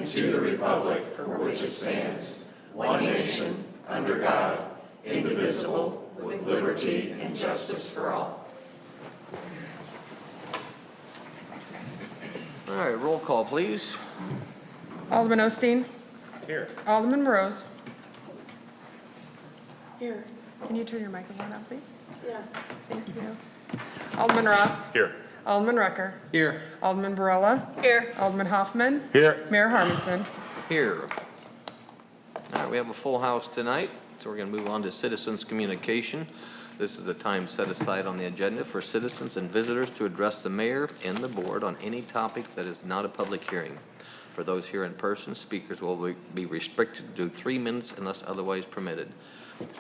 and to the republic for which it stands, one nation, under God, indivisible, with liberty and justice for all. All right, roll call, please. Alderman Osteen? Here. Alderman Morose? Here. Can you turn your microphone on, please? Yeah. Thank you. Alderman Ross? Here. Alderman Rucker? Here. Alderman Barella? Here. Alderman Hoffman? Here. Mayor Harmonson? Here. All right, we have a full house tonight, so we're going to move on to citizens' communication. This is a time set aside on the agenda for citizens and visitors to address the mayor and the board on any topic that is not a public hearing. For those here in person, speakers will be restricted to 3 minutes unless otherwise permitted.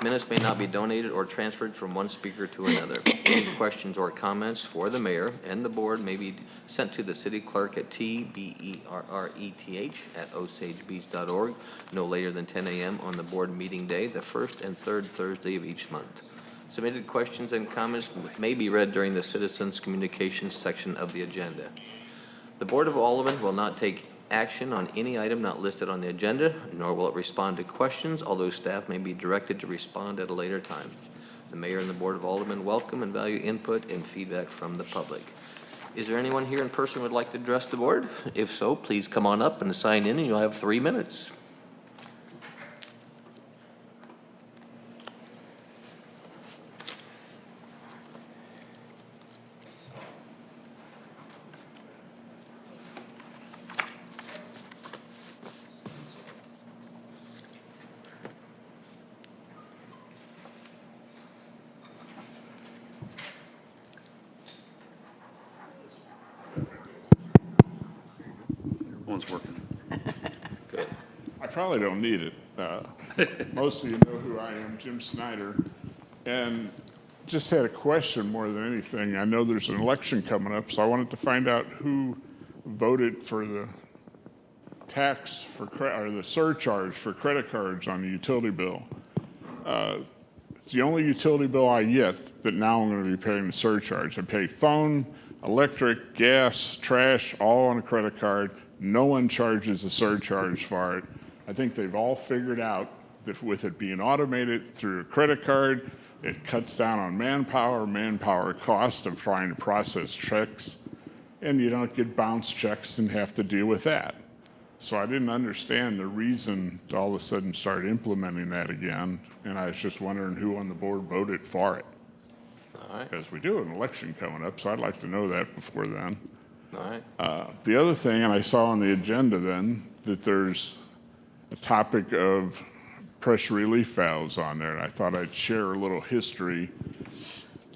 Minutes may not be donated or transferred from one speaker to another. Any questions or comments for the mayor and the board may be sent to the city clerk at tberreth@osagebeach.org no later than 10 a.m. on the board meeting day, the first and third Thursday of each month. Submitted questions and comments may be read during the citizens' communications section of the agenda. The Board of Aldermen will not take action on any item not listed on the agenda, nor will it respond to questions, although staff may be directed to respond at a later time. The Mayor and the Board of Aldermen welcome and value input and feedback from the public. Is there anyone here in person who would like to address the board? If so, please come on up and sign in, and you'll have 3 minutes. One's working. Good. I probably don't need it. Most of you know who I am, Jim Snyder, and just had a question more than anything. I know there's an election coming up, so I wanted to find out who voted for the tax for or the surcharge for credit cards on the utility bill. It's the only utility bill I get that now I'm going to be paying the surcharge. I pay phone, electric, gas, trash, all on a credit card. No one charges a surcharge for it. I think they've all figured out that with it being automated through a credit card, it cuts down on manpower cost of trying to process checks, and you don't get bounce checks and have to deal with that. So I didn't understand the reason to all of a sudden start implementing that again, and I was just wondering who on the board voted for it. All right. Because we do have an election coming up, so I'd like to know that before then. All right. The other thing, and I saw on the agenda then, that there's a topic of pressure relief valves on there, and I thought I'd share a little history.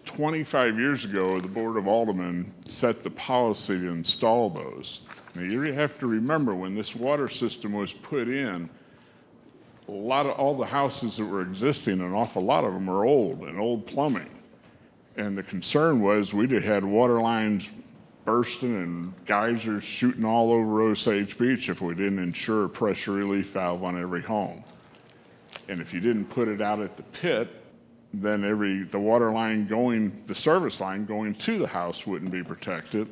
25 years ago, the Board of Aldermen set the policy to install those. Now, you have to remember, when this water system was put in, all the houses that were existing, an awful lot of them were old and old plumbing. And the concern was we'd have had water lines bursting and geysers shooting all over Osage Beach if we didn't ensure a pressure relief valve on every home. And if you didn't put it out at the pit, then the water line the service line going to the house wouldn't be protected,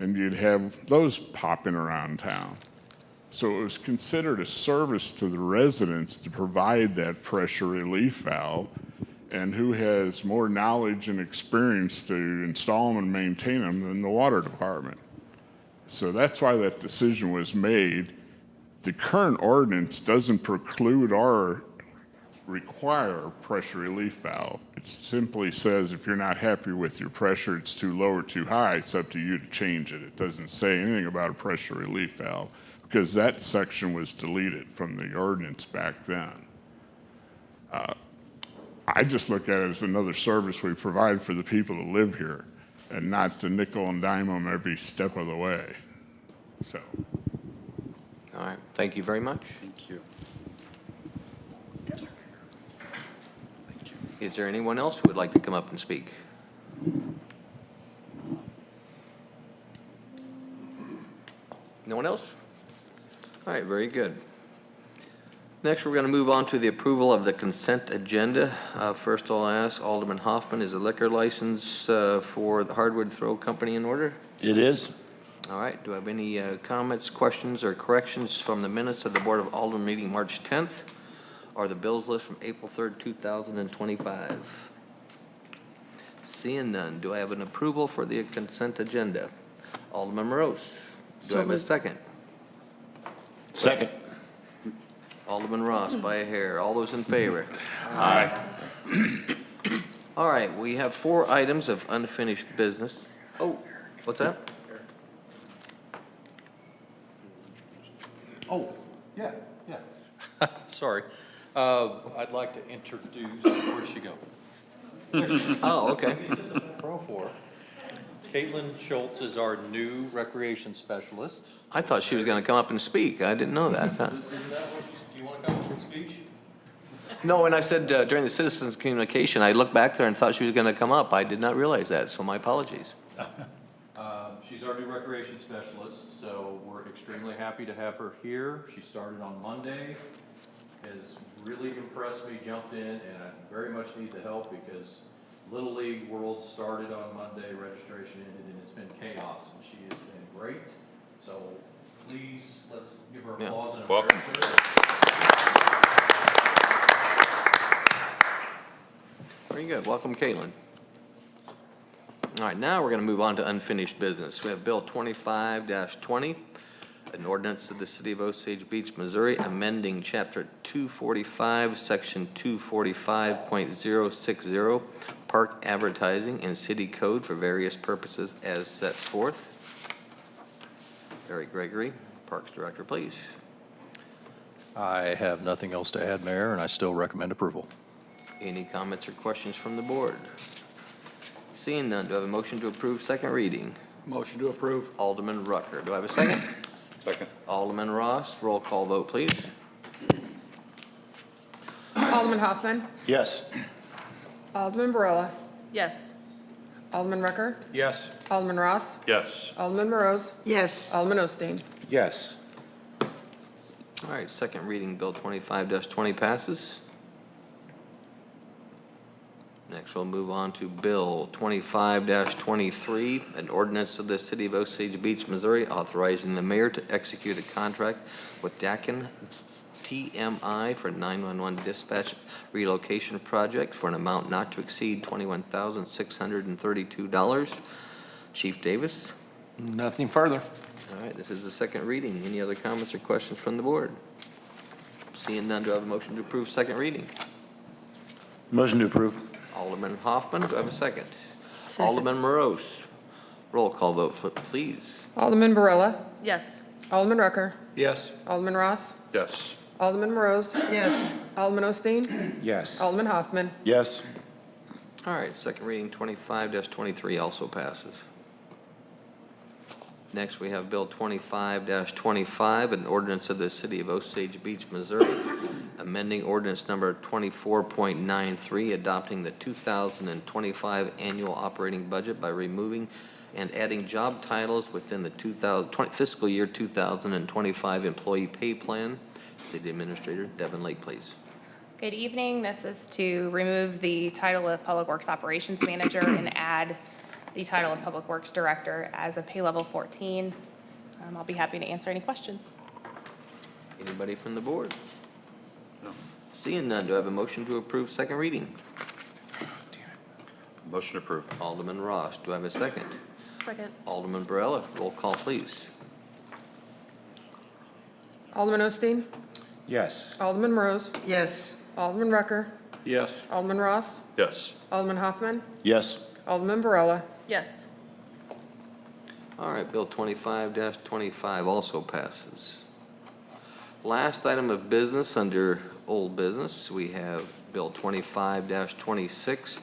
and you'd have those popping around town. So it was considered a service to the residents to provide that pressure relief valve, and who has more knowledge and experience to install them and maintain them than the water department. So that's why that decision was made. The current ordinance doesn't preclude or require a pressure relief valve. It simply says if you're not happy with your pressure, it's too low or too high, it's up to you to change it. It doesn't say anything about a pressure relief valve, because that section was deleted from the ordinance back then. I just look at it as another service we provide for the people that live here, and not to nickel and dime them every step of the way. So. All right. Thank you very much. Thank you. Is there anyone else who would like to come up and speak? No one else? All right, very good. Next, we're going to move on to the approval of the consent agenda. First, I'll ask Alderman Hoffman, is the liquor license for the Hardwood Throw Company in order? It is. All right, do I have any comments, questions, or corrections from the minutes of the Board of Aldermen meeting March 10th or the bills list from April 3rd, 2025? Seeing none, do I have an approval for the consent agenda? Alderman Morose, do I have a second? Second. Alderman Ross by a hair. All those in favor? Aye. All right, we have 4 items of unfinished business. Oh, what's that? Oh, yeah. Sorry. I'd like to introduce, where'd she go? Oh, okay. Pro for. Caitlin Schultz is our new recreation specialist. I thought she was going to come up and speak. I didn't know that. Isn't that what do you want to come up and speak? No, and I said during the citizens' communication, I looked back there and thought she was going to come up. I did not realize that, so my apologies. She's our new recreation specialist, so we're extremely happy to have her here. She started on Monday, has really impressed me, jumped in, and I very much need the help because Little League World started on Monday, registration ended, and it's been chaos, and she has been great. So please, let's give her applause and a Welcome. Very good. Welcome, Caitlin. All right, now we're going to move on to unfinished business. We have Bill 25-20, an ordinance of the City of Osage Beach, Missouri, amending Chapter 245, Section 245.060, Park Advertising and City Code for various purposes as set forth. Barry Gregory, Parks Director, please. I have nothing else to add, Mayor, and I still recommend approval. Any comments or questions from the board? Seeing none, do I have a motion to approve second reading? Motion to approve. Alderman Rucker. Do I have a second? Second. Alderman Ross, roll call vote, please. Alderman Hoffman. Yes. Alderman Barilla. Yes. Alderman Rucker. Yes. Alderman Ross. Yes. Alderman Morose. Yes. Alderman Osteen. Yes. All right, second reading, Bill 25-20 passes. Next, we'll move on to Bill 25-23, an ordinance of the City of Osage Beach, Missouri, authorizing the mayor to execute a contract with Dakin TMI for 911 dispatch relocation project for an amount not to exceed $21,632. Chief Davis. Nothing further. All right, this is the second reading. Any other comments or questions from the board? Seeing none, do I have a motion to approve second reading? Motion to approve. Alderman Hoffman, do I have a second? Alderman Morose. Roll call vote, please. Alderman Barilla. Yes. Alderman Rucker. Yes. Alderman Ross. Yes. Alderman Morose. Yes. Alderman Osteen. Yes. Alderman Hoffman. Yes. All right, second reading 25-23 also passes. Next, we have Bill 25-25, an ordinance of the City of Osage Beach, Missouri, amending ordinance number 24.93, adopting the 2025 annual operating budget by removing and adding job titles within the fiscal year 2025 employee pay plan. City Administrator Devin Lake, please. Good evening. This is to remove the title of Public Works Operations Manager and add the title of Public Works Director as a pay level 14. I'll be happy to answer any questions. Anybody from the board? No. Seeing none, do I have a motion to approve second reading? Motion approved. Alderman Ross, do I have a second? Second. Alderman Barilla, roll call, please. Alderman Osteen. Yes. Alderman Morose. Yes. Alderman Rucker. Yes. Alderman Ross. Yes. Alderman Hoffman. Yes. Alderman Barilla. Yes. All right, Bill 25-25 also passes. Last item of business under old business, we have Bill 25-26,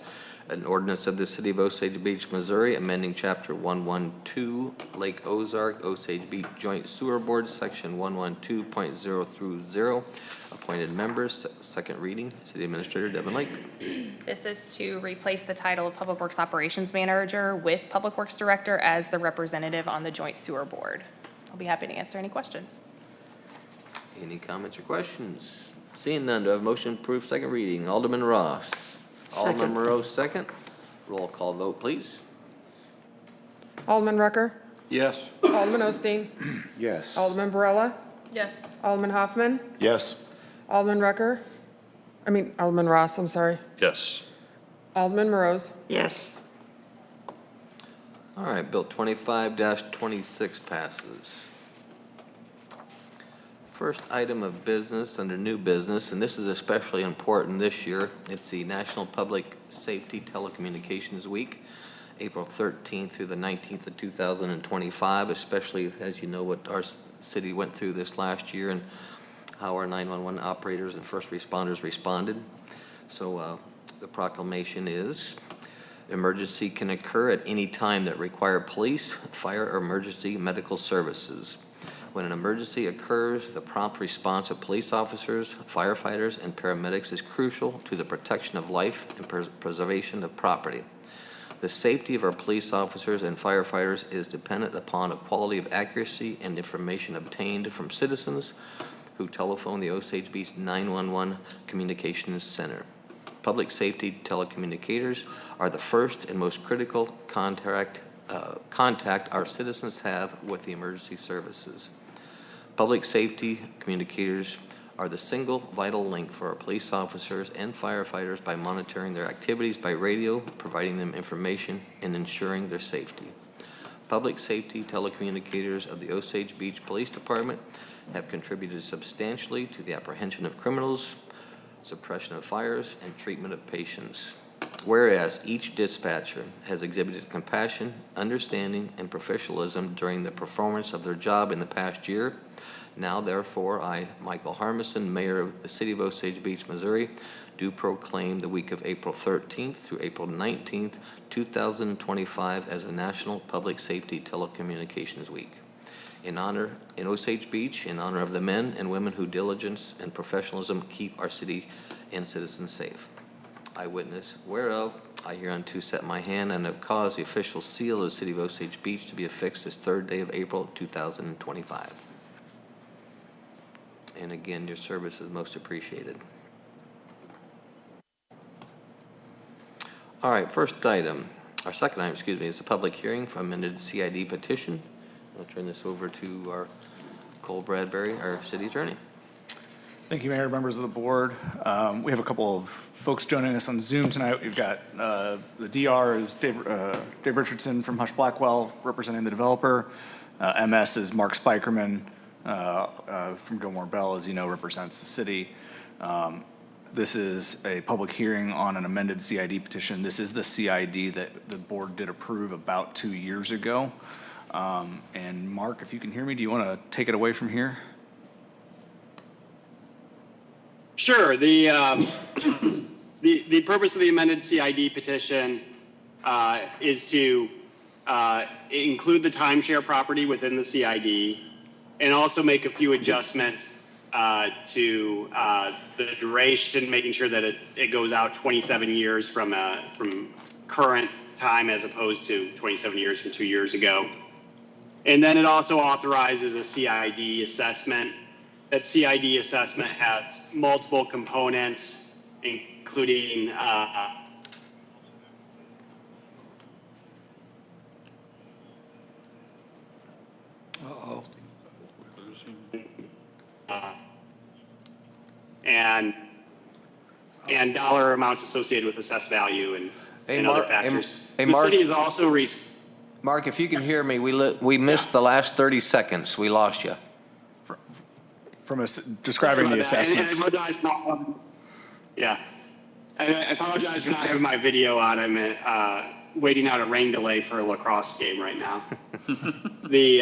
an ordinance of the City of Osage Beach, Missouri, amending Chapter 112, Lake Ozark, Osage Beach Joint Sewer Board, Section 112.0 through 0, appointed members, second reading. City Administrator Devin Lake. This is to replace the title of Public Works Operations Manager with Public Works Director as the representative on the Joint Sewer Board. I'll be happy to answer any questions. Any comments or questions? Seeing none, do I have a motion to approve second reading? Alderman Ross. Alderman Second. Morose, second. Roll call vote, please. Alderman Rucker. Yes. Alderman Osteen, Yes. Alderman Barella, Yes. Alderman Hoffman, Yes. Alderman Ross, I'm sorry, Yes. Alderman Morose. Yes. All right, Bill 25-26 passes. First item of business under new business, and this is especially important this year. It's the National Public Safety Telecommunications Week, April 13th through the 19th of 2025, especially as you know what our city went through this last year and how our 911 operators and first responders responded. So the proclamation is, emergency can occur at any time that require police, fire, or emergency medical services. When an emergency occurs, the prompt response of police officers, firefighters, and paramedics is crucial to the protection of life and preservation of property. The safety of our police officers and firefighters is dependent upon a quality of accuracy and information obtained from citizens who telephone the Osage Beach 911 Communications Center. Public safety telecommunicators are the first and most critical contact our citizens have with the emergency services. Public safety communicators are the single vital link for our police officers and firefighters by monitoring their activities by radio, providing them information, and ensuring their safety. Public safety telecommunicators of the Osage Beach Police Department have contributed substantially to the apprehension of criminals, suppression of fires, and treatment of patients. Whereas each dispatcher has exhibited compassion, understanding, and professionalism during the performance of their job in the past year, now therefore I, Michael Harmison, Mayor of the City of Osage Beach, Missouri, do proclaim the week of April 13th through April 19th, 2025 as a National Public Safety Telecommunications Week. In Osage Beach, in honor of the men and women who diligence and professionalism keep our city and citizens safe. I witness whereof I hereunto set my hand and have caused the official seal of the City of Osage Beach to be affixed this 3rd day of April 2025. And again, your service is most appreciated. All right, first item, our second item, excuse me, is a public hearing for amended CID petition. I'll turn this over to our Cole Bradbury, our city attorney. Thank you, Mayor, members of the board. We have a couple of folks joining us on Zoom tonight. We've got the DR is Dave Richardson from Hush Blackwell, representing the developer. MS is Mark Spikerman from Gilmore Bell, as you know, represents the city. This is a public hearing on an amended CID petition. This is the CID that the board did approve about 2 years ago. And Mark, if you can hear me, do you want to take it away from here? Sure. The purpose of the amended CID petition is to include the timeshare property within the CID and also make a few adjustments to the duration, making sure that it goes out 27 years from current time as opposed to 27 years from 2 years ago. And then it also authorizes a CID assessment. That CID assessment has multiple components, including and dollar amounts associated with assessed value and other factors. Hey, the Mark, city is also Mark, if you can hear me, we missed the last 30 seconds. We lost you. From describing the assessments. I apologize for not having my video on. I'm waiting out a rain delay for a lacrosse game right now. The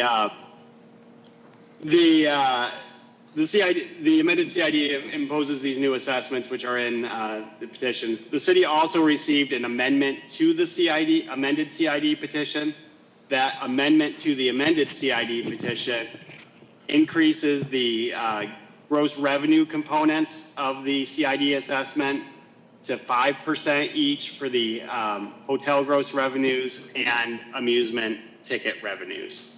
amended CID imposes these new assessments, which are in the petition. The city also received an amendment to the amended CID petition. That amendment to the amended CID petition increases the gross revenue components of the CID assessment to 5% each for the hotel gross revenues and amusement ticket revenues.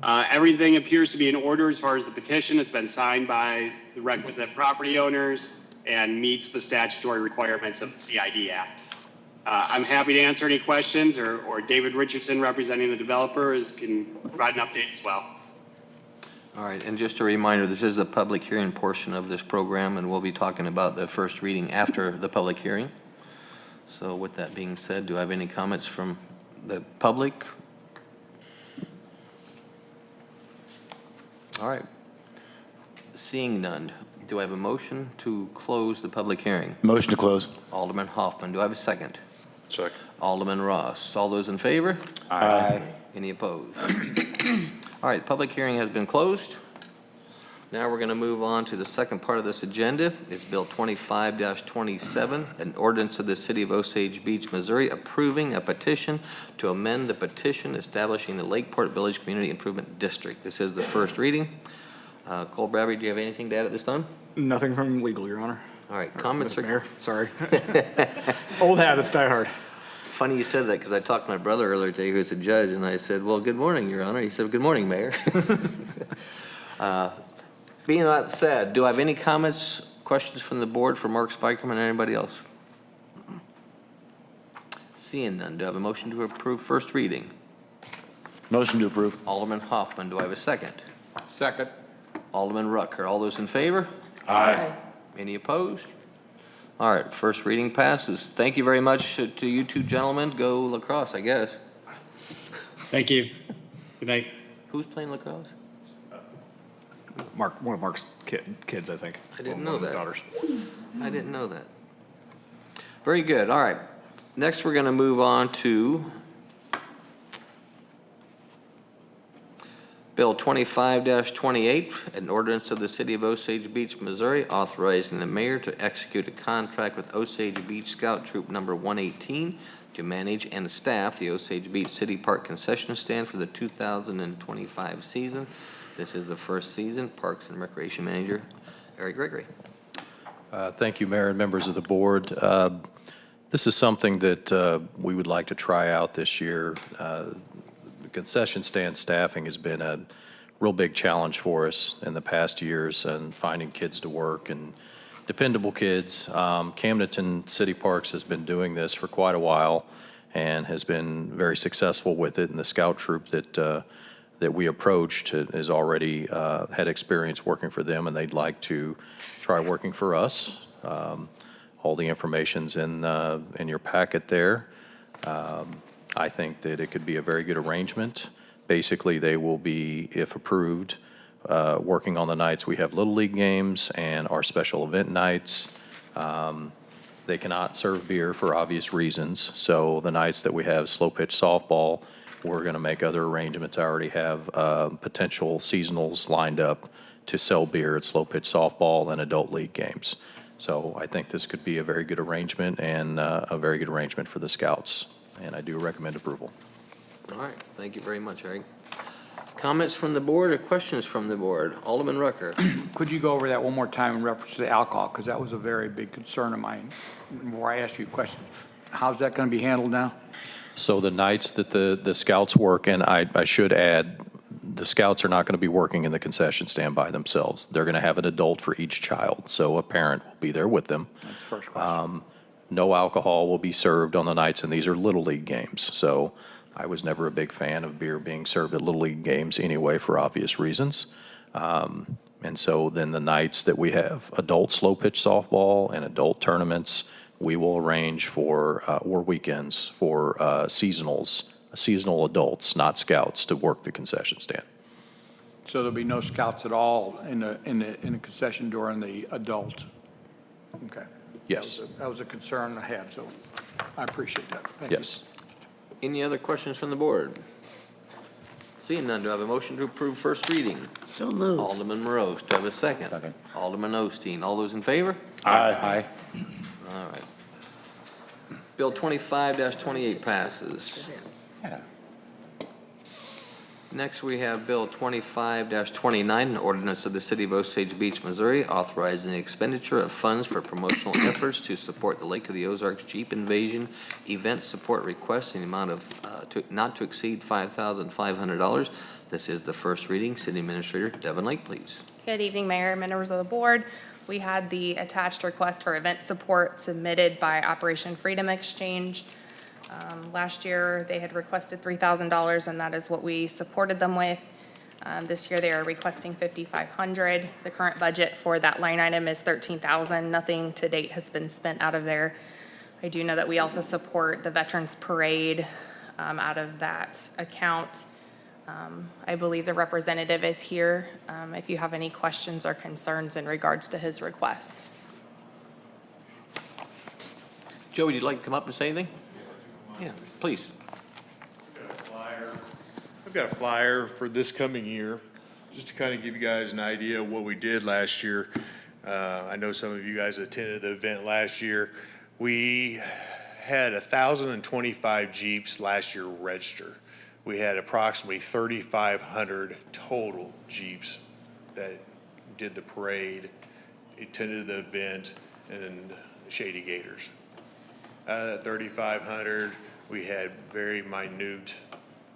Everything appears to be in order as far as the petition. It's been signed by the requisite property owners and meets the statutory requirements of the CID Act. I'm happy to answer any questions, or David Richardson, representing the developer, can provide an update as well. All right, and just a reminder, this is a public hearing portion of this program, and we'll be talking about the first reading after the public hearing. So with that being said, do I have any comments from the public? All right. Seeing none, do I have a motion to close the public hearing? Motion to close. Alderman Hoffman, do I have a second? Second. Alderman Ross, all those in favor? Aye. Any opposed? All right, public hearing has been closed. Now we're going to move on to the second part of this agenda. It's Bill 25-27, an ordinance of the City of Osage Beach, Missouri, approving a petition to amend the petition establishing the Lakeport Village Community Improvement District. This is the first reading. Cole Bradbury, do you have anything to add at this time? Nothing from legal, Your Honor. All right, comments Mr. or Mayor, sorry. Old habits die hard. Funny you said that because I talked to my brother earlier today, who's a judge, and I said, well, good morning, Your Honor. He said, good morning, Mayor. Being that said, do I have any comments, questions from the board for Mark Spikerman or anybody else? Seeing none, do I have a motion to approve first reading? Motion to approve. Alderman Hoffman, do I have a second? Second. Alderman Rucker, all those in favor? Aye. Any opposed? All right, first reading passes. Thank you very much to you two gentlemen. Go lacrosse, I guess. Thank you. Good night. Who's playing lacrosse? Mark, one of Mark's kids, I think. I didn't One know of his that. daughters. I didn't know that. Very good, all right. Next, we're going to move on to Bill 25-28, an ordinance of the City of Osage Beach, Missouri, authorizing the mayor to execute a contract with Osage Beach Scout Troop Number 118 to manage and staff the Osage Beach City Park concession stand for the 2025 season. This is the first season. Parks and Recreation Manager, Eric Gregory. Thank you, Mayor and members of the board. This is something that we would like to try out this year. The concession stand staffing has been a real big challenge for us in the past years, and finding kids to work and dependable kids. Camdenton City Parks has been doing this for quite a while and has been very successful with it, and the scout troop that we approached has already had experience working for them, and they'd like to try working for us. All the information's in your packet there. I think that it could be a very good arrangement. Basically, they will be, if approved, working on the nights we have Little League games and our special event nights. They cannot serve beer for obvious reasons, so the nights that we have slow pitch softball, we're going to make other arrangements. I already have potential seasonals lined up to sell beer at slow pitch softball and adult league games. So I think this could be a very good arrangement, and a very good arrangement for the Scouts, and I do recommend approval. All right, thank you very much, Eric. Comments from the board or questions from the board? Alderman Rucker. Could you go over that one more time in reference to the alcohol? Because that was a very big concern of mine before I asked you a question. How's that going to be handled now? So the nights that the Scouts work, and I should add, the Scouts are not going to be working in the concession stand by themselves. They're going to have an adult for each child, so a parent will be there with them. That's the first question. No alcohol will be served on the nights, and these are Little League games. So I was never a big fan of beer being served at Little League games anyway, for obvious reasons. And so then the nights that we have adult slow pitch softball and adult tournaments, we will arrange for, or weekends for seasonal adults, not Scouts, to work the concession stand. So there'll be no scouts at all in the concession during the adult? Okay. Yes. That was a concern I had, so I appreciate that. Thank you. Yes. Any other questions from the board? Seeing none, do I have a motion to approve first reading? So moved. Alderman Morose, do I have a second? Second. Alderman Osteen, all those in favor? Aye. All right. Bill 25-28 passes. Yeah. Next, we have Bill 25-29, an ordinance of the City of Osage Beach, Missouri, authorizing the expenditure of funds for promotional efforts to support the Lake of the Ozarks Jeep Invasion event support request in the amount of not to exceed $5,500. This is the first reading. City Administrator Devin Lake, please. Good evening, Mayor and members of the board. We had the attached request for event support submitted by Operation Freedom Exchange. Last year, they had requested $3,000, and that is what we supported them with. This year, they are requesting $5,500. The current budget for that line item is $13,000. Nothing to date has been spent out of there. I do know that we also support the Veterans Parade out of that account. I believe the representative is here if you have any questions or concerns in regards to his request. Joe, would you like to come up and say anything? Yeah, please. I've got a flyer for this coming year, just to kind of give you guys an idea of what we did last year. I know some of you guys attended the event last year. We had 1,025 Jeeps last year register. We had approximately 3,500 total Jeeps that did the parade, attended the event, and Shady Gators. Out of that 3,500, we had very minute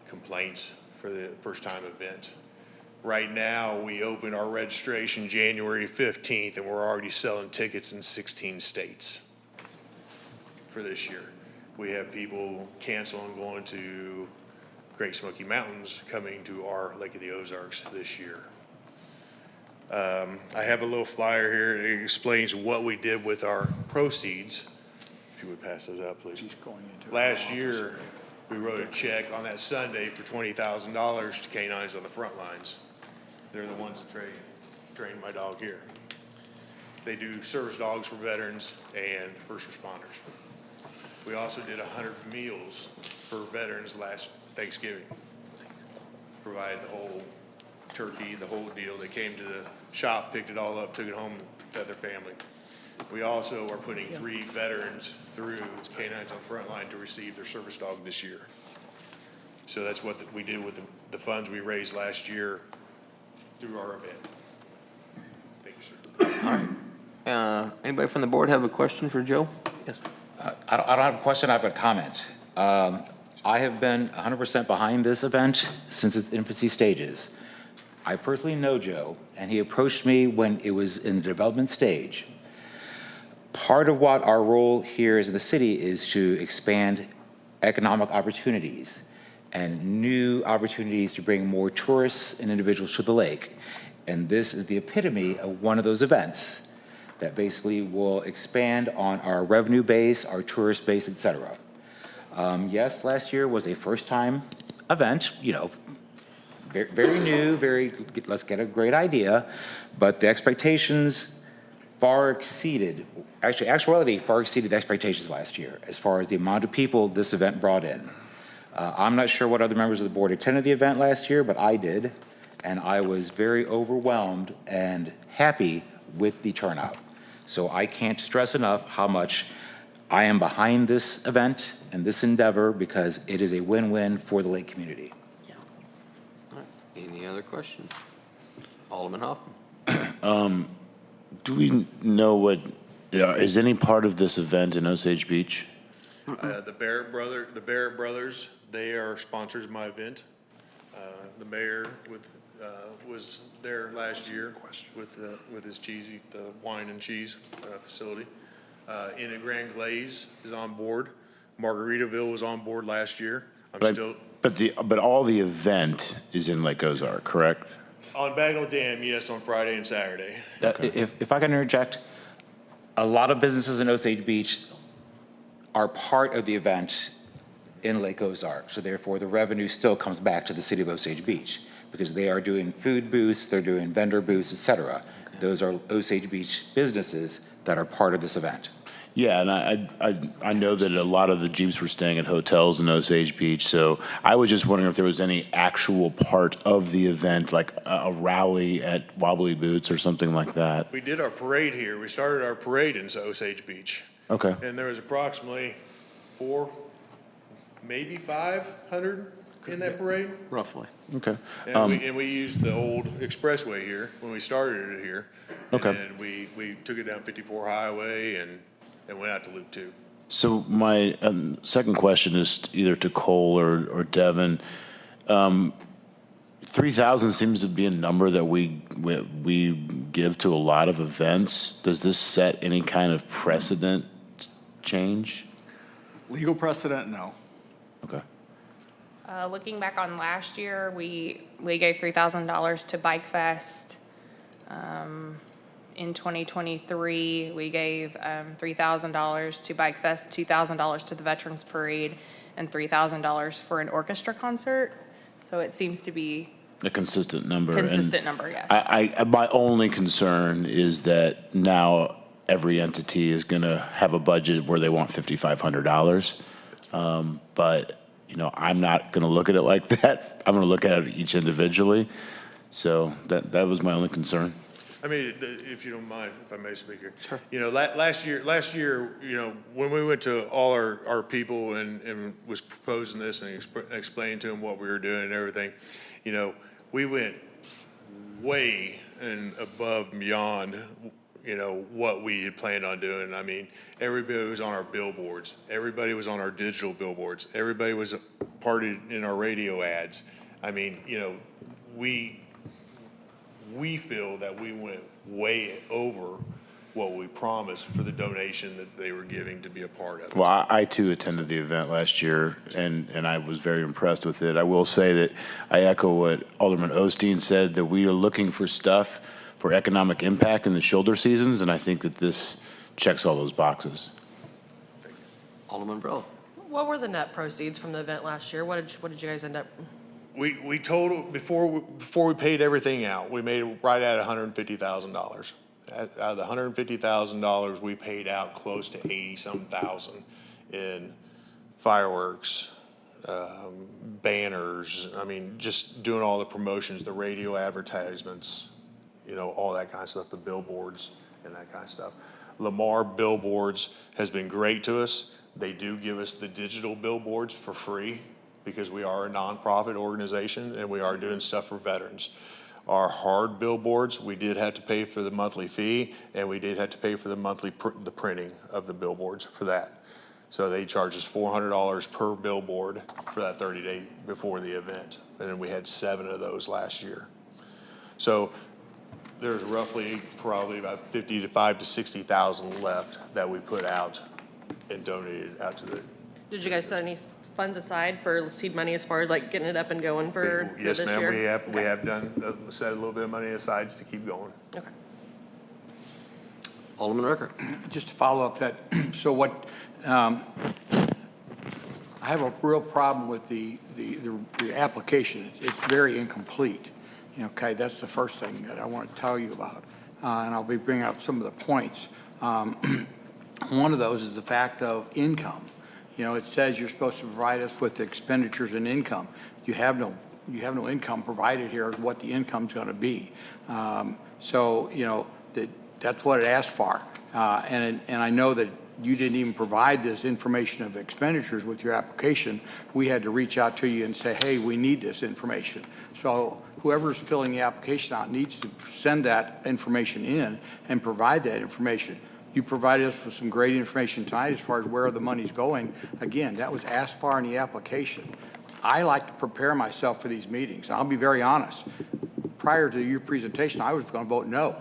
complaints for the first time event. Right now, we opened our registration January 15th, and we're already selling tickets in 16 states for this year. We have people canceling going to Great Smoky Mountains, coming to our Lake of the Ozarks this year. I have a little flyer here. It explains what we did with our proceeds. If you would pass those out, please. Last year, we wrote a check on that Sunday for $20,000 to canines on the front lines. They're the ones that train my dog here. They do service dogs for veterans and first responders. We also did 100 meals for veterans last Thanksgiving. Provided the whole turkey, the whole deal. They came to the shop, picked it all up, took it home, and fed their family. We also are putting 3 veterans through Canines on Frontline to receive their service dog this year. So that's what we did with the funds we raised last year through our event. Thank you, sir. All right. Anybody from the board have a question for Joe? Yes. I don't have a question, I have a comment. I have been 100% behind this event since its infancy stages. I personally know Joe, and he approached me when it was in the development stage. Part of what our role here as the city is to expand economic opportunities and new opportunities to bring more tourists and individuals to the lake. And this is the epitome of one of those events that basically will expand on our revenue base, our tourist base, et cetera. Yes, last year was a first-time event, you know, very new, let's get a great idea, but the expectations far exceeded, actuality far exceeded the expectations last year as far as the amount of people this event brought in. I'm not sure what other members of the board attended the event last year, but I did, and I was very overwhelmed and happy with the turnout. So I can't stress enough how much I am behind this event and this endeavor because it is a win-win for the lake community. Any other questions? Alderman Hoffman. Do we know what, is any part of this event in Osage Beach? The Barrett brothers, they are sponsors of my event. The mayor was there last year with his cheesy, the wine and cheese facility. Inn at Grand Glaze is on board. Margaritaville was on board last year. But all the event is in Lake Ozark, correct? On Bagnell Dam, yes, on Friday and Saturday. If I can interject, a lot of businesses in Osage Beach are part of the event in Lake Ozark. So therefore, the revenue still comes back to the city of Osage Beach because they are doing food booths, they're doing vendor booths, et cetera. Those are Osage Beach businesses that are part of this event. Yeah, and I know that a lot of the Jeeps were staying at hotels in Osage Beach, so I was just wondering if there was any actual part of the event, like a rally at Wobbly Boots or something like that. We did our parade here. We started our parade in Osage Beach. Okay. And there was approximately 400, maybe 500 in that parade. Roughly. Okay. And we used the old expressway here when we started it here. Okay. And then we took it down 54 Highway and went out to Loop 2. So my second question is either to Cole or Devin. 3,000 seems to be a number that we give to a lot of events. Does this set any kind of precedent change? Legal precedent, no. Okay. Looking back on last year, we gave $3,000 to Bike Fest. In 2023, we gave $3,000 to Bike Fest, $2,000 to the Veterans Parade, and $3,000 for an orchestra concert. So it seems to be A consistent number. consistent number, yes. My only concern is that now every entity is going to have a budget where they want $5,500. But, you know, I'm not going to look at it like that. I'm going to look at it each individually. So that was my only concern. I mean, if you don't mind, if I may speak here. Sure. You know, last year, you know, when we went to all our people and was proposing this and explaining to them what we were doing and everything, you know, we went way and above and beyond, you know, what we had planned on doing. I mean, everybody was on our billboards. Everybody was on our digital billboards. Everybody was parted in our radio ads. I mean, you know, we feel that we went way over what we promised for the donation that they were giving to be a part of it. Well, I too attended the event last year, and I was very impressed with it. I will say that I echo what Alderman Osteen said, that we are looking for stuff for economic impact in the shoulder seasons, and I think that this checks all those boxes. Alderman Brill. What were the net proceeds from the event last year? What did you guys end up? We totaled, before we paid everything out, we made it right at $150,000. Out of the $150,000, we paid out close to 80-some thousand in fireworks, banners, I mean, just doing all the promotions, the radio advertisements, you know, all that kind of stuff, the billboards and that kind of stuff. Lamar Billboards has been great to us. They do give us the digital billboards for free because we are a nonprofit organization and we are doing stuff for veterans. Our hard billboards, we did have to pay for the monthly fee, and we did have to pay for the monthly the printing of the billboards for that. So they charge us $400 per billboard for that 30-day before the event, and then we had 7 of those last year. So there's roughly probably about 55 to 60,000 left that we put out and donated out to the. Did you guys set any funds aside for seed money as far as like getting it up and going for Yes, this ma'am, year? we have done, set a little bit of money aside to keep going. Okay. Alderman Rucker. Just to follow up that, so what, I have a real problem with the application. It's very incomplete. You know, okay, that's the first thing that I want to tell you about. And I'll be bringing up some of the points. One of those is the fact of income. You know, it says you're supposed to provide us with expenditures and income. You have no income provided here of what the income's going to be. So, you know, that's what it asked for. And I know that you didn't even provide this information of expenditures with your application. We had to reach out to you and say, hey, we need this information. So whoever's filling the application out needs to send that information in and provide that information. You provided us with some great information tonight as far as where the money's going. Again, that was asked for in the application. I like to prepare myself for these meetings. I'll be very honest. Prior to your presentation, I was going to vote no.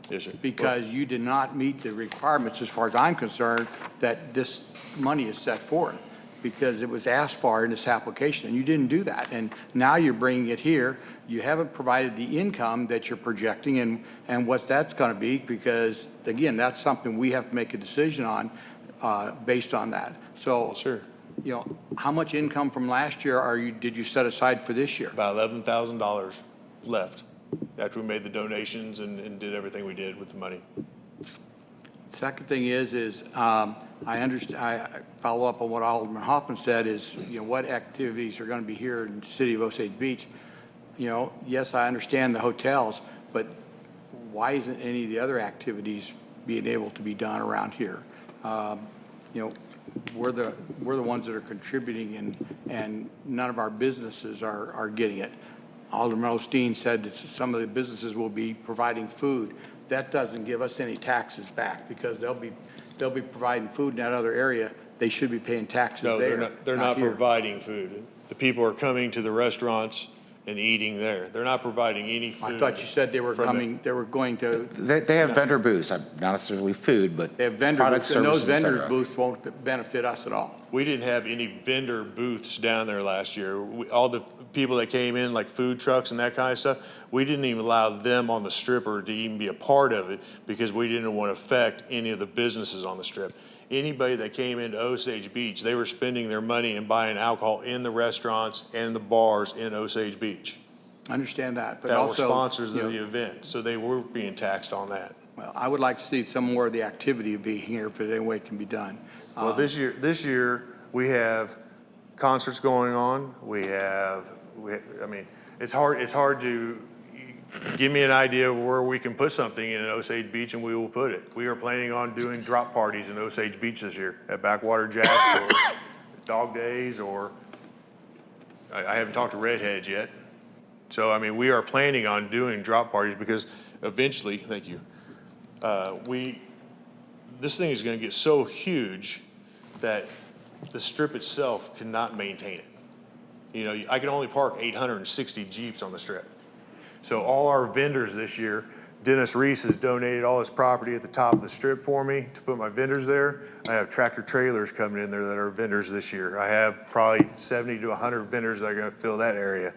Yes, sir. Because you did not meet the requirements, as far as I'm concerned, that this money is set forth, because it was asked for in this application, and you didn't do that. And now you're bringing it here. You haven't provided the income that you're projecting and what that's going to be, because, again, that's something we have to make a decision on based on that. So, sure. You know, how much income from last year did you set aside for this year? About $11,000 left after we made the donations and did everything we did with the money. Second thing is I understand. I follow up on what Alderman Hoffman said is, you know, what activities are going to be here in the city of Osage Beach. You know, yes, I understand the hotels, but why isn't any of the other activities being able to be done around here? You know, we're the ones that are contributing, and none of our businesses are getting it. Alderman Osteen said that some of the businesses will be providing food. That doesn't give us any taxes back, because they'll be providing food in that other area. They should be paying taxes there. No, they're not here. providing food. The people are coming to the restaurants and eating there. They're not providing any food. I thought you said they were from coming, they were going to, They have vendor booths, not necessarily food, but they have vendor products, booths, and those services, et vendor cetera. booths won't benefit us at all. We didn't have any vendor booths down there last year. All the people that came in, like food trucks and that kind of stuff, we didn't even allow them on the strip or to even be a part of it because we didn't want to affect any of the businesses on the strip. Anybody that came into Osage Beach, they were spending their money and buying alcohol in the restaurants and the bars in Osage Beach I understand that, but that were also. sponsors you of know, the event. So they were being taxed on that. Well, I would like to see some more of the activity be here if any way it can be done. Well, this year, we have concerts going on. I mean, it's hard to, give me an idea of where we can put something in Osage Beach and we will put it. We are planning on doing drop parties in Osage Beach this year at Backwater Jacks or Dog Days or, I haven't talked to Redheads yet. So, I mean, we are planning on doing drop parties because eventually, thank you, this thing is gonna get so huge that the strip itself cannot maintain it. You know, I can only park 860 Jeeps on the strip. So all our vendors this year, Dennis Reese has donated all his property at the top of the strip for me to put my vendors there. I have tractor trailers coming in there that are vendors this year. I have probably 70 to 100 vendors that are gonna fill that area.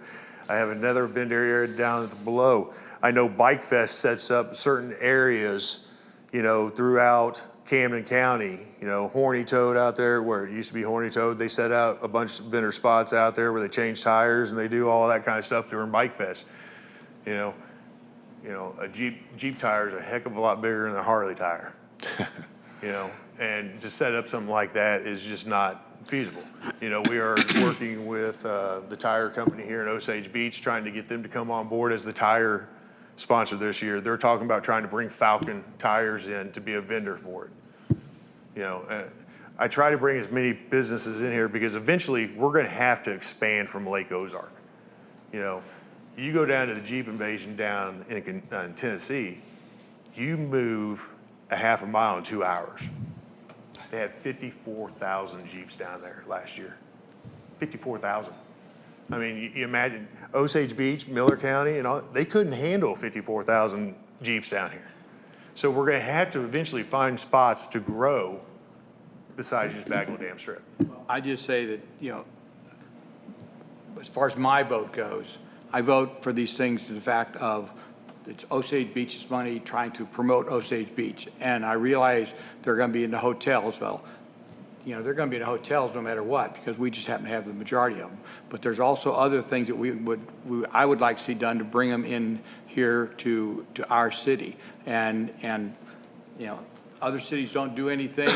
I have another vendor area down below. I know Bike Fest sets up certain areas, you know, throughout Camden County, you know, Horny Toad out there where it used to be Horny Toad. They set out a bunch of vendor spots out there where they change tires and they do all that kind of stuff during Bike Fest. You know, a Jeep tire is a heck of a lot bigger than a Harley tire. You know, and to set up something like that is just not feasible. You know, we are working with the tire company here in Osage Beach, trying to get them to come on board as the tire sponsor this year. They're talking about trying to bring Falcon tires in to be a vendor for it. You know, I try to bring as many businesses in here because eventually we're going to have to expand from Lake Ozark. You know, you go down to the Jeep invasion down in Tennessee, you move a half a mile in 2 hours. They had 54,000 Jeeps down there last year. 54,000. I mean, you imagine Osage Beach, Miller County, and all, they couldn't handle 54,000 Jeeps down here. So we're gonna have to eventually find spots to grow besides just Bagnell Dam Strip. I just say that, you know, as far as my vote goes, I vote for these things to the fact of it's Osage Beach's money trying to promote Osage Beach. And I realize they're gonna be in the hotels. Well, you know, they're gonna be in the hotels no matter what, because we just happen to have the majority of them. But there's also other things that I would like to see done to bring them in here to our city. And, you know, other cities don't do anything.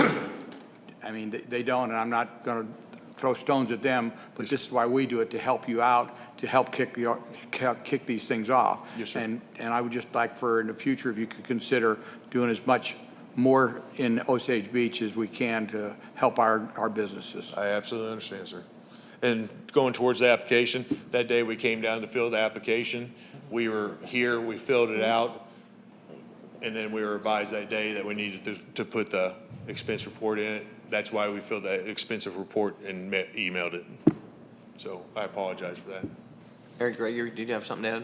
I mean, they don't, and I'm not gonna throw stones at them, but this is why we do it, to help you out, to help kick these things off. Yes, sir. And I would just like for in the future, if you could consider doing as much more in Osage Beach as we can to help our businesses. I absolutely understand, sir. And going towards the application, that day we came down to fill the application. We were here, we filled it out, and then we were advised that day that we needed to put the expense report in it. That's why we filled that expensive report and emailed it. So I apologize for that. Eric Gregory, did you have something to add?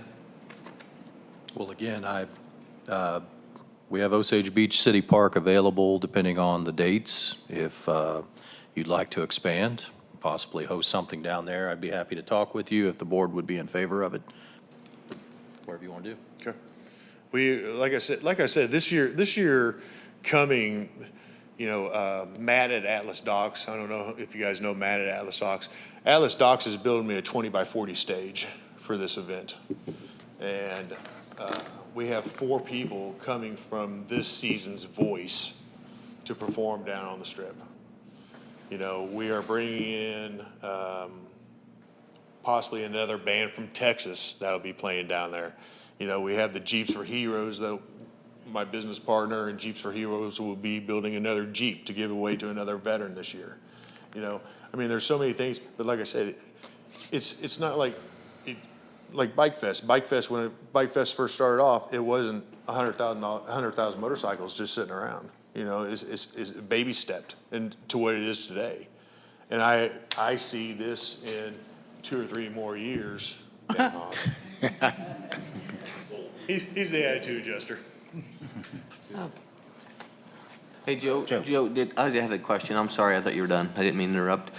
Well, again, we have Osage Beach City Park available depending on the dates. If you'd like to expand, possibly host something down there, I'd be happy to talk with you if the board would be in favor of it. Whatever you want to do. Okay. We, like I said, this year coming, you know, Matt at Atlas Docks, I don't know if you guys know Matt at Atlas Docks. Atlas Docks is building me a 20 by 40 stage for this event. And we have 4 people coming from this season's Voice to perform down on the strip. You know, we are bringing in possibly another band from Texas that'll be playing down there. You know, we have the Jeeps for Heroes that my business partner and Jeeps for Heroes will be building another Jeep to give away to another veteran this year. You know, I mean, there's so many things, but like I said, it's not like Bike Fest. When Bike Fest first started off, it wasn't 100,000 motorcycles just sitting around. You know, it's baby stepped into what it is today. And I see this in 2 or 3 more years He's the attitude adjuster. Hey, Joe, I had a question. I'm sorry, I thought you were done. I didn't mean to interrupt.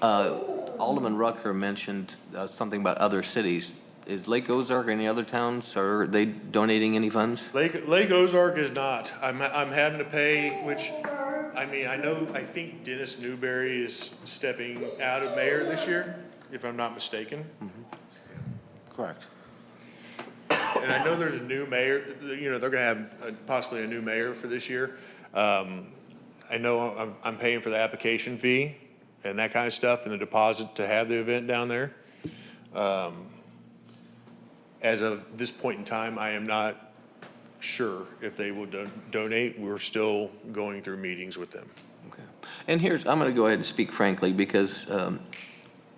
Alderman Rucker mentioned something about other cities. Is Lake Ozark or any other towns, are they donating any funds? Lake Ozark is not. I'm having to pay, which, I mean, I think Dennis Newberry is stepping out of mayor this year, if I'm not mistaken. Correct. And I know there's a new mayor, you know, they're gonna have possibly a new mayor for this year. I know I'm paying for the application fee and that kind of stuff and the deposit to have the event down there. As of this point in time, I am not sure if they will donate. We're still going through meetings with them. Okay. And I'm going to go ahead and speak frankly because,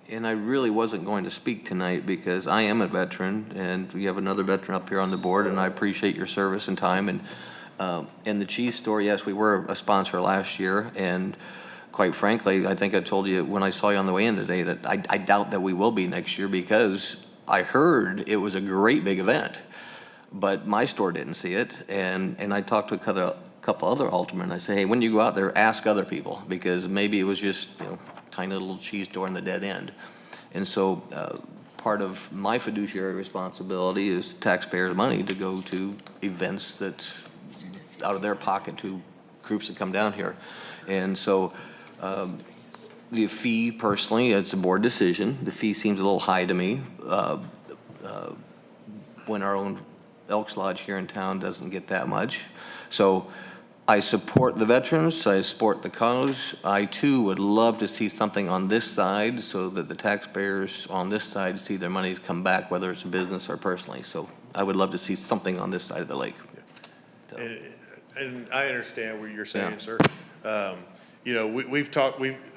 and I really wasn't going to speak tonight because I am a veteran and we have another veteran up here on the board and I appreciate your service and time. And the cheese store, yes, we were a sponsor last year and quite frankly, I think I told you when I saw you on the way in today that I doubt that we will be next year because I heard it was a great big event, but my store didn't see it. And I talked to a couple other aldermen. I say, hey, when you go out there, ask other people because maybe it was just, you know, tiny little cheese store in the dead end. And so part of my fiduciary responsibility is taxpayers' money to go to events that out of their pocket to groups that come down here. And so the fee, personally, it's a board decision. The fee seems a little high to me. When our own Elks Lodge here in town doesn't get that much. So I support the veterans, I support the cause. I too would love to see something on this side so that the taxpayers on this side see their money come back, whether it's a business or personally. So I would love to see something on this side of the lake. And I understand what you're saying, Yeah. sir. You know,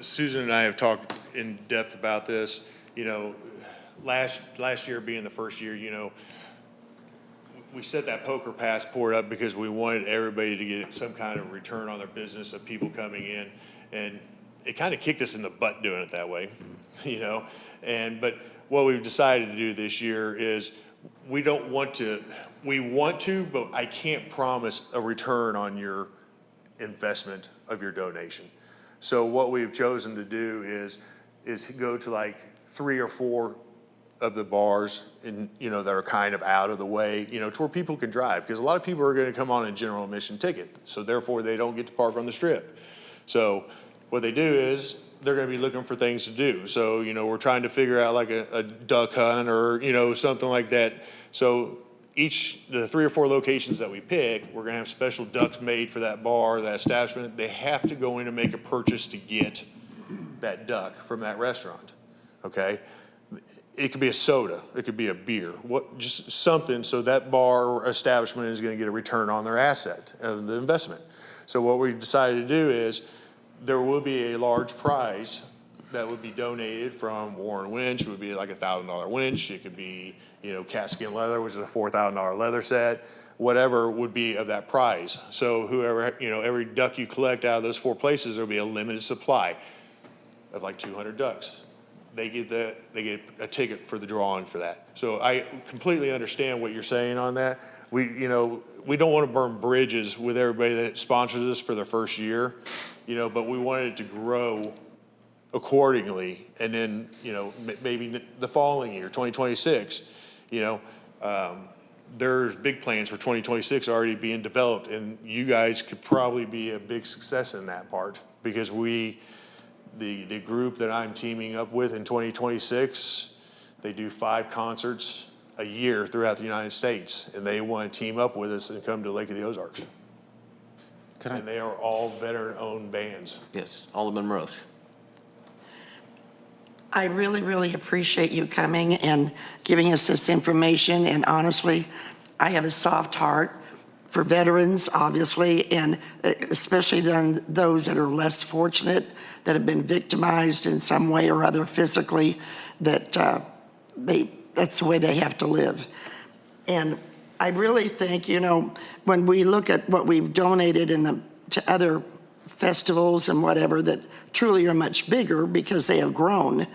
Susan and I have talked in depth about this. You know, last year being the first year, you know, we set that poker passport up because we wanted everybody to get some kind of return on their business of people coming in. And it kind of kicked us in the butt doing it that way, you know? But what we've decided to do this year is we want to, but I can't promise a return on your investment of your donation. So what we've chosen to do is go to like 3 or 4 of the bars and, you know, that are kind of out of the way, you know, to where people can drive. Because a lot of people are going to come on a general admission ticket. So therefore they don't get to park on the strip. So what they do is they're going to be looking for things to do. So, you know, we're trying to figure out like a duck hunt or, you know, something like that. So the 3 or 4 locations that we pick, we're going to have special ducks made for that bar, that establishment. They have to go in and make a purchase to get that duck from that restaurant, okay? It could be a soda, it could be a beer, just something so that bar or establishment is going to get a return on their asset, of the investment. So what we decided to do is there will be a large prize that would be donated from Warren Winch. It would be like $1,000 winch. It could be, you know, cat skin leather, which is a $4,000 leather set. Whatever would be of that prize. So whoever, you know, every duck you collect out of those 4 places, there'll be a limited supply of like 200 ducks. They get a ticket for the drawing for that. So I completely understand what you're saying on that. We don't want to burn bridges with everybody that sponsors us for their first year, you know, but we wanted it to grow accordingly. And then, you know, maybe the following year, 2026, you know, there's big plans for 2026 already being developed, and you guys could probably be a big success in that part because the group that I'm teaming up with in 2026, they do 5 concerts a year throughout the United States, and they want to team up with us and come to Lake of the Ozarks. And they are all veteran-owned bands. Yes, Alderman Morose. I really, really appreciate you coming and giving us this information, and honestly, I have a soft heart for veterans, obviously, and especially those that are less fortunate, that have been victimized in some way or other physically, that that's the way they have to live. And I really think, you know, when we look at what we've donated to other festivals and whatever that truly are much bigger because they have grown,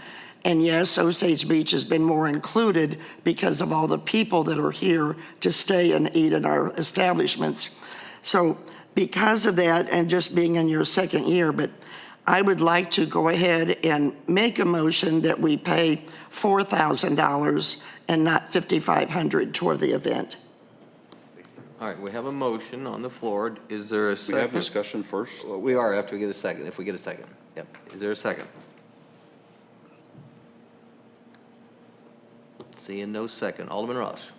And yes, Osage Beach has been more included because of all the people that are here to stay and eat in our establishments. So because of that, and just being in your second year, but I would like to go ahead and make a motion that we pay $4,000 and not $5,500 toward the event. All right, we have a motion on the floor. Is there a We second? have discussion first. Well, we are after we get a second, if we get a second. Yep. Is there a second? Seeing no second. Alderman Ross.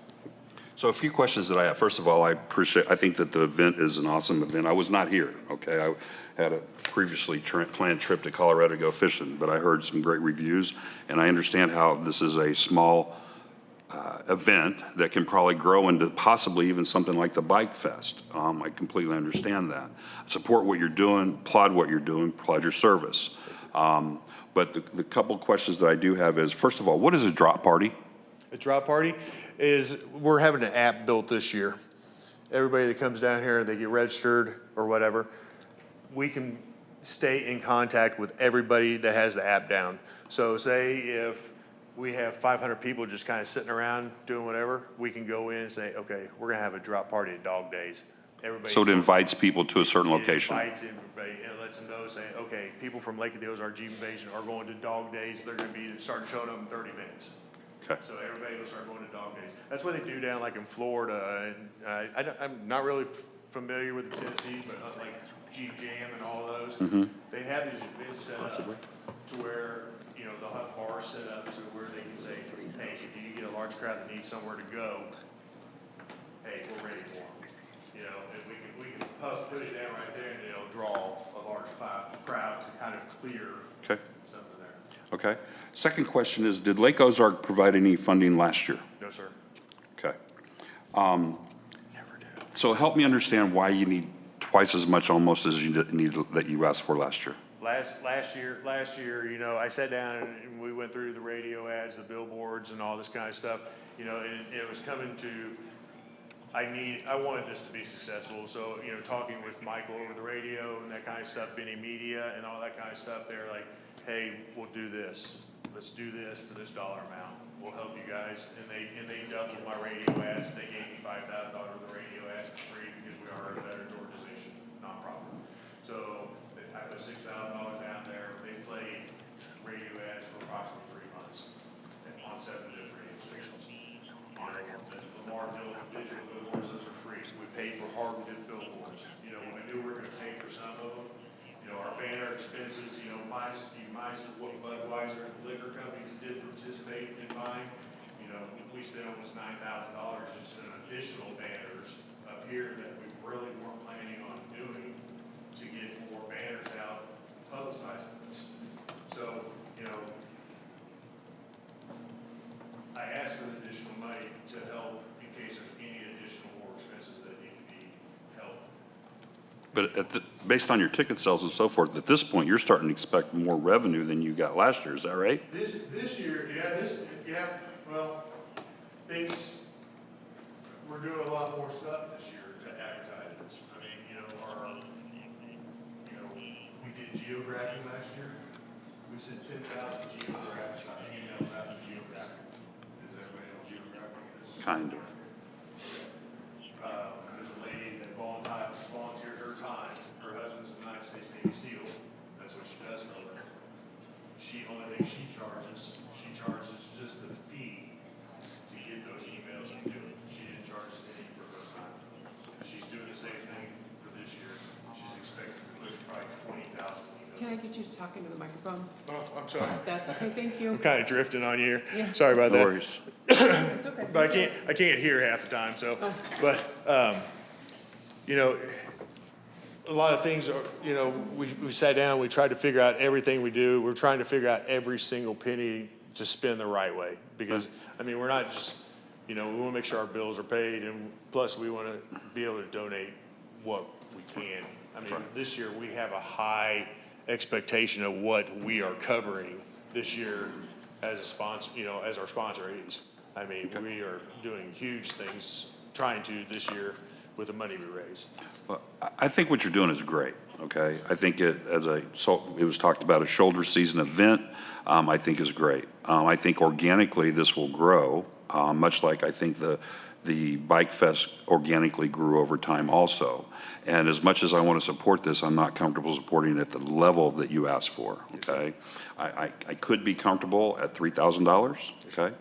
So a few questions that I have. First of all, I think that the event is an awesome event. I was not here, okay? I had a previously planned trip to Colorado to go fishing, but I heard some great reviews, and I understand how this is a small event that can probably grow into possibly even something like the Bike Fest. I completely understand that. Support what you're doing, applaud what you're doing, applaud your service. But the couple questions that I do have is, first of all, what is a drop party? A drop party is, we're having an app built this year. Everybody that comes down here, they get registered or whatever, we can stay in contact with everybody that has the app down. So say if we have 500 people just kind of sitting around doing whatever, we can go in and say, okay, we're gonna have a drop party at Dog Days. Everybody. So it invites people to a certain location. It invites everybody and lets them know, saying, okay, people from Lake of the Ozarks, G Invasion are going to Dog Days. They're gonna be starting showing up in 30 minutes. Okay. So everybody will start going to Dog Days. That's what they do down like in Florida, and I'm not really familiar with the Tennessee, but like Jeep Jam and all those. They have these events set up to where, you know, they'll have bars set up to where they can say, hey, if you get a large crowd that needs somewhere to go, hey, we're ready for them. You know, if we can put it down right there and it'll draw a large crowd to kind of clear something there. Okay. Second question is, did Lake Ozark provide any funding last year? No, sir. Okay. So help me understand why you need twice as much almost as you need that you asked for last year. Last year, you know, I sat down and we went through the radio ads, the billboards and all this kind of stuff, you know, and it was coming to, I wanted this to be successful. So, you know, talking with Michael over the radio and that kind of stuff, Benny Media and all that kind of stuff, they're like, hey, we'll do this. Let's do this for this dollar amount. We'll help you guys. And they doubled my radio ads. They gave me $5,000 of the radio ads for free because we are a veterans organization, nonprofit. So I put $6,000 down there. They played radio ads for approximately 3 months on 7 different radio stations. The Lamar digital billboards, those are free. We paid for hard-to-do billboards. You know, we knew we were going to pay for some of them. You know, our banner expenses, you know, minus what Budweiser and liquor companies did participate in buying. You know, we spent almost $9,000 just in additional banners up here that we really weren't planning on doing to get more banners out publicizing this. So, you know, I asked for additional money to help in case there's any additional more expenses that need to be helped. But based on your ticket sales and so forth, at this point, you're starting to expect more revenue than you got last year. Is that right? This year, well, we're doing a lot more stuff this year to advertise this. I mean, we did geographing last year. We sent 10,000 geographic emails out to geographing. Does everybody know what geographing is? Kind of. There's a lady that volunteered her time. Her husband's a United States Navy SEAL. That's what she does for a living. Only thing she charges just the fee to get those emails and do it. She didn't charge any for her time. She's doing the same thing for this year. She's expecting to push probably 20,000 emails. Can I get you to talk into the microphone? Oh, I'm sorry. That's okay, thank you. I'm kind of drifting on you here. Yeah. Sorry about No that. worries. It's okay. But I can't hear half the time, so, but, you know, a lot of things are, you know, we sat down, we tried to figure out everything we do. We're trying to figure out every single penny to spend the right way. Because, I mean, we're not just, you know, we want to make sure our bills are paid, and plus we want to be able to donate what we can. I mean, this year we have a high expectation of what we are covering this year as a sponsor, you know, as our sponsor is. I mean, we are doing huge things, trying to this year with the money we raise. Well, I think what you're doing is great, okay? I think it was talked about a shoulder season event, I think is great. I think organically this will grow, much like I think the Bike Fest organically grew over time also. And as much as I want to support this, I'm not comfortable supporting it at the level that you asked for, okay? I could be comfortable at $3,000, okay?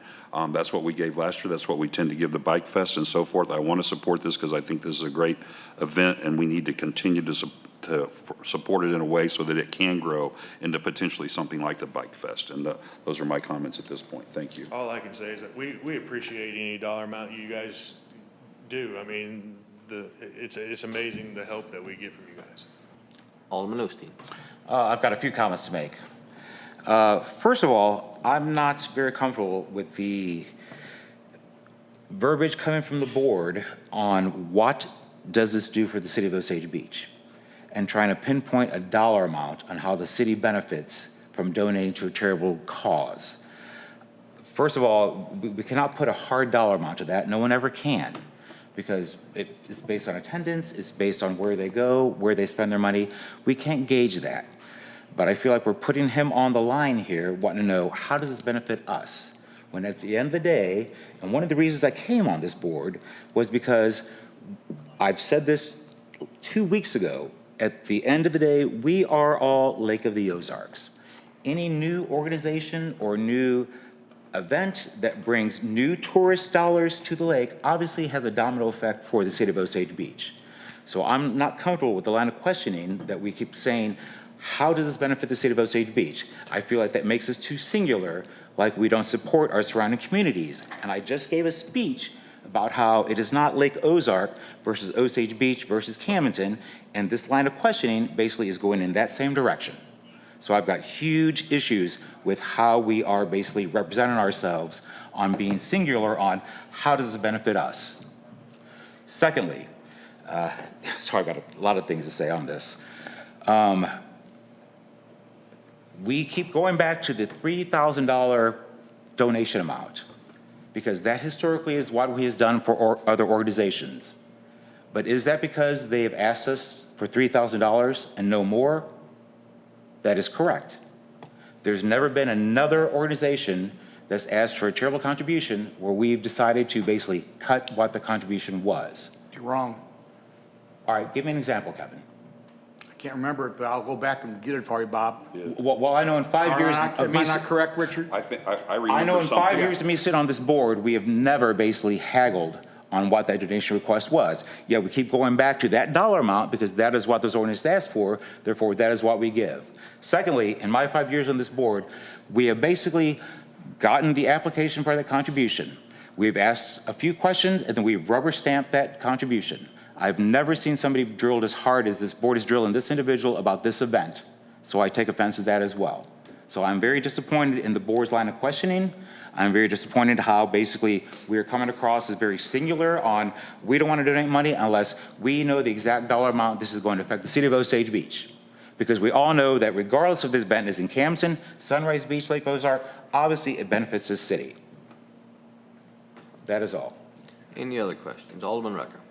That's what we gave last year. That's what we tend to give the Bike Fest and so forth. I want to support this because I think this is a great event, and we need to continue to support it in a way so that it can grow into potentially something like the Bike Fest. And those are my comments at this point. Thank you. All I can say is that we appreciate any dollar amount you guys do. I mean, it's amazing the help that we get from you guys. Alderman Osteen. I've got a few comments to make. First of all, I'm not very comfortable with the verbiage coming from the board on what does this do for the city of Osage Beach, and trying to pinpoint a dollar amount on how the city benefits from donating to a charitable cause. First of all, we cannot put a hard dollar amount to that. No one ever can, because it's based on attendance, it's based on where they go, where they spend their money. We can't gauge that. But I feel like we're putting him on the line here, wanting to know, how does this benefit us? When at the end of the day, and one of the reasons I came on this board was because I've said this 2 weeks ago, at the end of the day, we are all Lake of the Ozarks. Any new organization or new event that brings new tourist dollars to the lake obviously has a domino effect for the city of Osage Beach. So I'm not comfortable with the line of questioning that we keep saying, how does this benefit the city of Osage Beach? I feel like that makes us too singular, like we don't support our surrounding communities. And I just gave a speech about how it is not Lake Ozark versus Osage Beach versus Camden, and this line of questioning basically is going in that same direction. So I've got huge issues with how we are basically representing ourselves on being singular on how does it benefit us. Secondly, sorry, I've got a lot of things to say on this. We keep going back to the $3,000 donation amount, because that historically is what we have done for other organizations. But is that because they have asked us for $3,000 and no more? That is correct. There's never been another organization that's asked for a charitable contribution where we've decided to basically cut what the contribution was. You're wrong. All right, give me an example, Kevin. I can't remember it, but I'll go back and get it for you, Bob. Well, I know in 5 years Am I not correct, Richard? I think, I remember I know in 5 something. years of me sitting on this board, we have never basically haggled on what that donation request was. Yet we keep going back to that dollar amount because that is what those organizations asked for, therefore that is what we give. Secondly, in my 5 years on this board, we have basically gotten the application for that contribution. We've asked a few questions and then we've rubber stamped that contribution. I've never seen somebody drilled as hard as this board is drilling this individual about this event. So I take offense to that as well. So I'm very disappointed in the board's line of questioning. I'm very disappointed how basically we are coming across as very singular on we don't want to donate money unless we know the exact dollar amount this is going to affect the city of Osage Beach. Because we all know that regardless if this event is in Camden, Sunrise Beach, Lake Ozark, obviously it benefits this city. That is all. Any other questions? Alderman Rucker.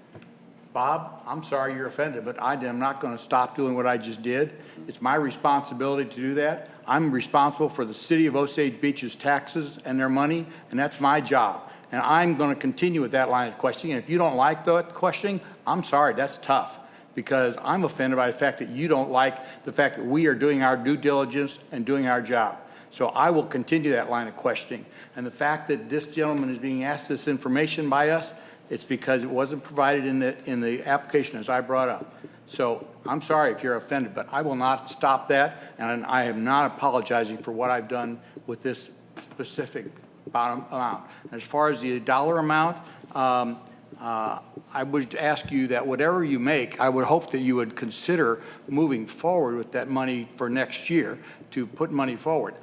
Bob, I'm sorry you're offended, but I am not going to stop doing what I just did. It's my responsibility to do that. I'm responsible for the city of Osage Beach's taxes and their money, and that's my job. And I'm going to continue with that line of questioning. And if you don't like that questioning, I'm sorry, that's tough, because I'm offended by the fact that you don't like the fact that we are doing our due diligence and doing our job. So I will continue that line of questioning. And the fact that this gentleman is being asked this information by us, it's because it wasn't provided in the application as I brought up. So I'm sorry if you're offended, but I will not stop that, and I am not apologizing for what I've done with this specific bottom amount. As far as the dollar amount, I would ask you that whatever you make, I would hope that you would consider moving forward with that money for next year to put money forward.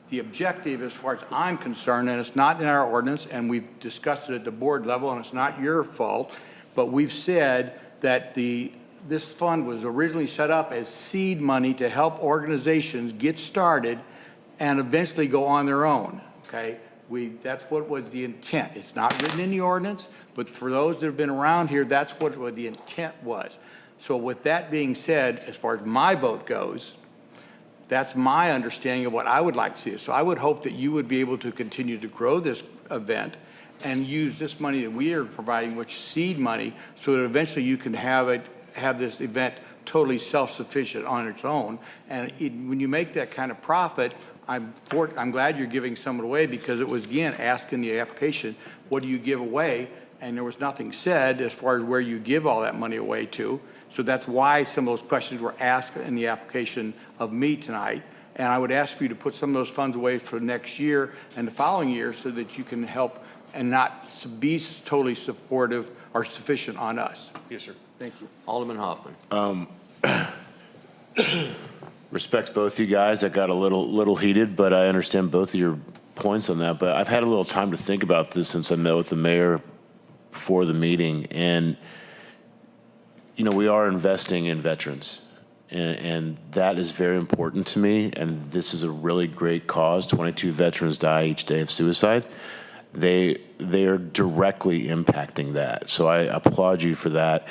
The objective, as far as I'm concerned, and it's not in our ordinance, and we've discussed it at the board level, and it's not your fault, but we've said that this fund was originally set up as seed money to help organizations get started and eventually go on their own, okay? That's what was the intent. It's not written in the ordinance, But for those that have been around here, that's what the intent was. So with that being said, as far as my vote goes, that's my understanding of what I would like to see. So I would hope that you would be able to continue to grow this event and use this money that we are providing, which seed money, so that eventually you can have this event totally self-sufficient on its own. And when you make that kind of profit, I'm glad you're giving some of it away, because it was, again, asked in the application, what do you give away? And there was nothing said as far as where you give all that money away to. So that's why some of those questions were asked in the application of me tonight. And I would ask for you to put some of those funds away for next year and the following year, so that you can help and not be totally supportive or sufficient on us. Yes, sir. Thank you. Alderman Hoffman. Respect both you guys. I got a little heated, but I understand both of your points on that. But I've had a little time to think about this since I met with the mayor before the meeting. And, you know, we are investing in veterans. And that is very important to me. And this is a really great cause. 22 veterans die each day of suicide. They are directly impacting that. So I applaud you for that.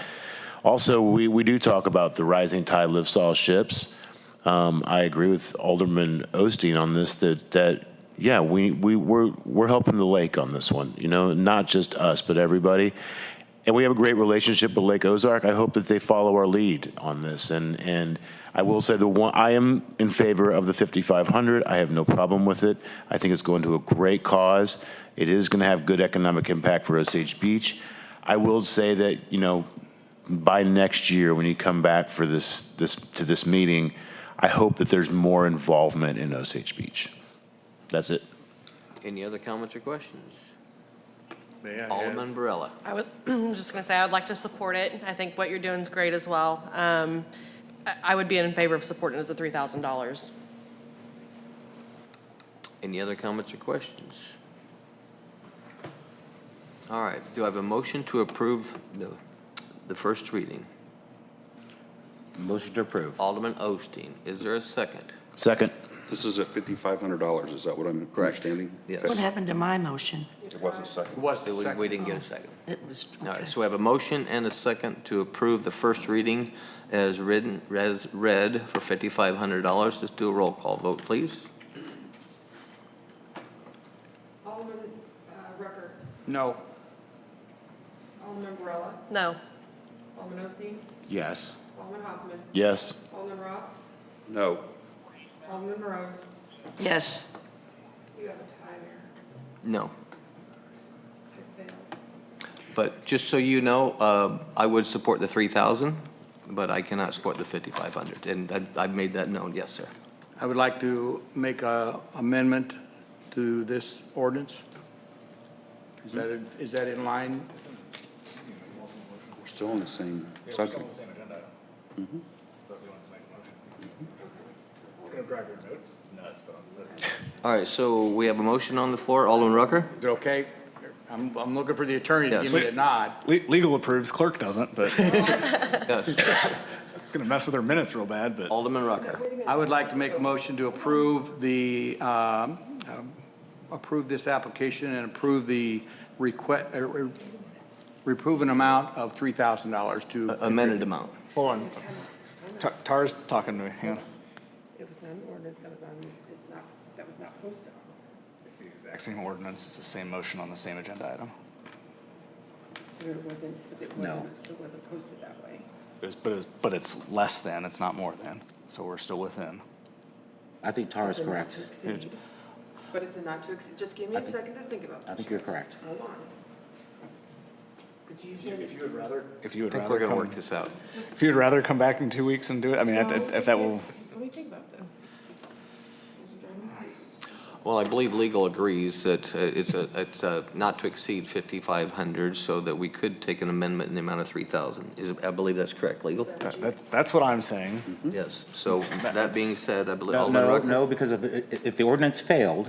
Also, we do talk about the rising tide lifts all ships. I agree with Alderman Osteen on this, that yeah, we're helping the lake on this one, you know, not just us, but everybody. And we have a great relationship with Lake Ozark. I hope that they follow our lead on this. And I will say I am in favor of the 5,500. I have no problem with it. I think it's going to a great cause. It is going to have good economic impact for Osage Beach. I will say that, you know, by next year, when you come back for this meeting, I hope that there's more involvement in Osage Beach. That's it. Any other comments or questions? May I Alderman Barella. I was just going to say, I would like to support it. I think what you're doing is great as well. I would be in favor of supporting it at the $3,000. Any other comments or questions? All right, do I have a motion to approve the first reading? Motion to approve. Alderman Osteen, is there a second? Second. This is at $5,500, is that what I'm understanding? Yes. What happened to my motion? It wasn't second. We didn't get a second. It was, All right, okay. so we have a motion and a second to approve the first reading as read for $5,500. Let's do a roll call vote, please. Alderman Rucker, No. Alderman Barella, No. Alderman Osteen, Yes. Alderman Hoffman, Yes. Alderman Ross, No. Alderman Rose. Yes. You have a tie there. No. I failed. But just so you know, I would support the 3,000, but I cannot support the 5,500. And I've made that known, yes, sir. I would like to make an amendment to this ordinance. Is that in line? We're still on the same subject. So if he wants to make a motion. It's going to drive your notes nuts, but All right, so we have a motion on the floor. Alderman Rucker? Is it okay? I'm looking for the attorney to Yes. give me a nod. Legal approves, clerk doesn't, but Yes. it's going to mess with her minutes real bad, but. Alderman Rucker. I would like to make a motion to approve approve this application and approve the request, approve an amount of $3,000 to. Amended amount. Hold on. Tara's talking to me, hang on. It was not an ordinance that was on, that was not posted. It's the exact same ordinance, it's the same motion on the same agenda item. It wasn't posted that way. But it's less than, it's not more than, so we're still within. I think Tara's It's a not correct. to exceed. But it's a not to exceed, just give me a second to think about this. I think you're correct. Hold on. But you said. If you would rather. If you I would think rather we're going to come, work this out. if you'd rather come back in 2 weeks and do it, I mean, No, if that will. Just let me think about this. This is driving me crazy. Well, I believe legal agrees that it's not to exceed 5,500, so that we could take an amendment in the amount of 3,000. I believe that's correct, legal? That's what I'm saying. Yes. So that being said, I believe No, Alderman Rucker. no, because if the ordinance failed,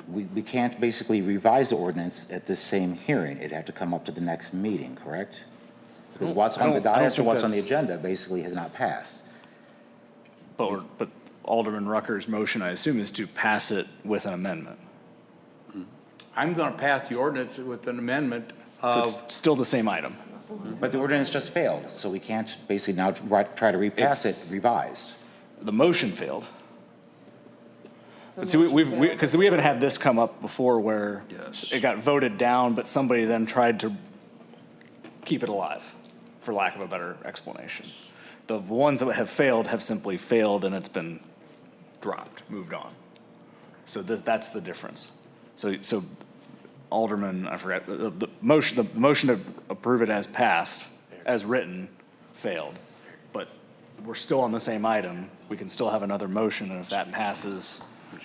we can't basically revise the ordinance at this same hearing. It'd have to come up to the next meeting, correct? Because what's on the I don't dais or think what's on the that's- agenda basically has not passed. But Alderman Rucker's motion, I assume, is to pass it with an amendment. I'm going to pass the ordinance with an amendment So of, it's still the same item. But the ordinance just failed, so we can't basically now try to repass It's- it revised. The motion failed. But see, because we haven't had this come up before where Yes. it got voted down, but somebody then tried to keep it alive, for lack of a better explanation. The ones that have failed have simply failed and it's been dropped, moved on. So that's the difference. So Alderman, I forgot, the motion to approve it as passed, as written, failed. But we're still on the same item. We can still have another motion, and if that passes,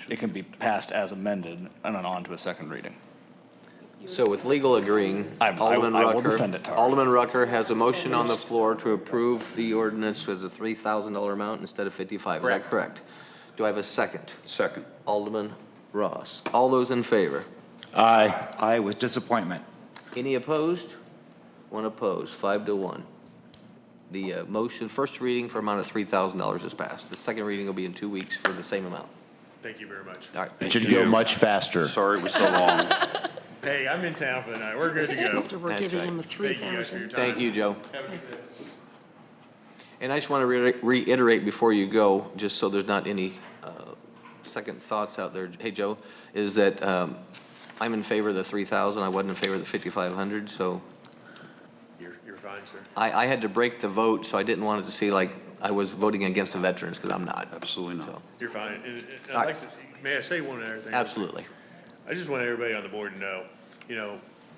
it can be passed as amended and then on to a second reading. So with legal agreeing, I Alderman will Rucker, defend it, Tara. Alderman Rucker has a motion on the floor to approve the ordinance as a $3,000 amount instead of 55. Is that correct? Do I have a second? Second. Alderman Ross. All those in favor? Aye. Aye, with disappointment. Any opposed? One opposed, 5-1. The motion, first reading for amount of $3,000 is passed. The second reading will be in 2 weeks for the same amount. Thank you very much. All right. It should go much faster. Sorry it was so long. Hey, I'm in town for the night. We're good to go. So we're That's giving right. him the Thank you guys for your 3,000. time. Thank you, Joe. Have a good day. And I just want to reiterate before you go, just so there's not any second thoughts out there, hey, Joe, is that I'm in favor of the 3,000. I wasn't in favor of the 5,500, so You're fine, sir. I had to break the vote, so I didn't want it to see like I was voting against the veterans, because I'm not. Absolutely not. So, You're fine. And All I'd right. like to, may I say one other thing? absolutely. I just want everybody on the board to know,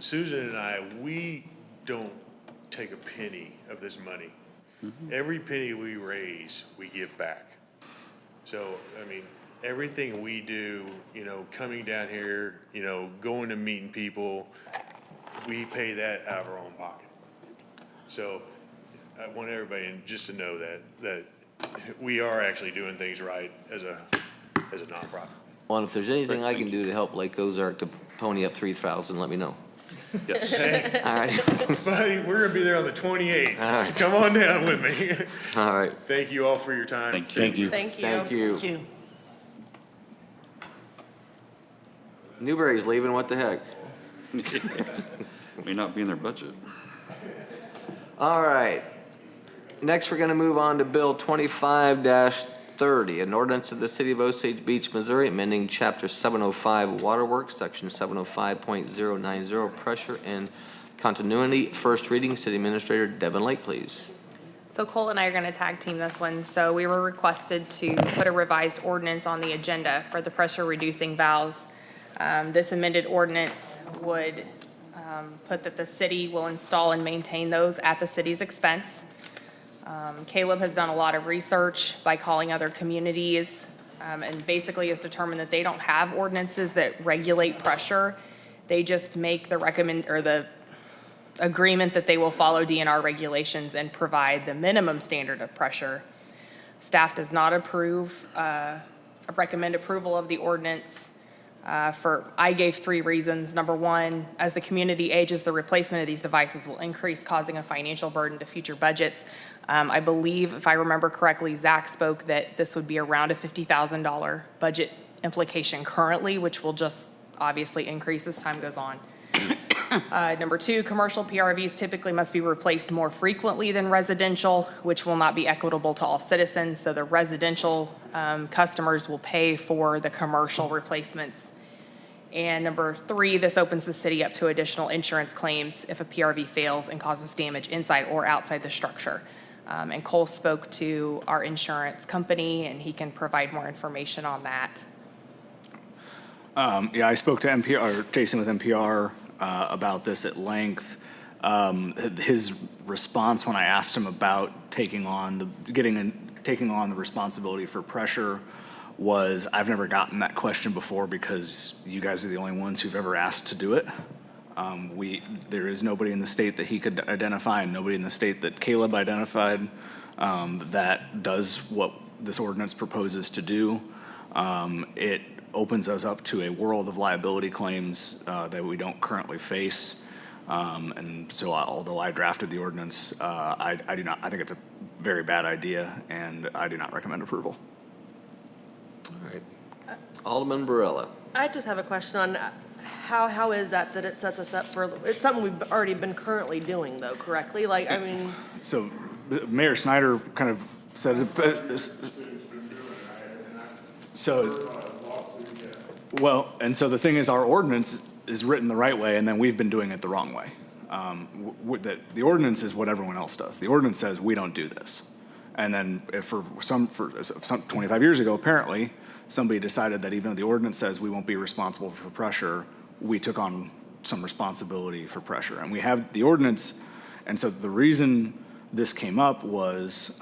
Susan and I, we don't take a penny of this money. Every penny we raise, we give back. So, I mean, everything we do, coming down here, going to meeting people, we pay that out of our own pocket. So I want everybody just to know that we are actually doing things right as a nonprofit. Well, if there's anything I can do to help Lake Ozark to pony up 3,000, let me know. Yes. All right. Buddy, we're gonna be there on the 28th. All Just come on down with me. All right. Thank you all for your time. Thank you. Thank you. Thank you. Thank you. Thank you. Newberry's leaving, what the heck? May not be in their budget. All right. Next, we're going to move on to Bill 25-30, an ordinance of the City of Osage Beach, Missouri, amending Chapter 705 Waterworks, Section 705.090, Pressure and Continuity. First reading, City Administrator Devin Lake, please. So Cole and I are going to tag team this one. So we were requested to put a revised ordinance on the agenda for the pressure reducing valves. This amended ordinance would put that the city will install and maintain those at the city's expense. Caleb has done a lot of research by calling other communities and basically has determined that they don't have ordinances that regulate pressure. They just make the agreement that they will follow DNR regulations and provide the minimum standard of pressure. Staff does not recommend approval of the ordinance. I gave 3 reasons. Number one, as the community ages, the replacement of these devices will increase, causing a financial burden to future budgets. I believe, if I remember correctly, Zach spoke that this would be around a $50,000 budget implication currently, which will just obviously increase as time goes on. Number 2, commercial PRVs typically must be replaced more frequently than residential, which will not be equitable to all citizens. So the residential customers will pay for the commercial replacements. And number 3, this opens the city up to additional insurance claims if a PRV fails and causes damage inside or outside the structure. And Cole spoke to our insurance company, and he can provide more information on that. Yeah, I spoke to Jason with NPR about this at length. His response when I asked him about taking on the responsibility for pressure was, I've never gotten that question before because you guys are the only ones who've ever asked to do it. There is nobody in the state that he could identify and nobody in the state that Caleb identified that does what this ordinance proposes to do. It opens us up to a world of liability claims that we don't currently face. And so although I drafted the ordinance, I think it's a very bad idea and I do not recommend approval. All right. Alderman Barilla. I just have a question on, How is that it sets us up for, it's something we've already been currently doing though, correctly? Like, I mean, So Mayor Snyder kind of said, so the thing is, our ordinance is written the right way, and then we've been doing it the wrong way. The ordinance is what everyone else does. The ordinance says we don't do this. And then if for some 25 years ago, apparently, somebody decided that even though the ordinance says we won't be responsible for pressure, we took on some responsibility for pressure. And we have the ordinance, and so the reason this came up was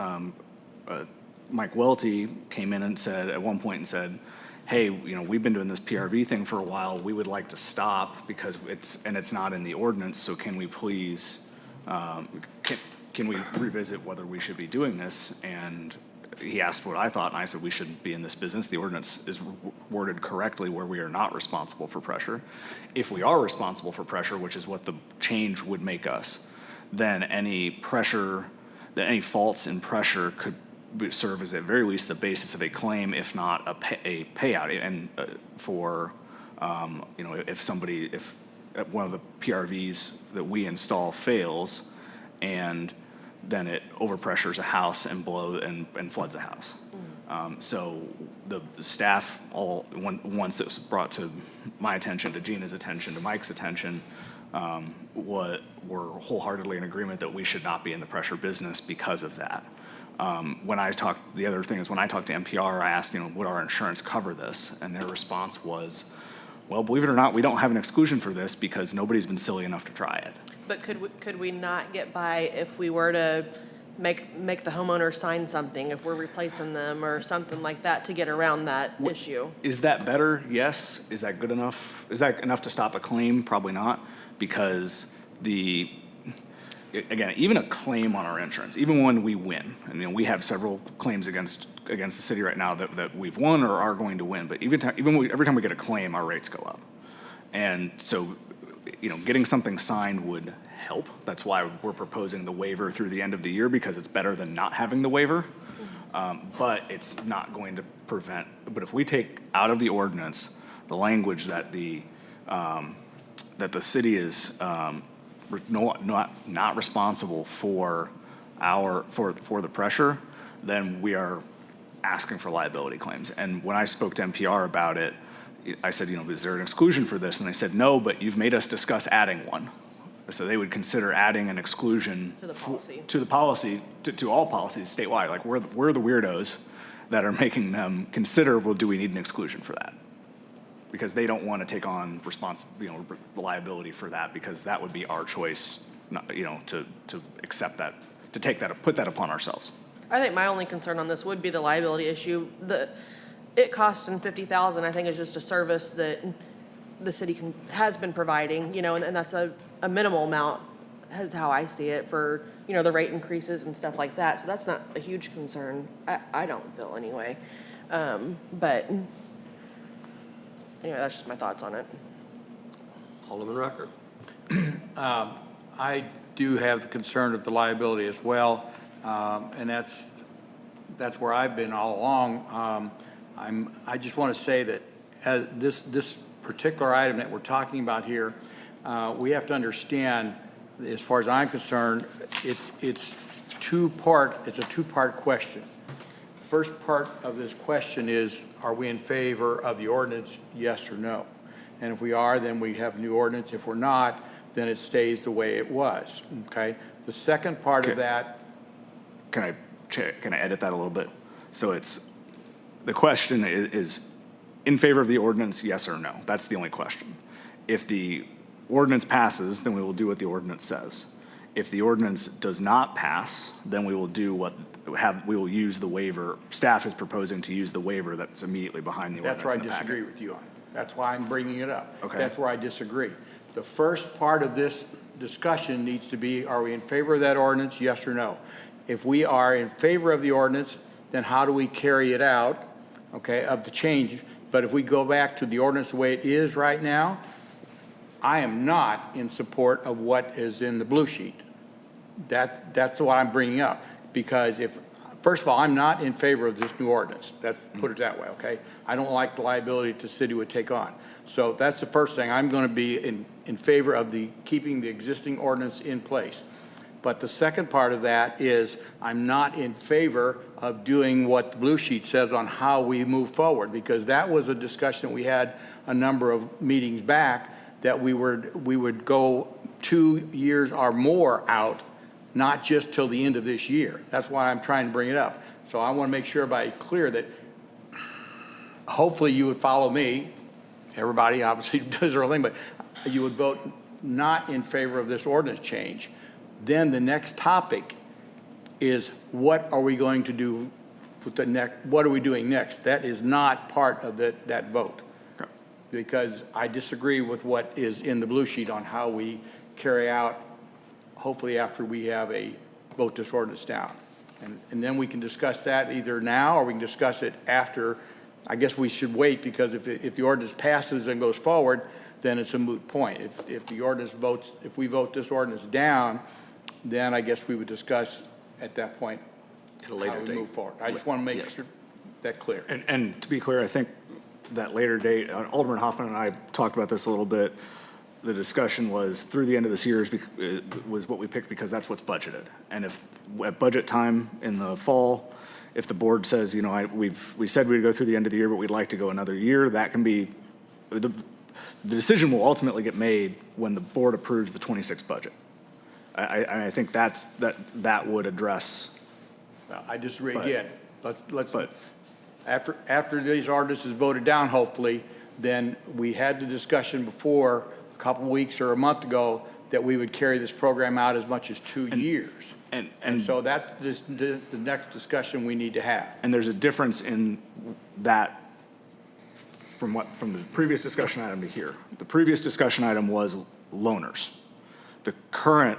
Mike Welty came in and said, at one point and said, hey, we've been doing this PRV thing for a while. We would like to stop because it's not in the ordinance. So can we please, can we revisit whether we should be doing this? And he asked what I thought, and I said we shouldn't be in this business. The ordinance is worded correctly where we are not responsible for pressure. If we are responsible for pressure, which is what the change would make us, then any faults in pressure could serve as at very least the basis of a claim, if not a payout. And if one of the PRVs that we install fails, and then it overpressures a house and floods a house. So the staff once it was brought to my attention, to Gina's attention, to Mike's attention, were wholeheartedly in agreement that we should not be in the pressure business because of that. The other thing is when I talked to NPR, I asked, would our insurance cover this? And their response was, well, believe it or not, we don't have an exclusion for this because nobody's been silly enough to try it. but could we not get by if we were to make the homeowner sign something, if we're replacing them or something like that to get around that issue? Is that better? Yes. Is that good enough? Is that enough to stop a claim? Probably not, because again, even a claim on our insurance, even when we win, and we have several claims against the city right now that we've won or are going to win, but every time we get a claim, our rates go up. And so, getting something signed would help. That's why we're proposing the waiver through the end of the year, because it's better than not having the waiver. But it's not going to prevent, but if we take out of the ordinance the language that the city is not responsible for the pressure, then we are asking for liability claims. And when I spoke to NPR about it, I said, is there an exclusion for this? And they said, no, but you've made us discuss adding one. So they would consider adding an exclusion to the policy, to all policies statewide. Like we're the weirdos that are making them consider, well, do we need an exclusion for that? Because they don't want to take on the liability for that, because that would be our choice, to accept that, to take that, put that upon ourselves. I think my only concern on this would be the liability issue. It costs them $50,000, I think, is just a service that the city has been providing, and that's a minimal amount, is how I see it, for, the rate increases and stuff like that. So that's not a huge concern, I don't feel anyway. But anyway, that's just my thoughts on it. Alderman Rucker. I do have the concern of the liability as well, and that's where I've been all along. I just want to say that as this particular item that we're talking about here, we have to understand, as far as I'm concerned, it's a two-part question. The first part of this question is, are we in favor of the ordinance, yes or no? And if we are, then we have a new ordinance. If we're not, then it stays the way it was, okay? The second part of that. Can I edit that a little bit? So the question is in favor of the ordinance, yes or no? That's the only question. If the ordinance passes, then we will do what the ordinance says. If the ordinance does not pass, then we will we will use the waiver. Staff is proposing to use the waiver that's immediately behind the ordinance. That's where I disagree with you on. That's why I'm bringing it up. Okay. That's where I disagree. The first part of this discussion needs to be, are we in favor of that ordinance, yes or no? If we are in favor of the ordinance, then how do we carry it out, okay, of the change? But if we go back to the ordinance the way it is right now, I am not in support of what is in the blue sheet. That's what I'm bringing up. Because first of all, I'm not in favor of this new ordinance. Let's put it that way, okay? I don't like the liability the city would take on. So that's the first thing. I'm going to be in favor of keeping the existing ordinance in place. But the second part of that is I'm not in favor of doing what the blue sheet says on how we move forward, because that was a discussion we had a number of meetings back, that we would go 2 years or more out, not just till the end of this year. That's why I'm trying to bring it up. So I want to make sure everybody's clear that hopefully you would follow me. Everybody obviously does their own thing, but you would vote not in favor of this ordinance change. Then the next topic is, what are we going to do with the next, what are we doing next? That is not part of that vote. Okay. Because I disagree with what is in the blue sheet on how we carry out, hopefully after we have a vote this ordinance down. And then we can discuss that either now, or we can discuss it after. I guess we should wait, because if the ordinance passes and goes forward, then it's a moot point. If the ordinance votes, if we vote this ordinance down, then I guess we would discuss at that point At a later how we date. move forward. I just want to make Yes. sure that clear. And to be clear, I think that later date, Alderman Hoffman and I talked about this a little bit. The discussion was through the end of this year was what we picked, because that's what's budgeted. And if at budget time in the fall, if the board says, you know, we said we'd go through the end of the year, but we'd like to go another year, that can be, the decision will ultimately get made when the board approves the 26 budget. I think that would address. Well, I disagree again. Let's after these ordinances voted down, hopefully, then we had the discussion before, a couple of weeks or a month ago, that we would carry this program out as much as 2 years. And so that's the next discussion we need to have. And there's a difference in that from the previous discussion item to here. The previous discussion item was loaners. The current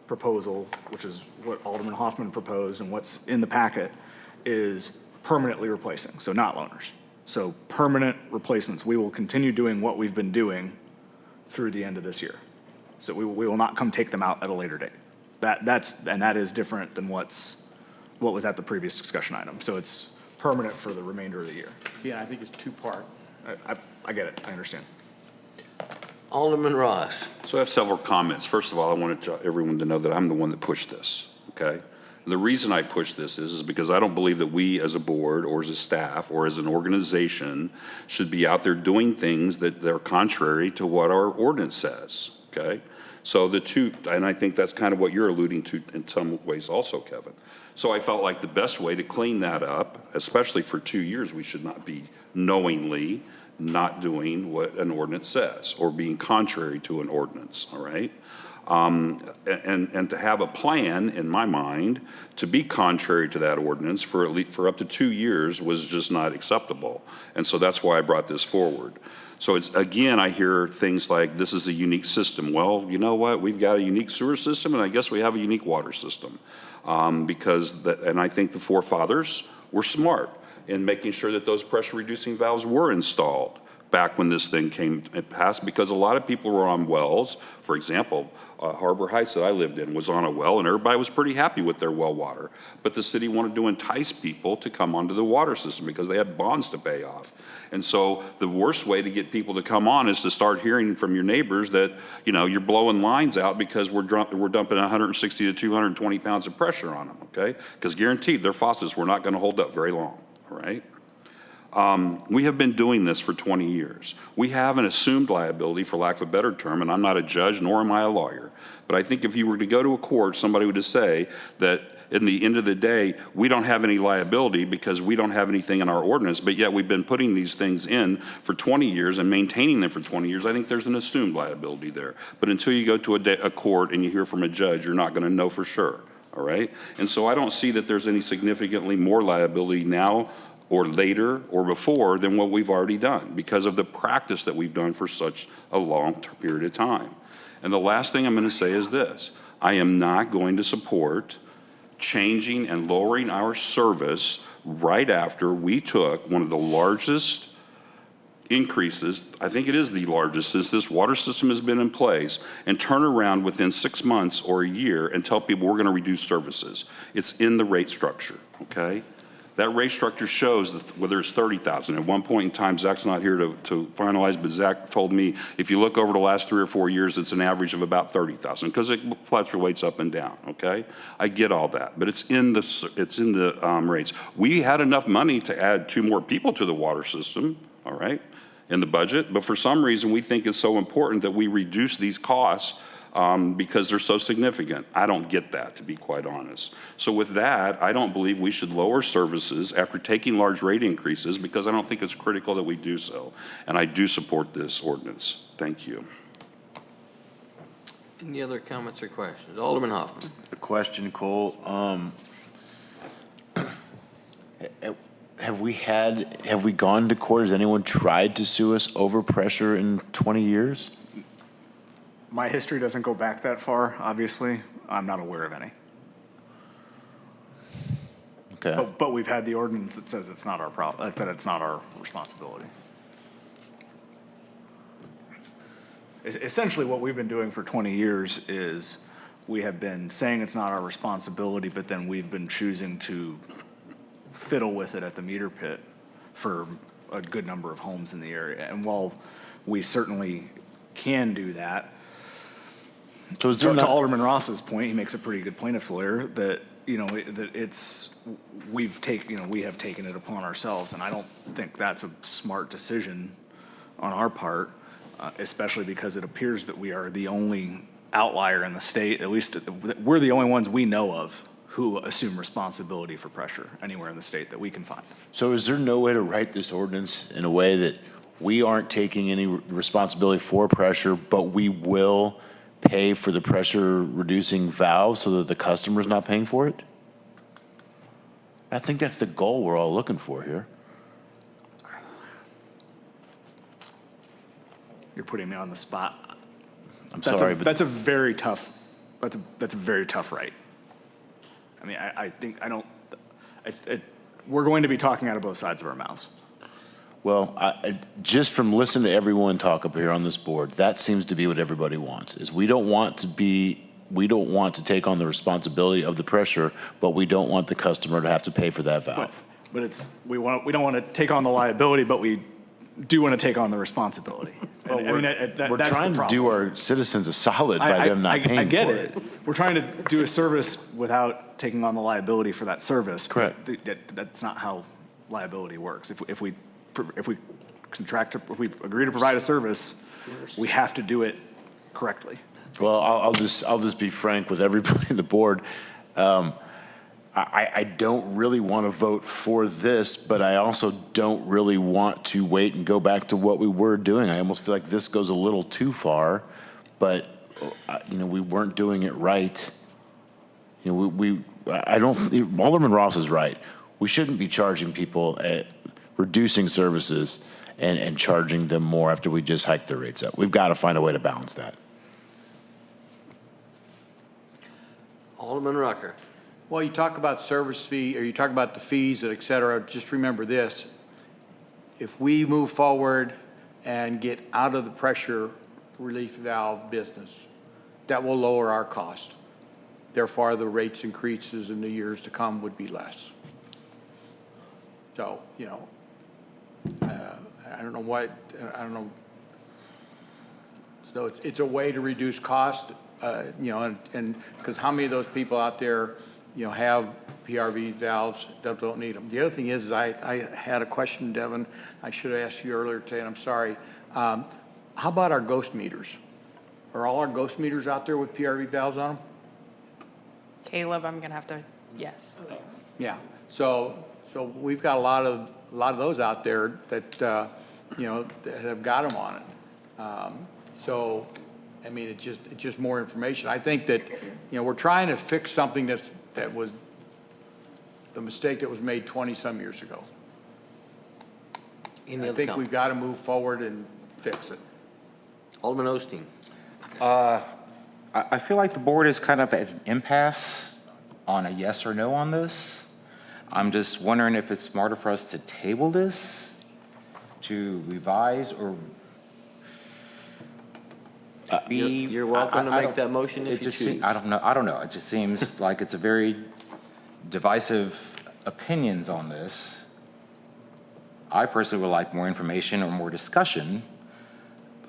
proposal, which is what Alderman Hoffman proposed and what's in the packet, is permanently replacing, so not loaners. So permanent replacements. We will continue doing what we've been doing through the end of this year. So we will not come take them out at a later date. That is different than what was at the previous discussion item. So it's permanent for the remainder of the year. Yeah, I think it's two-part. I get it. I understand. Alderman Ross. So I have several comments. First of all, I wanted everyone to know that I'm the one that pushed this, okay? The reason I push this is because I don't believe that we as a board or as a staff or as an organization should be out there doing things that are contrary to what our ordinance says, okay? So and I think that's kind of what you're alluding to in some ways also, Kevin. So I felt like the best way to clean that up, especially for 2 years, we should not be knowingly not doing what an ordinance says or being contrary to an ordinance, all right? And to have a plan, in my mind, to be contrary to that ordinance for up to 2 years was just not acceptable. And so that's why I brought this forward. So it's, again, I hear things like, this is a unique system. Well, you know what? We've got a unique sewer system, and I guess we have a unique water system. And I think the forefathers were smart in making sure that those pressure-reducing valves were installed back when this thing came and passed, because a lot of people were on wells. For example, Harbor Heights that I lived in was on a well, and everybody was pretty happy with their well water. But the city wanted to entice people to come onto the water system because they had bonds to pay off. And so the worst way to get people to come on is to start hearing from your neighbors that, you know, you're blowing lines out because we're dumping 160 to 220 pounds of pressure on them, okay? Because guaranteed their faucets were not going to hold up very long, all right? We have been doing this for 20 years. We have an assumed liability, for lack of a better term, and I'm not a judge nor am I a lawyer. But I think if you were to go to a court, somebody would say that in the end of the day, we don't have any liability because we don't have anything in our ordinance, but yet we've been putting these things in for 20 years and maintaining them for 20 years. I think there's an assumed liability there. But until you go to a court and you hear from a judge, you're not going to know for sure, all right? And so I don't see that there's any significantly more liability now or later or before than what we've already done because of the practice that we've done for such a long period of time. And the last thing I'm going to say is this. I am not going to support changing and lowering our service right after we took one of the largest increases, I think it is the largest since this water system has been in place, and turn around within 6 months or a year and tell people we're going to reduce services. It's in the rate structure, okay? That rate structure shows that whether it's 30,000. At one point in time, Zach's not here to finalize, but Zach told me if you look over the last 3 or 4 years, it's an average of about 30,000 because it fluctuates up and down. Okay, I get all that, but it's in the rates. We had enough money to add 2 more people to the water system. All right, in the budget, but for some reason we think it's so important that we reduce these costs. Because they're so significant. I don't get that, to be quite honest. So with that, I don't believe we should lower services after taking large rate increases because I don't think it's critical that we do so. And I do support this ordinance. Thank you. Any other comments or questions? Alderman Hoffman. A question, Cole. Have we gone to court? Has anyone tried to sue us over pressure in 20 years? My history doesn't go back that far, obviously. I'm not aware of any. Okay. But we've had the ordinance that says it's not our problem, that it's not our responsibility. Essentially, what we've been doing for 20 years is we have been saying it's not our responsibility, but then we've been choosing to fiddle with it at the meter pit for a good number of homes in the area. And while we certainly can do that, so to Alderman Ross's point, he makes a pretty good plaintiff's lawyer that, you know, that we have taken it upon ourselves, and I don't think that's a smart decision on our part, especially because it appears that we are the only outlier in the state, at least we're the only ones we know of who assume responsibility for pressure anywhere in the state that we can find. So is there no way to write this ordinance in a way that we aren't taking any responsibility for pressure, but we will pay for the pressure reducing valve so that the customer's not paying for it? I think that's the goal we're all looking for here. You're putting me on the spot. Sorry, but that's a very tough right. I mean, I think we're going to be talking out of both sides of our mouths. well, just from listening to everyone talk up here on this board, that seems to be what everybody wants. Is we don't want to take on the responsibility of the pressure, but we don't want the customer to have to pay for that valve. But we don't want to take on the liability, but we do want to take on the responsibility. Well, we're we're trying to do our citizens a solid by them not paying I get for it. We're trying to do a service without taking on the liability for that service. Correct. That's not how liability works. If we agree to provide a service, we have to do it correctly. Well, I'll just be frank with everybody on the board. I don't really want to vote for this, but I also don't really want to wait and go back to what we were doing. I almost feel like this goes a little too far, but we weren't doing it right. Alderman Ross is right. We shouldn't be charging people reducing services and charging them more after we just hiked their rates up. We've got to find a way to balance that. Alderman Rucker. Well, you talk about service fee, or you talk about the fees, et cetera. Just remember this. If we move forward and get out of the pressure relief valve business, that will lower our cost. Therefore, the rates increases in the years to come would be less. So, I don't know. So it's a way to reduce cost, and because how many of those people out there, have PRV valves that don't need them? The other thing is I had a question, Devin, I should have asked you earlier today, and I'm sorry. How about our ghost meters? Are all our ghost meters out there with PRV valves on them? Caleb, I'm gonna have to, yes. Yeah, so we've got a lot of those out there that, that have got them on it. So, I mean, it's just more information. I think that, we're trying to fix something that was the mistake that was made 20-some years ago. I think we've got to move forward and fix it. Alderman Osteen. I feel like the board is kind of at an impasse on a yes or no on this. I'm just wondering if it's smarter for us to table this, to revise, or You're welcome to make that motion if you choose. I don't know. It just seems like it's a very divisive opinions on this. I personally would like more information or more discussion.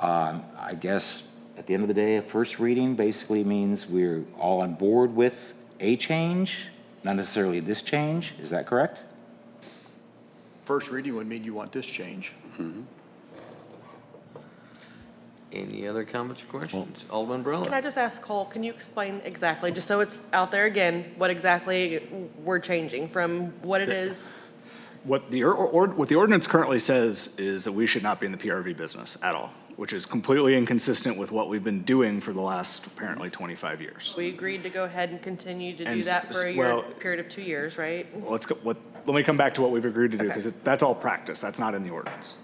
I guess at the end of the day, a first reading basically means we're all on board with a change, not necessarily this change. Is that correct? First reading would mean you want this change. Any other comments or questions? Alderman Barilla. Can I just ask Cole, can you explain exactly, just so it's out there again, what exactly we're changing from what it is? What the ordinance currently says is that we should not be in the PRV business at all, which is completely inconsistent with what we've been doing for the last apparently 25 years. We agreed to go ahead and continue to do And that for a well- period of 2 years, right? Let me come back to what we've agreed to do, because that's all practice, that's not in the ordinance.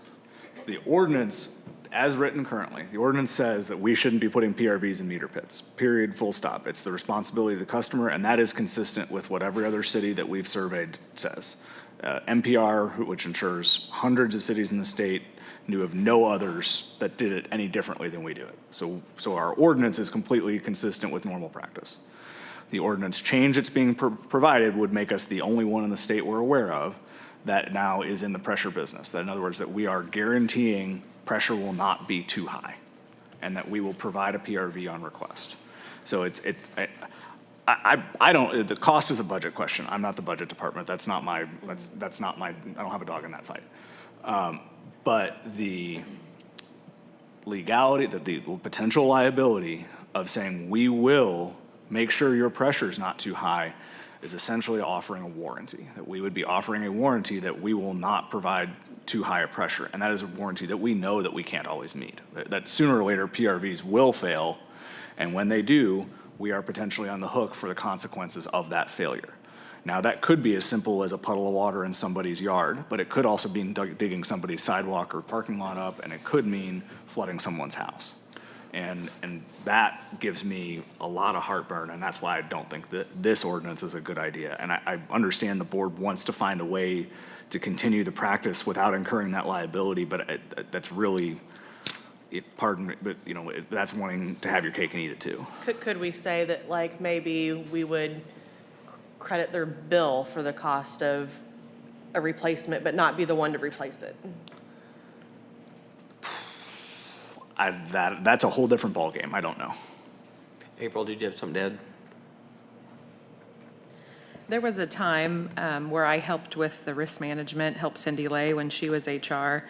So the ordinance, as written currently, the ordinance says that we shouldn't be putting PRVs in meter pits, period, full stop. It's the responsibility of the customer, and that is consistent with what every other city that we've surveyed says. NPR, which insures hundreds of cities in the state, knew of no others that did it any differently than we do it. So our ordinance is completely consistent with normal practice. The ordinance change that's being provided would make us the only one in the state we're aware of that now is in the pressure business. That in other words, that we are guaranteeing pressure will not be too high and that we will provide a PRV on request. So I don't, the cost is a budget question. I'm not the budget department. That's not my, I don't have a dog in that fight. But the legality, the potential liability of saying we will make sure your pressure is not too high is essentially offering a warranty, that we would be offering a warranty that we will not provide too high a pressure. And that is a warranty that we know that we can't always meet. That sooner or later PRVs will fail. And when they do, we are potentially on the hook for the consequences of that failure. Now, that could be as simple as a puddle of water in somebody's yard, but it could also be digging somebody's sidewalk or parking lot up, and it could mean flooding someone's house. And that gives me a lot of heartburn, and that's why I don't think that this ordinance is a good idea. And I understand the board wants to find a way to continue the practice without incurring that liability, but that's really, pardon me, but that's wanting to have your cake and eat it too. Could we say that like maybe we would credit their bill for the cost of a replacement, but not be the one to replace it? That's a whole different ballgame. I don't know. April, did you have something to add? There was a time where I helped with the risk management, helped Cindy Lay when she was HR.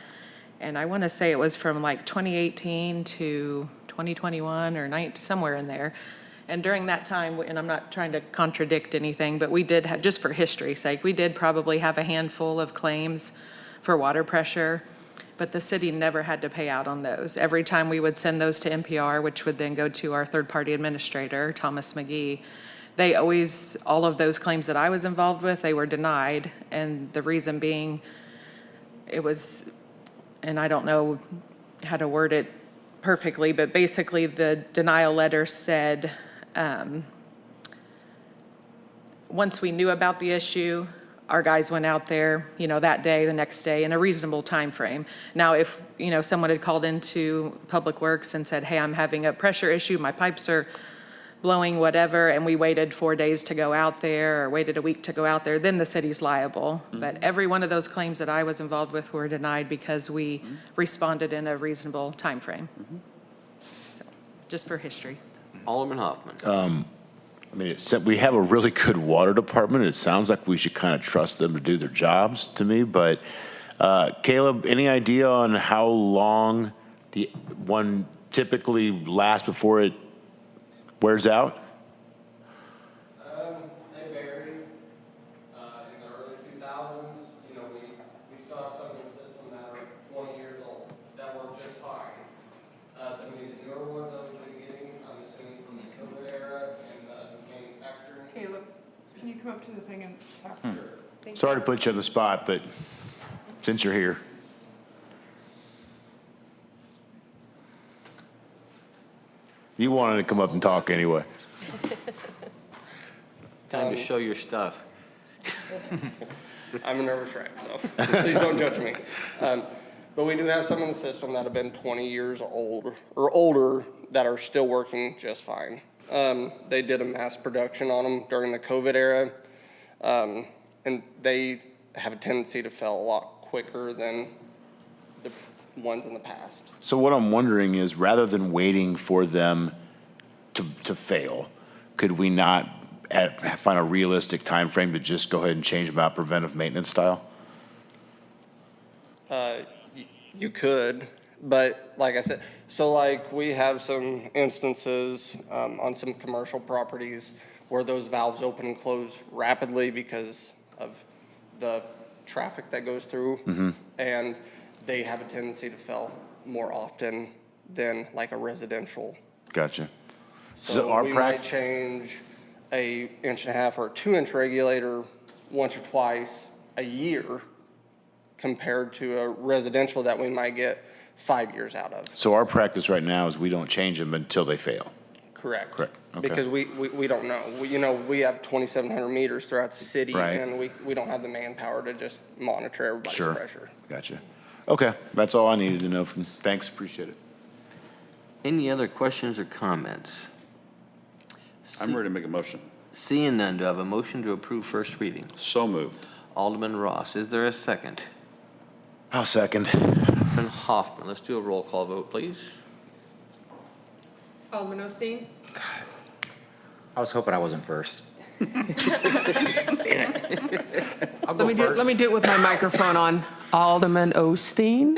And I want to say it was from like 2018 to 2021 or somewhere in there. And during that time, and I'm not trying to contradict anything, but we did have, just for history's sake, we did probably have a handful of claims for water pressure, but the city never had to pay out on those. Every time we would send those to NPR, which would then go to our third-party administrator, Thomas McGee, they always, all of those claims that I was involved with, they were denied. And the reason being, it was, and I don't know how to word it perfectly, but basically the denial letter said, once we knew about the issue, our guys went out there, that day, the next day, in a reasonable time frame. Now, if, someone had called into Public Works and said, hey, I'm having a pressure issue, my pipes are blowing, whatever, and we waited 4 days to go out there or waited a week to go out there, then the city's liable. Mm-hmm. But every one of those claims that I was involved with were denied because we responded in a reasonable time frame. Mm-hmm. So, just for history. Alderman Hoffman. We have a really good water department. It sounds like we should kind of trust them to do their jobs to me. But Caleb, any idea on how long the one typically lasts before it wears out? They vary. In the early 2000s, we still have some in the system that are 20 years old that work just fine. Some of these newer ones that we've been getting, I'm assuming from the COVID era and the manufacturing. Caleb, can you come up to the thing and talk? Thank Sorry you. to put you on the spot, but since you're here. You wanted to come up and talk anyway. Time to show your stuff. I'm a nervous wreck, so please don't judge me. But we do have some in the system that have been 20 years old or older that are still working just fine. They did a mass production on them during the COVID era. and they have a tendency to fail a lot quicker than the ones in the past. So what I'm wondering is, rather than waiting for them to fail, could we not find a realistic time frame to just go ahead and change them out preventive maintenance style? You could, but like I said, so like we have some instances on some commercial properties where those valves open and close rapidly because of the traffic that goes through, and they have a tendency to fail more often than like a residential. Gotcha. So we might change a 1.5 or 2-inch regulator once or twice a year compared to a residential that we might get 5 years out of. So our practice right now is we don't change them until they fail. Correct. Correct. Okay. Because we don't know. We have 2,700 meters throughout the city, Right. and we don't have the manpower to just monitor everybody's Sure. pressure. Gotcha. Okay, that's all I needed to know from, thanks, appreciate it. Any other questions or comments? I'm ready to make a motion. Seeing none, do I have a motion to approve first reading? So moved. Alderman Ross, is there a second? I'll second. Alderman Hoffman, let's do a roll call vote, please. Alderman Osteen? I was hoping I wasn't first. I'll Let go me first. do it with my microphone on. Alderman Osteen?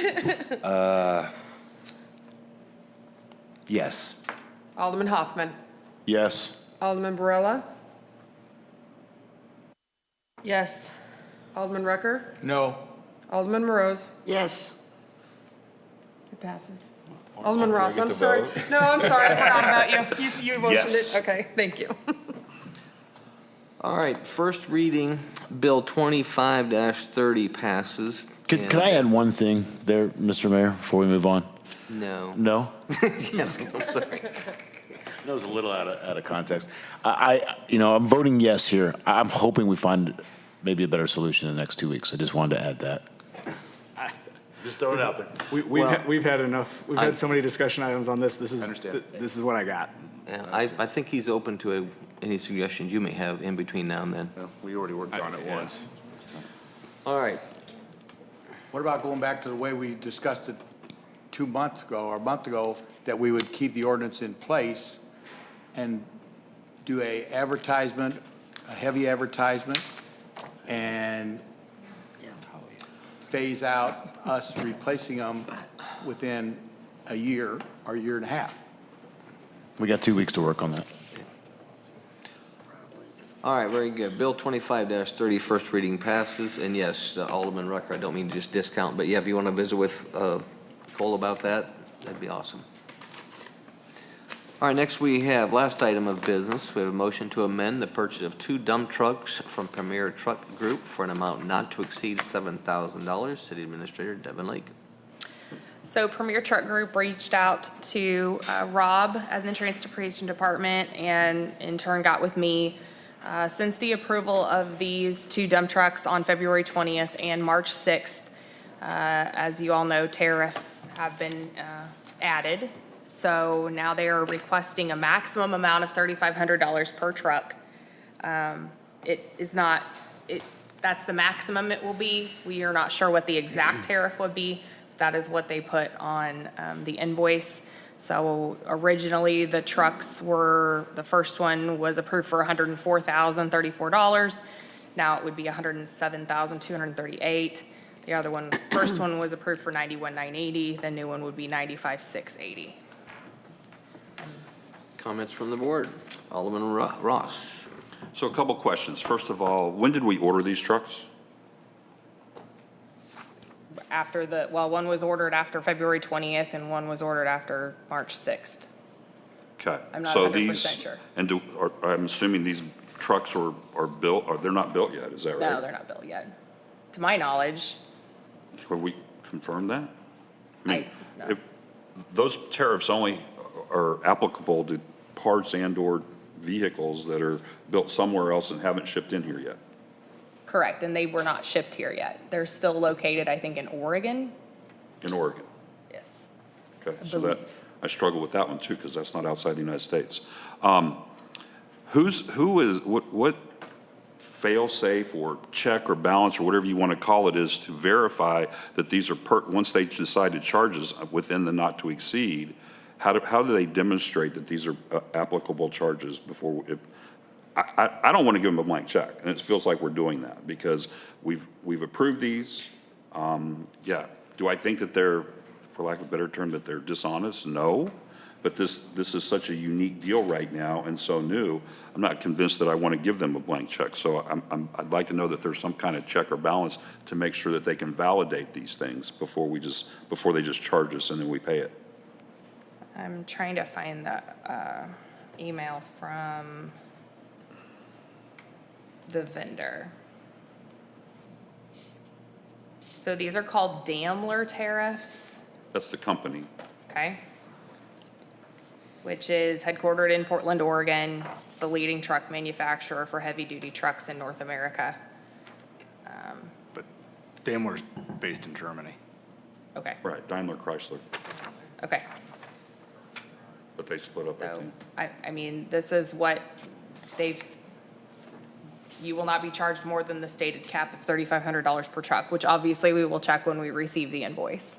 Yes. Alderman Hoffman? Yes. Alderman Barella? Yes. Alderman Rucker? No. Alderman Morose? Yes. It passes. Alderman Ross, I'm sorry. No, I'm sorry, I forgot about you. You motioned Yes. it. Okay, thank you. All right, first reading, Bill 25-30 passes. Could I add one thing there, Mr. Mayor, before we move on? No. No? Yes, I'm sorry. That was a little out of context. I'm voting yes here. I'm hoping we find maybe a better solution in the next 2 weeks. I just wanted to add that. Just throwing it out there. We've had enough, we've had so many discussion items on this. This is what I got. Yeah, I think he's open to any suggestions you may have in between now and then. We already worked on it once. All right, What about going back to the way we discussed it 2 months ago or a month ago, that we would keep the ordinance in place and do a heavy advertisement, and phase out us replacing them within a year or year and a half? We got 2 weeks to work on that. all right, very good. Bill 25-30, first reading passes, and yes, Alderman Rucker, I don't mean to just discount, but yeah, if you want to visit with Cole about that, that'd be awesome. All right, next we have, last item of business, we have a motion to amend the purchase of 2 dump trucks from Premier Truck Group for an amount not to exceed $7,000. City Administrator Devin Lake. So Premier Truck Group reached out to Rob at the Transportation Department and in turn got with me. Since the approval of these 2 dump trucks on February 20th and March 6th, as you all know, tariffs have been added. So now they are requesting a maximum amount of $3,500 per truck. It is not, that's the maximum it will be. We are not sure what the exact tariff would be. That is what they put on the invoice. So originally, the trucks were, the first one was approved for $104,034. Now it would be $107,238. The other one, first one was approved for $91,980. The new one would be $95,680. Comments from the board. Alderman Ross. So a couple questions. First of all, when did we order these trucks? After one was ordered after February 20th and one was ordered after March 6th. Okay. I'm not So 100% these, sure. and I'm assuming these trucks are built, or they're not built yet, is that right? No, they're not built yet. To my knowledge, Have we confirmed that? I mean, no. if those tariffs only are applicable to parts and/or vehicles that are built somewhere else and haven't shipped in here yet. correct, and they were not shipped here yet. They're still located, I think, in Oregon. In Oregon? Yes. Okay, I so believe. I struggle with that one too, because that's not outside the United States. What fail-safe or check or balance or whatever you want to call it is to verify that these are, once they decide to charge us within the not to exceed, how do they demonstrate that these are applicable charges before I don't want to give them a blank check, and it feels like we're doing that because we've approved these. Yeah. Do I think that they're, for lack of a better term, that they're dishonest? No. But this is such a unique deal right now and so new, I'm not convinced that I want to give them a blank check. So I'd like to know that there's some kind of check or balance to make sure that they can validate these things before they just charge us and then we pay it. I'm trying to find the email from the vendor. So these are called Daimler tariffs, That's the company. okay? Which is headquartered in Portland, Oregon. It's the leading truck manufacturer for heavy-duty trucks in North America. But Daimler's based in Germany. Okay, Right, Daimler Chrysler, okay. but they split up, I So, think. I mean, this is what you will not be charged more than the stated cap of $3,500 per truck, which obviously we will check when we receive the invoice.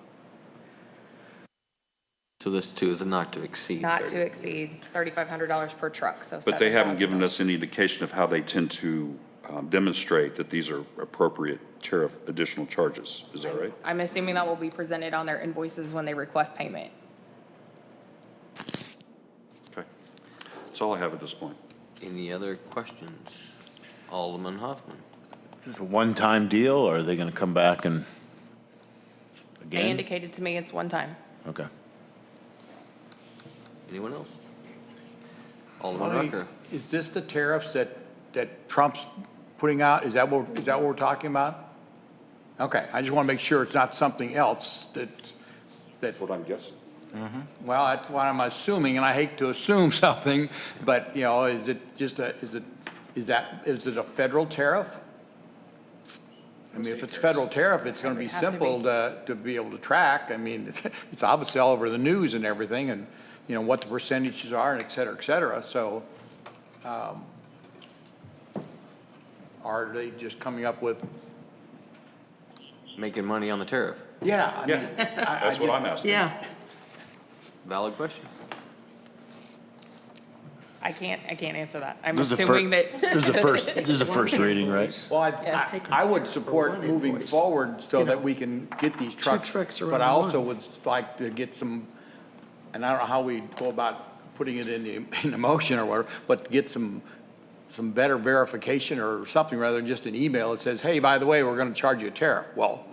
So this too is a not to exceed. Not to exceed $3,500 per truck, so But they haven't given $7,000. us any indication of how they tend to demonstrate that these are appropriate tariff additional charges. Is that right? I'm assuming that will be presented on their invoices when they request payment. Okay. That's all I have at this point. Any other questions? Alderman Hoffman. Is this a one-time deal, or are they going to come back and They again? indicated to me it's one time. Okay. Anyone else? Alderman Why- Rucker. Is this the tariffs that Trump's putting out? Is that what we're talking about? Okay, I just want to make sure it's not something else that, That's what I'm guessing. well, that's what I'm assuming, and I hate to assume something, but, is it just is it a federal tariff? I mean, if it's federal tariff, it's going to be It would have to simple to be able to track. I mean, it's obviously all over the news and everything, and, what the percentages are, and et cetera, et cetera. So, are they just coming up with, Making money on the tariff. yeah, I mean, That's what I'm asking. Yeah, Valid question. I can't answer that. I'm This is a assuming that. This is a first reading, right? well, Yes. I would support one moving invoice. forward so that we can get these trucks. trucks are But I on also one. would like to get some, and I don't know how we go about putting it in the motion or whatever, but to get some better verification or something rather than just an email that says, hey, by the way, we're going to charge you a tariff. Well,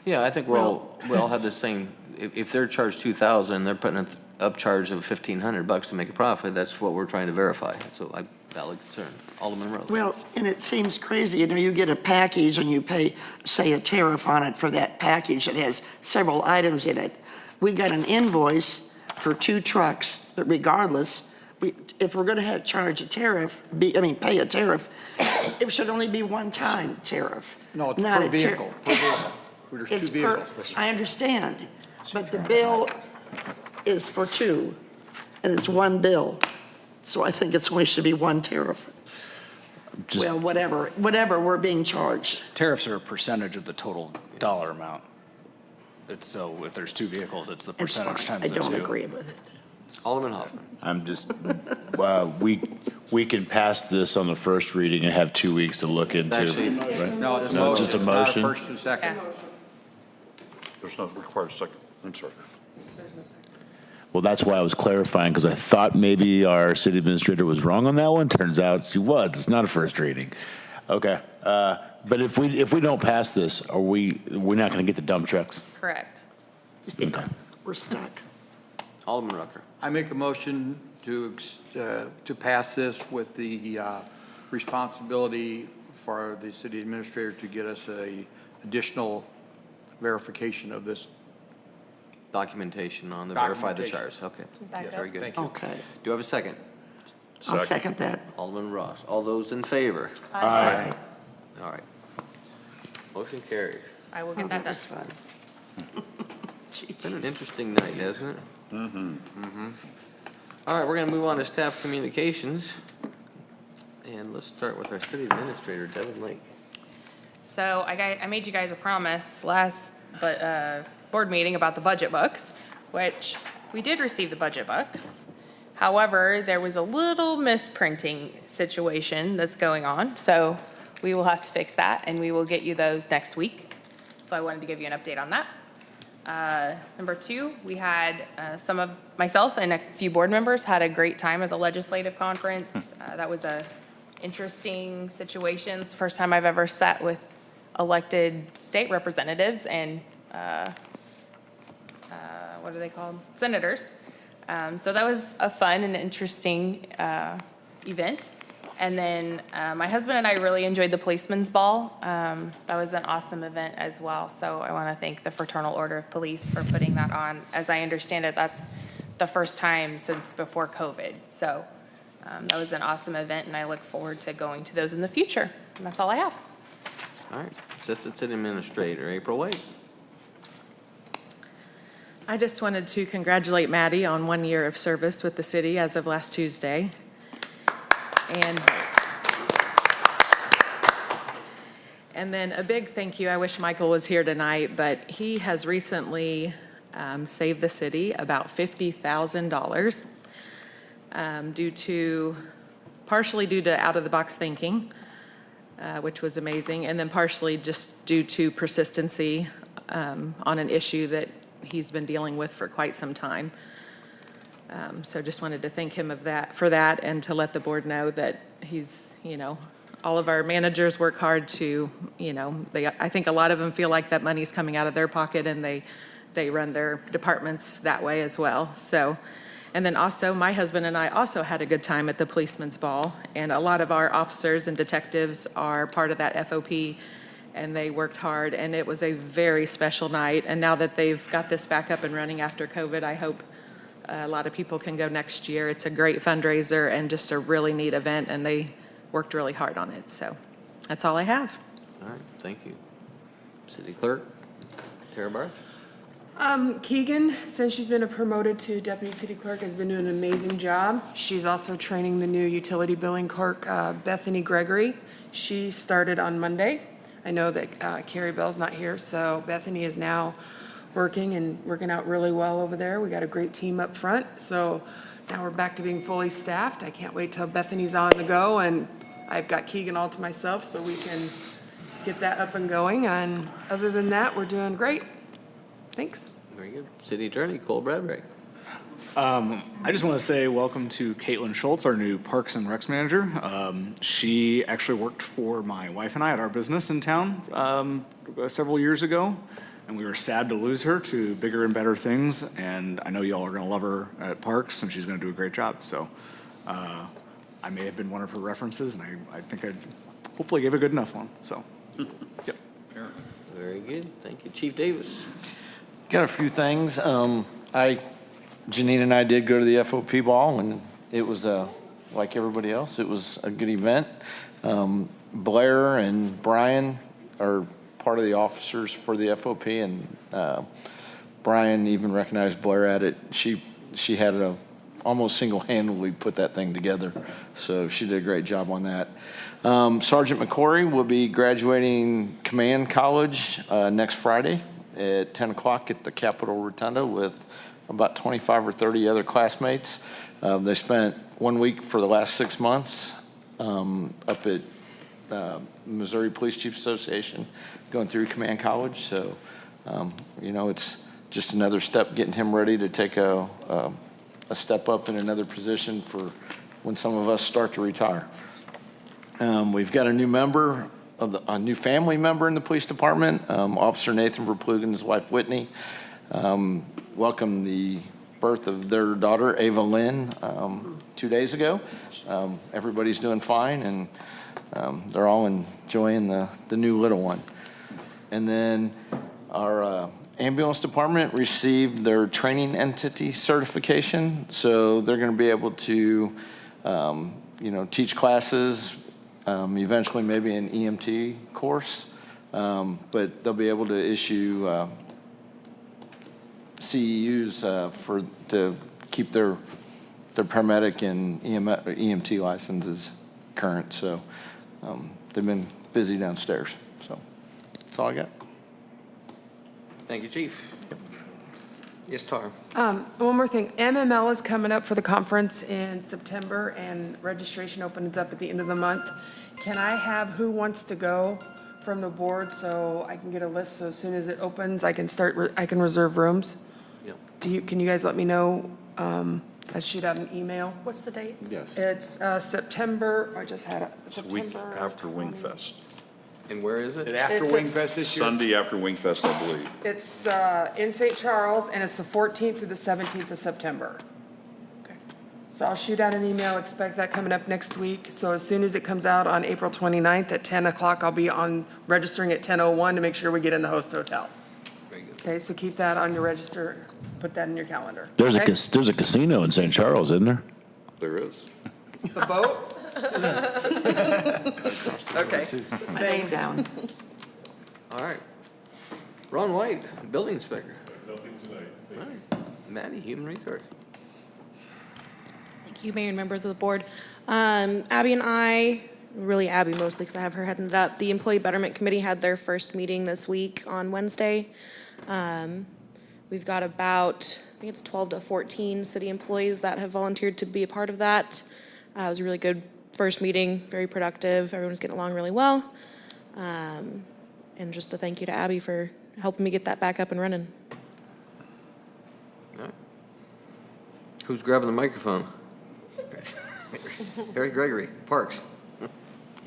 Yeah, I think we all have the same, if they're charged 2,000, they're putting an upcharge of $1,500 to make a profit, that's what we're trying to verify. So valid concern. Alderman Rose. well, and it seems crazy, you get a package and you pay, say, a tariff on it for that package that has several items in it. We got an invoice for 2 trucks, but regardless, if we're gonna charge a tariff, pay a tariff, it should only be one-time tariff. no, it's not per a vehicle. Per vehicle. There's It's 2 per, vehicles. I understand, but the bill is for 2, and it's one bill. So I think it's only should be one tariff. Just- Well, whatever we're being charged. Tariffs are a percentage of the total dollar amount. So if there's 2 vehicles, it's the It's fine. percentage times I the 2. don't agree with it. Alderman Hoffman. I'm just, we can pass this on the first reading and have 2 weeks to look into. Actually- right? No, it's a No, motion. just a It's not motion? first and second. Yeah. There's not required a second. I'm sorry. Well, that's why I was clarifying, because I thought maybe our city administrator was wrong on that one. Turns out she was. It's not a first reading. Okay. But if we don't pass this, we're not going to get the dump trucks? Correct. Okay. We're stuck. Alderman Rucker. I make a motion to pass this with the responsibility for the city administrator to get us a additional verification of this. Documentation on the verify the Documentation. charge. Okay. Back up. Very good. Thank you. Okay, Do I have a second? I'll second that. Alderman Ross. All those in favor? Aye. All right. Motion carries. I will Oh, get that that done. was fun. It's been an interesting night, hasn't it? Mm-hmm. All right, we're going to move on to staff communications. And let's start with our city administrator, Devin Lake. So I made you guys a promise last board meeting about the budget books, which we did receive the budget books. However, there was a little misprinting situation that's going on, so we will have to fix that, and we will get you those next week. So I wanted to give you an update on that. Number two, we had myself and a few board members had a great time at the legislative conference. That was a interesting situation. It's the first time I've ever sat with elected state representatives and what are they called? Senators. So that was a fun and interesting event. And then my husband and I really enjoyed the Policeman's Ball. That was an awesome event as well. So I want to thank the Fraternal Order of Police for putting that on. As I understand it, that's the first time since before COVID. So that was an awesome event, and I look forward to going to those in the future. And that's all I have. All right, Assistant City Administrator, April White. I just wanted to congratulate Maddie on 1 year of service with the city as of last Tuesday. And then a big thank you. I wish Michael was here tonight, but he has recently saved the city about $50,000 partially due to out-of-the-box thinking, which was amazing, and then partially just due to persistency on an issue that he's been dealing with for quite some time. So just wanted to thank him for that and to let the board know that he's, all of our managers work hard to, I think a lot of them feel like that money's coming out of their pocket and they run their departments that way as well. So, and then also my husband and I also had a good time at the Policeman's Ball, and a lot of our officers and detectives are part of that FOP, and they worked hard, and it was a very special night. And now that they've got this back up and running after COVID, I hope a lot of people can go next year. It's a great fundraiser and just a really neat event, and they worked really hard on it. So that's all I have. All right, thank you. City Clerk, Tara Barth. Keegan, since she's been promoted to Deputy City Clerk, has been doing an amazing job. She's also training the new utility billing clerk, Bethany Gregory. She started on Monday. I know that Carrie Bell's not here, so Bethany is now working out really well over there. We got a great team up front, so now we're back to being fully staffed. I can't wait till Bethany's on the go, and I've got Keegan all to myself, so we can get that up and going. And other than that, we're doing great. Thanks. Very good. City Attorney, Cole Bradbury. I just want to say welcome to Caitlin Schultz, our new Parks and Recs manager. She actually worked for my wife and I at our business in town several years ago, and we were sad to lose her to bigger and better things. And I know y'all are going to love her at Parks, and she's going to do a great job. So I may have been one of her references, and I think I hopefully gave a good enough one. So, yep. Very good. Thank you. Chief Davis. Got a few things. Janine and I did go to the FOP ball, and it was like everybody else. It was a good event. Blair and Brian are part of the officers for the FOP, and Brian even recognized Blair at it. She had to almost single-handedly put that thing together, so she did a great job on that. Sergeant McCory will be graduating Command College next Friday at 10 o'clock at the Capitol Rotunda with about 25 or 30 other classmates. They spent 1 week for the last 6 months up at Missouri Police Chiefs Association going through Command College. So, it's just another step getting him ready to take a step up in another position for when some of us start to retire. We've got a new family member in the police department, Officer Nathan Verplugen and his wife Whitney. Welcomed the birth of their daughter, Ava Lynn, 2 days ago. Everybody's doing fine, and they're all enjoying the new little one. And then our ambulance department received their training entity certification, so they're going to be able to, teach classes, eventually maybe an EMT course, but they'll be able to issue CEUs to keep their paramedic and EMT licenses current, so they've been busy downstairs. So that's all I got. Thank you, Chief. Yes, Tar. One more thing, MML is coming up for the conference in September, and registration opens up at the end of the month. Can I have who wants to go from the board so I can get a list, so as soon as it opens, I can I can reserve rooms? Yep. Can you guys let me know? I shoot out an email. What's the dates? Yes. It's September, I just had it, It's a week September. after Wingfest. And where is it? After It's Wingfest this year? Sunday after Wingfest, I believe. It's in St. Charles, and it's the 14th through the 17th of September. So I'll shoot out an email, expect that coming up next week. So as soon as it comes out on April 29th at 10 o'clock, I'll be on registering at 10:01 to make sure we get in the host hotel. Very good. Okay, so keep that on your register, put that in your calendar. There's okay? there's a casino in St. Charles, isn't there? There is. The boat? Okay. My name down. All right. Ron White, Building Inspector. Nothing tonight. All right. Maddie, Human Resource. Thank you, Mayor and members of the board. Abby and I, really Abby mostly because I have her heading it up, the Employee Betterment Committee had their first meeting this week on Wednesday. We've got about, I think it's 12 to 14 city employees that have volunteered to be a part of that. It was a really good first meeting, very productive. Everyone's getting along really well. And just a thank you to Abby for helping me get that back up and running. All right. Who's grabbing the microphone? Eric Gregory, Parks.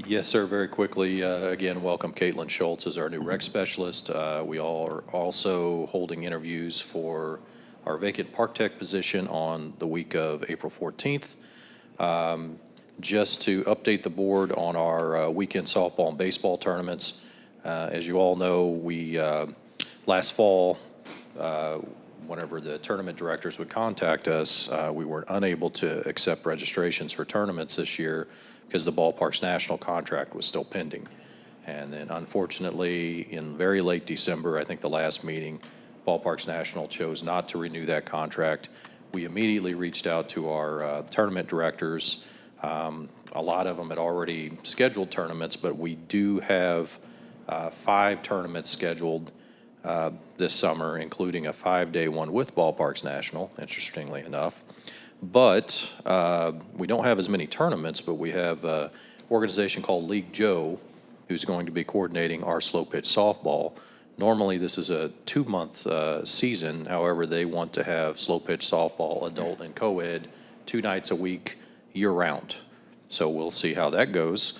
Yes, sir. Very quickly, again, welcome Caitlin Schultz as our new rec specialist. We all are also holding interviews for our vacant park tech position on the week of April 14th. Just to update the board on our weekend softball and baseball tournaments. As you all know, we last fall, whenever the tournament directors would contact us, we were unable to accept registrations for tournaments this year because the Ballparks National contract was still pending. And then unfortunately, in very late December, I think the last meeting, Ballparks National chose not to renew that contract. We immediately reached out to our tournament directors. A lot of them had already scheduled tournaments, but we do have 5 tournaments scheduled this summer, including a 5-day one with Ballparks National, interestingly enough. But we don't have as many tournaments, but we have an organization called League Joe who's going to be coordinating our slow pitch softball. Normally, this is a 2-month season. However, they want to have slow pitch softball, adult and co-ed, 2 nights a week, year-round. So we'll see how that goes.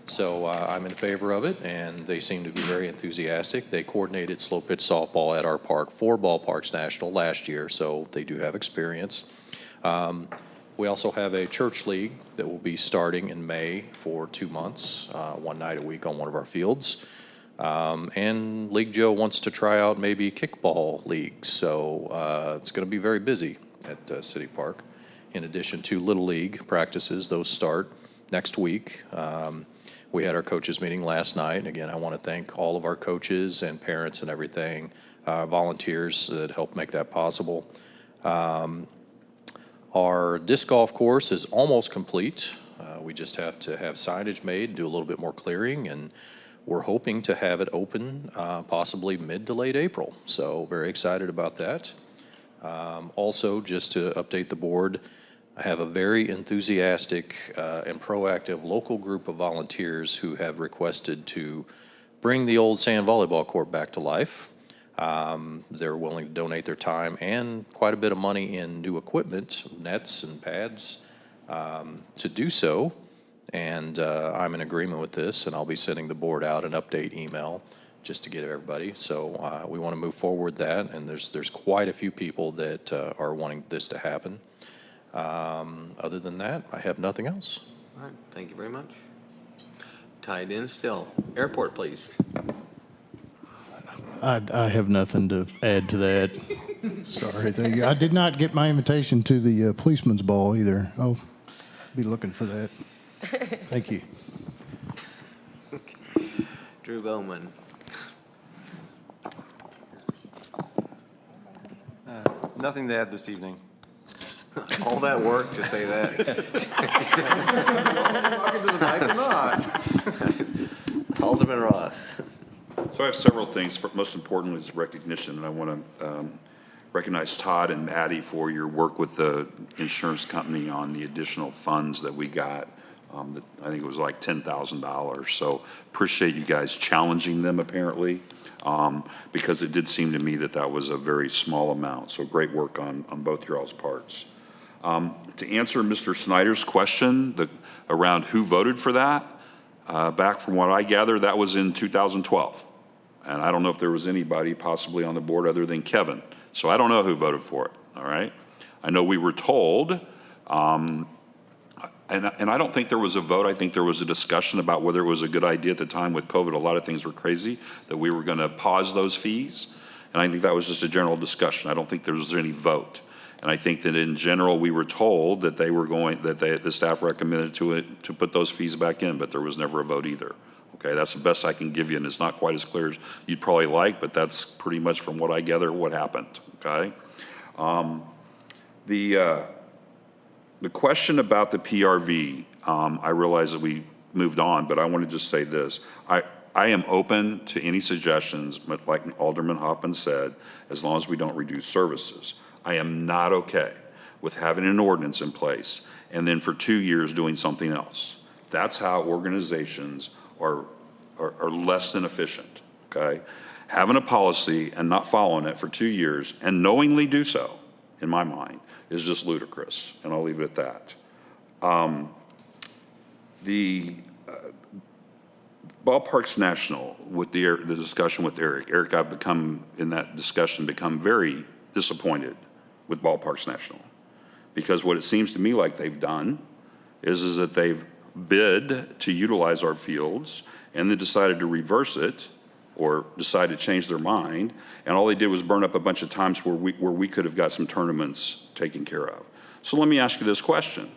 So I'm in favor of it, and they seem to be very enthusiastic. They coordinated slow pitch softball at our park for Ballparks National last year, so they do have experience. We also have a church league that will be starting in May for 2 months, 1 night a week on one of our fields. And League Joe wants to try out maybe kickball leagues, so it's going to be very busy at City Park. In addition to Little League practices, those start next week. We had our coaches meeting last night, and again, I want to thank all of our coaches and parents and everything, volunteers that helped make that possible. Our disc golf course is almost complete. We just have to have signage made, do a little bit more clearing, and we're hoping to have it open possibly mid to late April. So very excited about that. Also, just to update the board, I have a very enthusiastic and proactive local group of volunteers who have requested to bring the old sand volleyball court back to life. They're willing to donate their time and quite a bit of money in new equipment, nets and pads, to do so. And I'm in agreement with this, and I'll be sending the board out an update email just to get everybody. So we want to move forward with that, and there's quite a few people that are wanting this to happen. Other than that, I have nothing else. All right, thank you very much. Tied in still. Airport, please. I have nothing to add to that. Sorry, thank you. I did not get my invitation to the policeman's ball either. I'll be looking for that. Thank you. Drew Bowman. Nothing to add this evening. All that work to say that? Talking to the mic or not? Alderman Ross. So I have several things. Most importantly is recognition, and I want to recognize Todd and Maddie for your work with the insurance company on the additional funds that we got. I think it was like $10,000. So appreciate you guys challenging them apparently, because it did seem to me that that was a very small amount. So great work on both your all's parts. To answer Mr. Snyder's question around who voted for that, back from what I gather, that was in 2012. And I don't know if there was anybody possibly on the board other than Kevin. So I don't know who voted for it, all right? I know we were told, and I don't think there was a vote. I think there was a discussion about whether it was a good idea at the time with COVID. A lot of things were crazy, that we were going to pause those fees. And I think that was just a general discussion. I don't think there was any vote. And I think that in general, we were told that they were going, that the staff recommended to put those fees back in, but there was never a vote either. Okay, that's the best I can give you, and it's not quite as clear as you'd probably like, but that's pretty much from what I gather what happened, okay? The question about the PRV, I realize that we moved on, but I want to just say this. I am open to any suggestions, but like Alderman Hoppin said, as long as we don't reduce services. I am not okay with having an ordinance in place and then for 2 years doing something else. That's how organizations are less than efficient, okay? Having a policy and not following it for 2 years and knowingly do so, in my mind, is just ludicrous, and I'll leave it at that. The Ballparks National, with the discussion with Eric, I've become, in that discussion, become very disappointed with Ballparks National, because what it seems to me like they've done is that they've bid to utilize our fields and then decided to reverse it or decided to change their mind, and all they did was burn up a bunch of times where we could have got some tournaments taken care of. So let me ask you this question.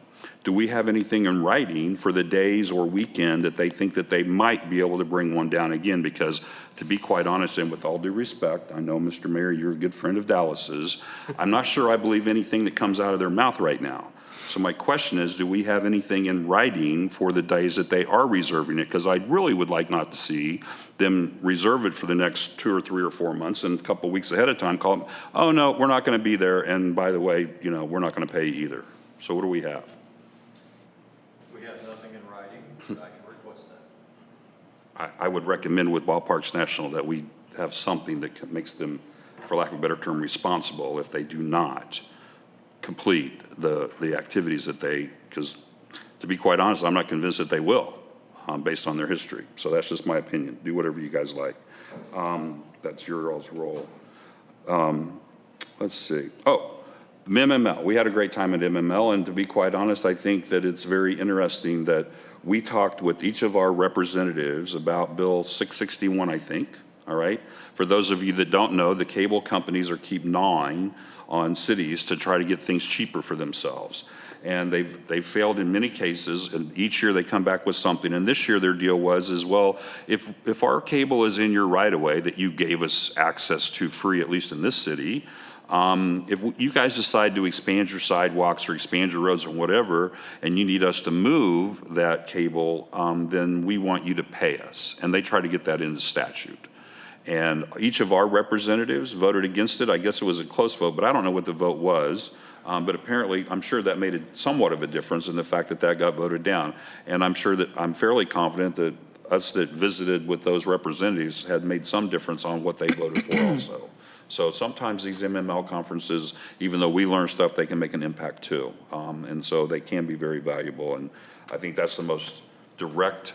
Do we have anything in writing for the days or weekend that they think that they might be able to bring one down again? Because to be quite honest, and with all due respect, I know, Mr. Mayor, you're a good friend of Dallas's. I'm not sure I believe anything that comes out of their mouth right now. So my question is, do we have anything in writing for the days that they are reserving it? Because I really would like not to see them reserve it for the next 2 or 3 or 4 months, and a couple of weeks ahead of time call them, oh no, we're not going to be there, and by the way, you know, we're not going to pay you either. So what do we have? We have nothing in writing. I can request that. I would recommend with Ballparks National that we have something that makes them, for lack of a better term, responsible if they do not complete the activities that they, because to be quite honest, I'm not convinced that they will, based on their history. So that's just my opinion. Do whatever you guys like. That's your all's role. Let's see. Oh, MML. We had a great time at MML, and to be quite honest, I think that it's very interesting that we talked with each of our representatives about Bill 661, I think, all right? For those of you that don't know, the cable companies keep gnawing on cities to try to get things cheaper for themselves. And they've failed in many cases, and each year they come back with something. And this year their deal was, well, if our cable is in your right-of-way that you gave us access to free, at least in this city, if you guys decide to expand your sidewalks or expand your roads or whatever, and you need us to move that cable, then we want you to pay us. And they try to get that into statute. And each of our representatives voted against it. I guess it was a close vote, but I don't know what the vote was. But apparently, I'm sure that made somewhat of a difference in the fact that that got voted down. And I'm fairly confident that us that visited with those representatives had made some difference on what they voted for also. So sometimes these MML conferences, even though we learn stuff, they can make an impact too. And so they can be very valuable. And I think that's the most direct,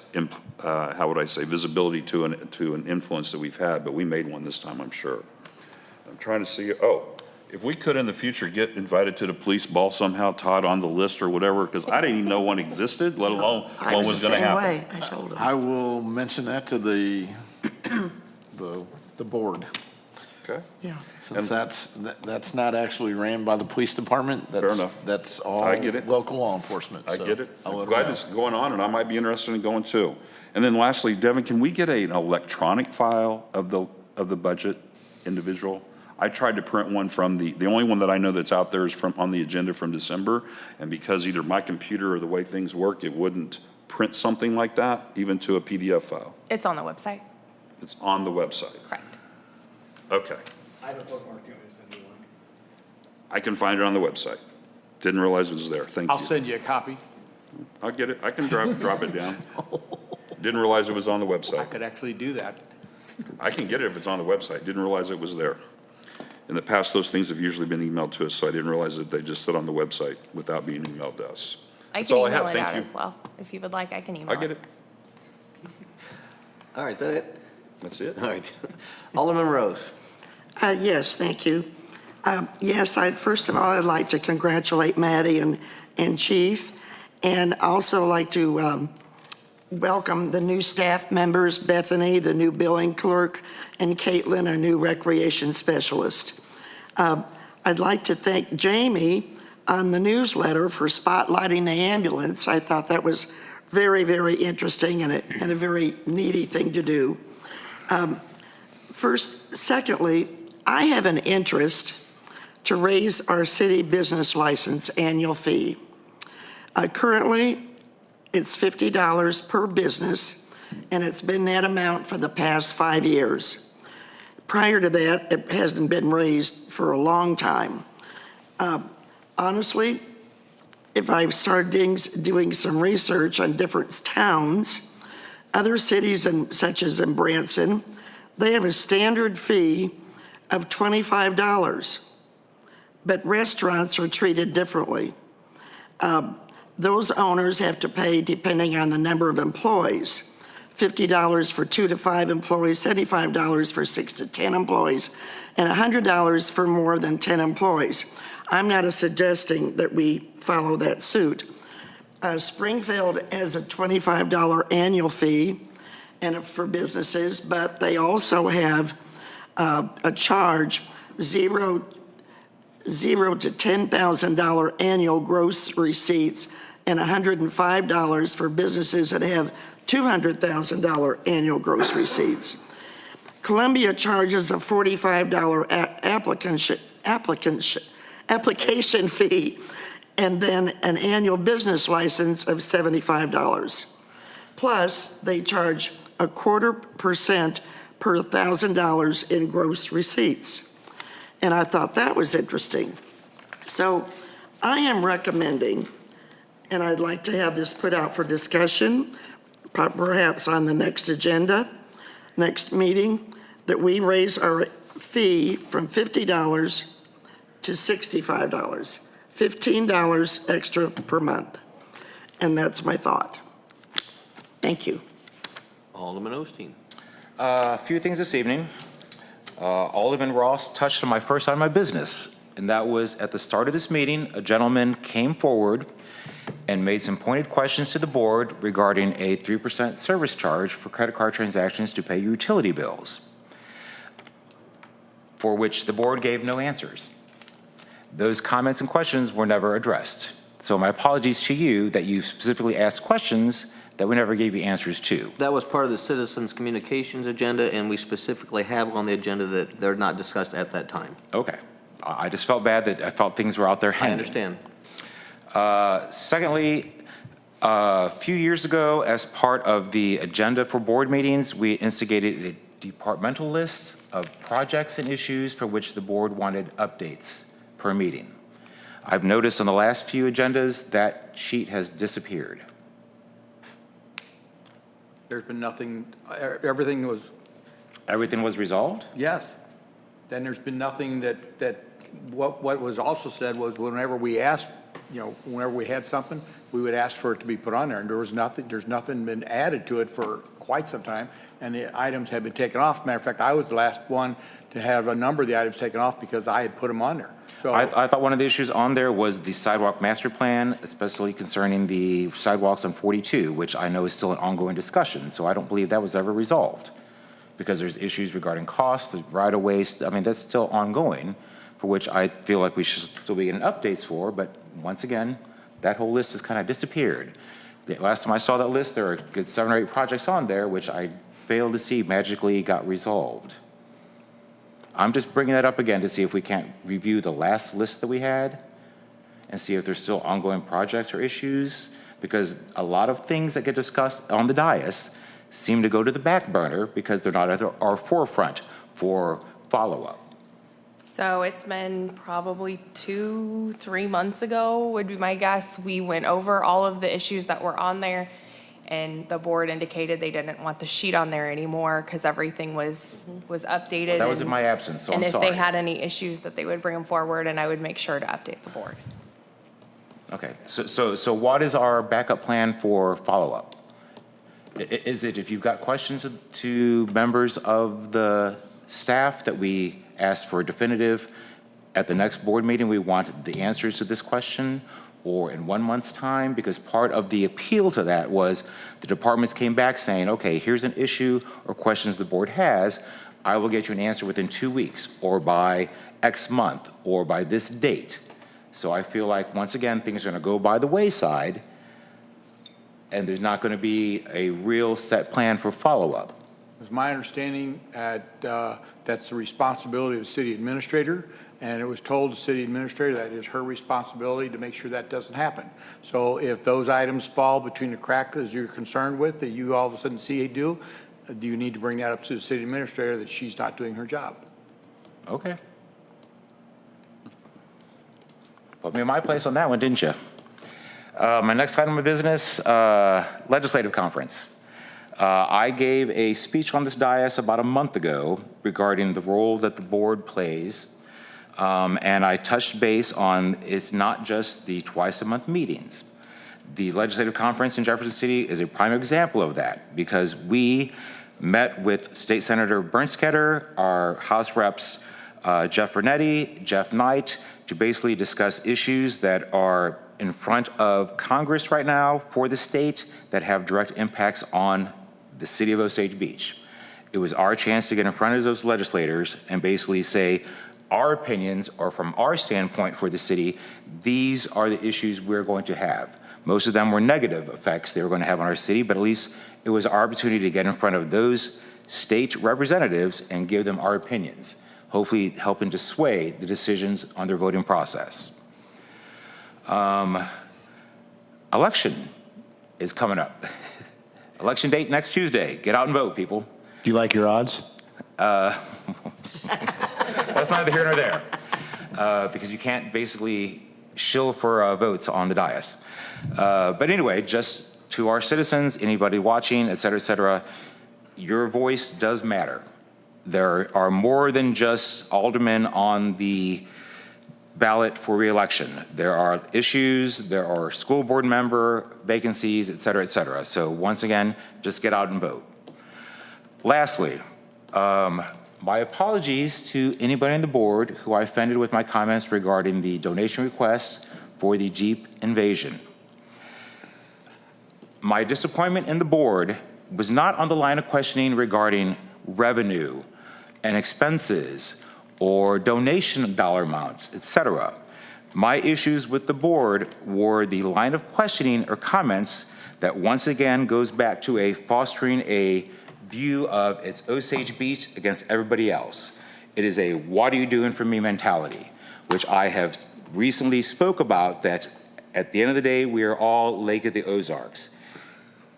how would I say, visibility to an influence that we've had, but we made one this time, I'm sure. I'm trying to see, if we could in the future get invited to the police ball somehow, Todd, on the list or whatever, because I didn't even know one existed, let alone one was going to happen. I told him. I will mention that to the board. Okay. Yeah. Since that's not actually ran by the police department. Fair enough. That's all I get it. local law enforcement. I so get it. I'll let I'm glad them know. it's going on, and I might be interested in going too. And then lastly, Devin, can we get an electronic file of the budget individual? I tried to print one from the only one that I know that's out there is from, on the agenda from December, and because either my computer or the way things work, it wouldn't print something like that, even to a PDF file. It's on the website. It's on the website. Correct. Okay. I have a bookmark. Do you want me to send you one? I can find it on the website. Didn't realize it was there. Thank you. I'll send you a copy. I'll get it. I can drop it down. Didn't realize it was on the I website. could actually do that. I can get it if it's on the website. Didn't realize it was there. In the past, those things have usually been emailed to us, so I didn't realize that they just sit on the website without being emailed to us. I That's can all I email have. it Thank out you. as well. If you would like, I can email I get it. All right, is that it? That's it. All right. Alderman Rose. Yes, thank you. Yes, first of all, I'd like to congratulate Maddie and Chief, and also like to welcome the new staff members, Bethany, the new billing clerk, and Caitlin, our new recreation specialist. I'd like to thank Jamie on the newsletter for spotlighting the ambulance. I thought that was very, very interesting and a very needy thing to do. Secondly, I have an interest to raise our city business license annual fee. Currently, it's $50 per business, and it's been that amount for the past 5 years. Prior to that, it hasn't been raised for a long time. Honestly, if I started doing some research on different towns, other cities such as in Branson, they have a standard fee of $25, but restaurants are treated differently. Those owners have to pay, depending on the number of employees, $50 for 2 to 5 employees, $75 for 6 to 10 employees, and $100 for more than 10 employees. I'm not suggesting that we follow that suit. Springfield has a $25 annual fee and for businesses, but they also have a charge $0 to $10,000 annual gross receipts and $105 for businesses that have $200,000 annual gross receipts. Columbia charges a $45 application fee and then an annual business license of $75. Plus, they charge 0.25% per $1,000 in gross receipts. And I thought that was interesting. So I am recommending, and I'd like to have this put out for discussion, perhaps on the next agenda, next meeting, that we raise our fee from $50 to $65, $15 extra per month. And that's my thought. Thank you. Alderman Osteen. A few things this evening. Alderman Ross touched on my first item of business, and that was at the start of this meeting, a gentleman came forward and made some pointed questions to the board regarding a 3% service charge for credit card transactions to pay utility bills, for which the board gave no answers. Those comments and questions were never addressed. So my apologies to you that you specifically asked questions that we never gave you answers to. That was part of the citizens' communications agenda, and we specifically have on the agenda that they're not discussed at that time. Okay. I just felt bad that I felt things were out there hanging. I understand. Secondly, a few years ago, as part of the agenda for board meetings, we instigated a departmental list of projects and issues for which the board wanted updates per meeting. I've noticed on the last few agendas that sheet has disappeared. There's been nothing, everything was, Everything was resolved? yes. Then there's been nothing that what was also said was whenever we asked, whenever we had something, we would ask for it to be put on there. And there's nothing been added to it for quite some time. And the items have been taken off. Matter of fact, I was the last one to have a number of the items taken off because I had put them on there. So I thought one of the issues on there was the sidewalk master plan, especially concerning the sidewalks on 42, which I know is still an ongoing discussion. So I don't believe that was ever resolved because there's issues regarding costs, right-of-way. I mean, that's still ongoing, for which I feel like we should still be getting updates for. But once again, that whole list has kind of disappeared. The last time I saw that list, there were a good 7 or 8 projects on there, which I failed to see magically got resolved. I'm just bringing that up again to see if we can't review the last list that we had and see if there's still ongoing projects or issues, because a lot of things that get discussed on the dais seem to go to the back burner because they're not at our forefront for follow-up. So it's been probably 2-3 months ago, would be my guess. We went over all of the issues that were on there, and the board indicated they didn't want the sheet on there anymore because everything was updated. That was in and- my absence, so I'm And if sorry. they had any issues, that they would bring them forward, and I would make sure to update the board. Okay, so what is our backup plan for follow-up? Is it if you've got questions to members of the staff that we asked for a definitive, at the next board meeting, we want the answers to this question, or in 1 month's time? Because part of the appeal to that was the departments came back saying, okay, here's an issue or questions the board has. I will get you an answer within 2 weeks, or by X month, or by this date. So I feel like, once again, things are going to go by the wayside, and there's not going to be a real set plan for follow-up. It's my understanding that's the responsibility of the city administrator, and it was told the city administrator that it is her responsibility to make sure that doesn't happen. So if those items fall between the cracks as you're concerned with, that you all of a sudden see do you need to bring that up to the city administrator that she's not doing her job? Okay. Put me in my place on that one, didn't you? My next item of business, legislative conference. I gave a speech on this dais about a month ago regarding the role that the board plays, and I touched base on it's not just the twice-a-month meetings. The legislative conference in Jefferson City is a prime example of that, because we met with State Senator Bernstetter, our House Reps Jeff Vernetti, Jeff Knight, to basically discuss issues that are in front of Congress right now for the state that have direct impacts on the city of Osage Beach. It was our chance to get in front of those legislators and basically say, our opinions, or from our standpoint for the city, these are the issues we're going to have. Most of them were negative effects they were going to have on our city, but at least it was our opportunity to get in front of those state representatives and give them our opinions, hopefully helping to sway the decisions on their voting process. Election is coming up. Election date next Tuesday. Get out and vote, people. Do you like your odds? That's neither here nor there, because you can't basically shill for votes on the dais. But anyway, just to our citizens, anybody watching, et cetera, your voice does matter. There are more than just aldermen on the ballot for re-election. There are issues, there are school board member vacancies, et cetera. So once again, just get out and vote. Lastly, my apologies to anybody on the board who I offended with my comments regarding the donation requests for the Jeep invasion. My disappointment in the board was not on the line of questioning regarding revenue and expenses or donation dollar amounts, et cetera. My issues with the board were the line of questioning or comments that once again goes back to a fostering a view of it's Osage Beach against everybody else. It is a what are you doing for me mentality, which I have recently spoke about, that at the end of the day, we are all Lake of the Ozarks.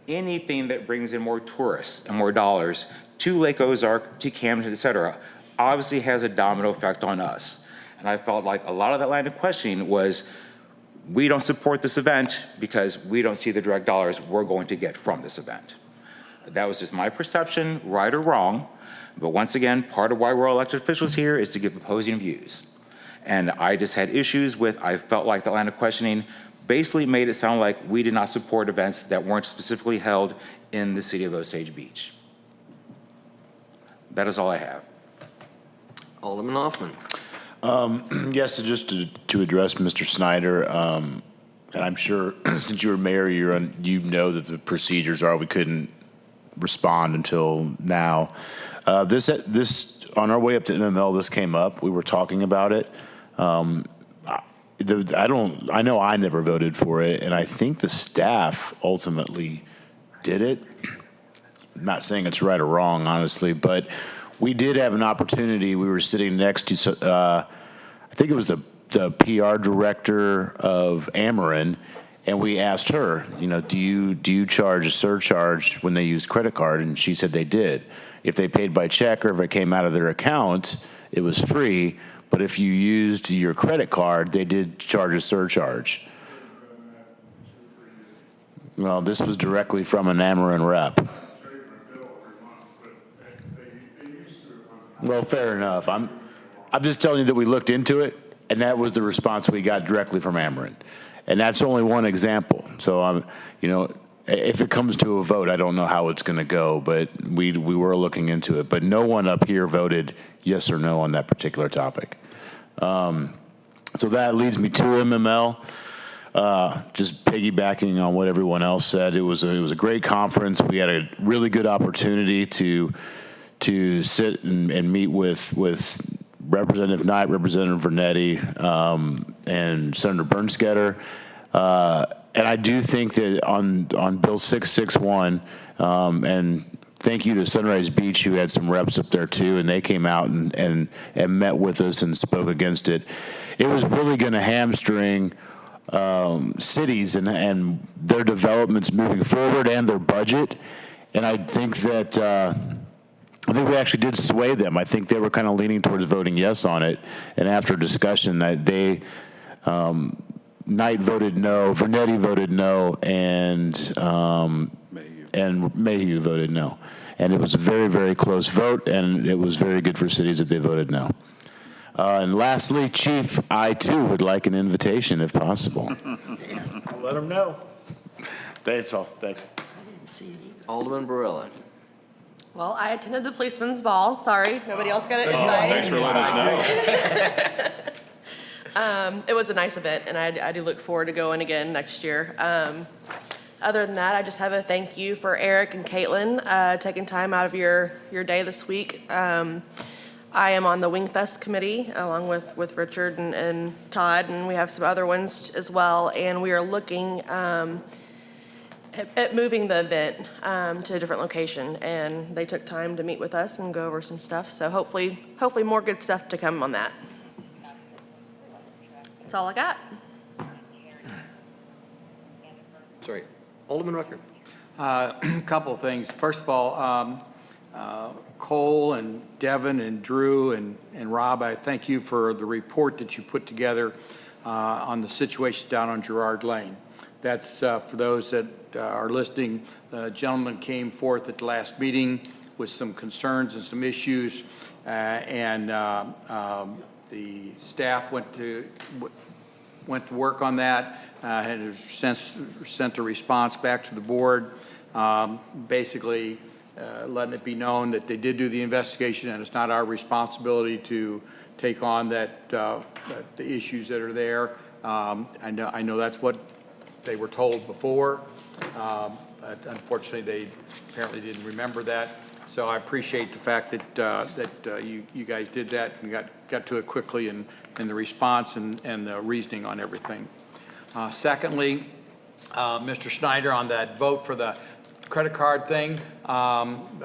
Anything that brings in more tourists and more dollars to Lake Ozark, to Camden, et cetera, obviously has a domino effect on us. And I felt like a lot of that line of questioning was, we don't support this event because we don't see the direct dollars we're going to get from this event. That was just my perception, right or wrong. But once again, part of why we're elected officials here is to give opposing views. And I just had issues with, I felt like the line of questioning basically made it sound like we did not support events that weren't specifically held in the city of Osage Beach. That is all I have. Alderman Hoffman. Yes, just to address Mr. Snyder, and I'm sure since you were mayor, you know that the procedures are we couldn't respond until now. This on our way up to MML, this came up. We were talking about it. I know I never voted for it, and I think the staff ultimately did it. I'm not saying it's right or wrong, honestly, but we did have an opportunity. We were sitting next to, I think it was the PR director of Ameren, and we asked her, do you charge a surcharge when they use credit card? And she said they did. If they paid by check or if it came out of their account, it was free. But if you used your credit card, they did charge a surcharge. Well, this was directly from an Ameren rep. Well, fair enough. I'm just telling you that we looked into it, and that was the response we got directly from Ameren. And that's only one example. So, if it comes to a vote, I don't know how it's going to go, but we were looking into it. But no one up here voted yes or no on that particular topic. So that leads me to MML. Just piggybacking on what everyone else said, it was a great conference. We had a really good opportunity to sit and meet with Representative Knight, Representative Vernetti, and Senator Bernstetter. And I do think that on Bill 661, and thank you to Sunrise Beach, who had some reps up there too, and they came out and met with us and spoke against it. It was really going to hamstring cities and their developments moving forward and their budget. And I think that we actually did sway them. I think they were kind of leaning towards voting yes on it. And after discussion, Knight voted no, Vernetti voted no, and Mayhew voted no. And it was a very, very close vote, and it was very good for cities that they voted no. And lastly, Chief, I too would like an invitation if possible. I'll let them know. That's all. Thanks. Alderman Barilla. Well, I attended the policeman's ball. Sorry, nobody else got an invite. Thanks for letting us know. It was a nice event, and I do look forward to going again next year. Other than that, I just have a thank you for Eric and Caitlin taking time out of your day this week. I am on the Wingfest committee along with Richard and Todd, and we have some other ones as well. And we are looking at moving the event to a different location. And they took time to meet with us and go over some stuff. So hopefully more good stuff to come on that. That's all I got. Sorry. Alderman Rucker. A couple of things. First of all, Cole and Devin and Drew and Rob, I thank you for the report that you put together on the situation down on Girard Lane. That's for those that are listening. The gentleman came forth at the last meeting with some concerns and some issues, and the staff went to work on that, and have sent a response back to the board, basically letting it be known that they did do the investigation, and it's not our responsibility to take on the issues that are there. I know that's what they were told before. But unfortunately, they apparently didn't remember that. So I appreciate the fact that you guys did that and got to it quickly and the response and the reasoning on everything. Secondly, Mr. Schneider, on that vote for the credit card thing,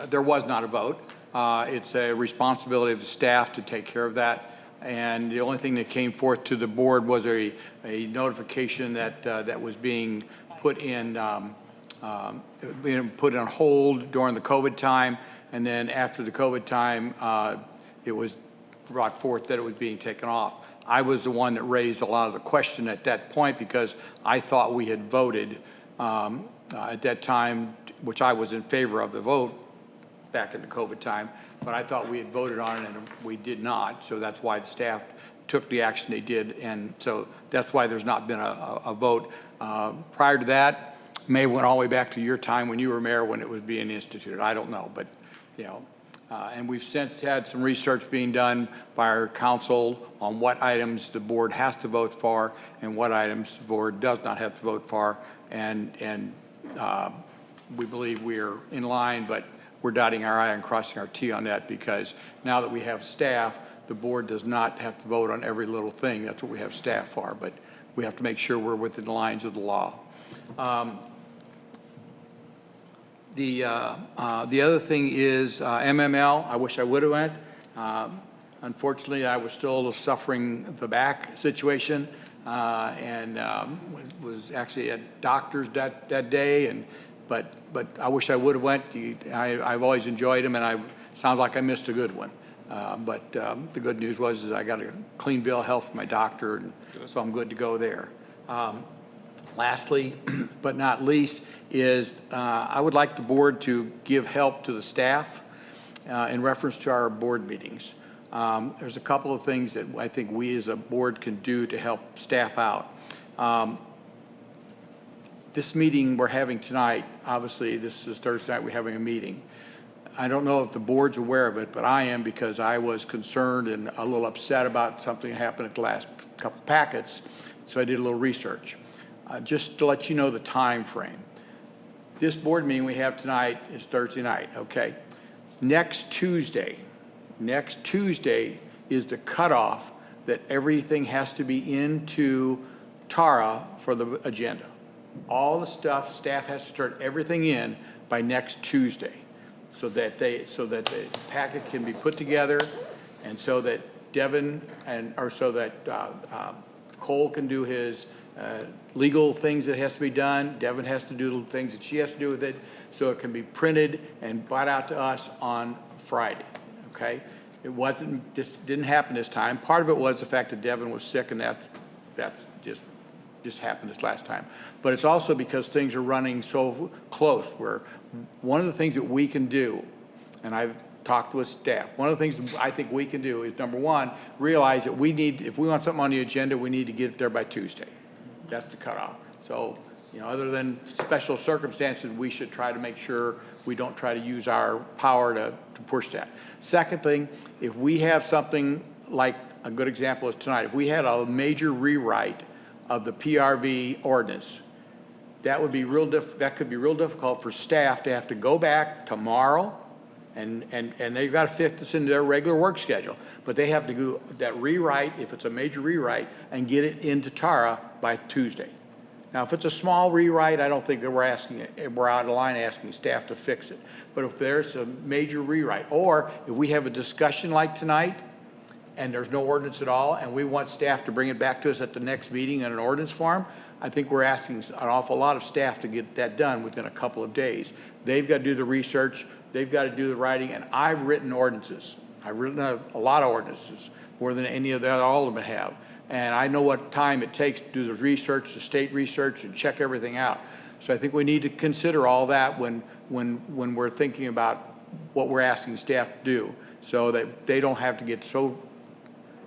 there was not a vote. It's a responsibility of the staff to take care of that. And the only thing that came forth to the board was a notification that was being put in on hold during the COVID time, and then after the COVID time, it was brought forth that it was being taken off. I was the one that raised a lot of the question at that point because I thought we had voted at that time, which I was in favor of the vote back in the COVID time, but I thought we had voted on it and we did not. So that's why the staff took the action they did, and so that's why there's not been a vote. Prior to that, may have went all the way back to your time when you were mayor when it was being instituted. I don't know, but and we've since had some research being done by our council on what items the board has to vote for and what items the board does not have to vote for, and we believe we are in line, but we're dotting our I and crossing our T on that because now that we have staff, the board does not have to vote on every little thing. That's what we have staff for, but we have to make sure we're within the lines of the law. The other thing is MML. I wish I would have went. Unfortunately, I was still suffering the back situation and was actually at doctor's that day. But I wish I would have went. I've always enjoyed them, and sounds like I missed a good one. But the good news was I got a clean bill of health from my doctor, and so I'm good to go there. Lastly, but not least, is I would like the board to give help to the staff in reference to our board meetings. There's a couple of things that I think we as a board can do to help staff out. This meeting we're having tonight, obviously this is Thursday night, we're having a meeting. I don't know if the board's aware of it, but I am, because I was concerned and a little upset about something that happened at the last couple packets, so I did a little research. Just to let you know the time frame. This board meeting we have tonight is Thursday night, okay? Next Tuesday is the cutoff that everything has to be into TARA for the agenda. All the stuff, staff has to turn everything in by next Tuesday so that the packet can be put together, and so that Cole can do his legal things that has to be done. Devin has to do the things that she has to do with it, so it can be printed and brought out to us on Friday, okay? This didn't happen this time. Part of it was the fact that Devin was sick, and that's just happened this last time. But it's also because things are running so close, where one of the things that we can do, and I've talked with staff, one of the things that I think we can do is, number one, realize that if we want something on the agenda, we need to get it there by Tuesday. That's the cutoff. So, other than special circumstances, we should try to make sure we don't try to use our power to push that. Second thing, if we have something like, a good example is tonight, if we had a major rewrite of the PRV ordinance, that could be real difficult for staff to have to go back tomorrow, and they've got to fit this into their regular work schedule. But they have to do that rewrite, if it's a major rewrite, and get it into TARA by Tuesday. Now, if it's a small rewrite, I don't think that we're out of line asking staff to fix it. But if there's a major rewrite, or if we have a discussion like tonight, and there's no ordinance at all, and we want staff to bring it back to us at the next meeting in an ordinance form, I think we're asking an awful lot of staff to get that done within a couple of days. They've got to do the research, they've got to do the writing, and I've written ordinances. I've written a lot of ordinances, more than any of the other aldermen have. And I know what time it takes to do the research, the state research, and check everything out. So I think we need to consider all that when we're thinking about what we're asking staff to do, so that they don't have to get so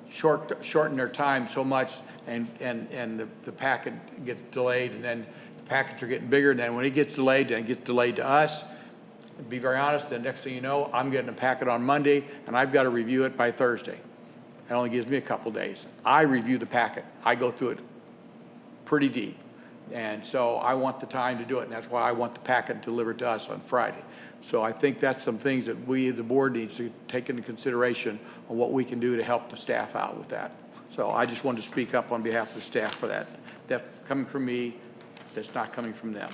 shorten their time so much, and the packet gets delayed, and then the packets are getting bigger, and then when it gets delayed, then it gets delayed to us. To be very honest, the next thing you know, I'm getting a packet on Monday, and I've got to review it by Thursday. It only gives me a couple days. I review the packet. I go through it pretty deep. And so I want the time to do it, and that's why I want the packet delivered to us on Friday. So I think that's some things that we, the board, needs to take into consideration on what we can do to help the staff out with that. So I just wanted to speak up on behalf of the staff for that. That's coming from me. That's not coming from them.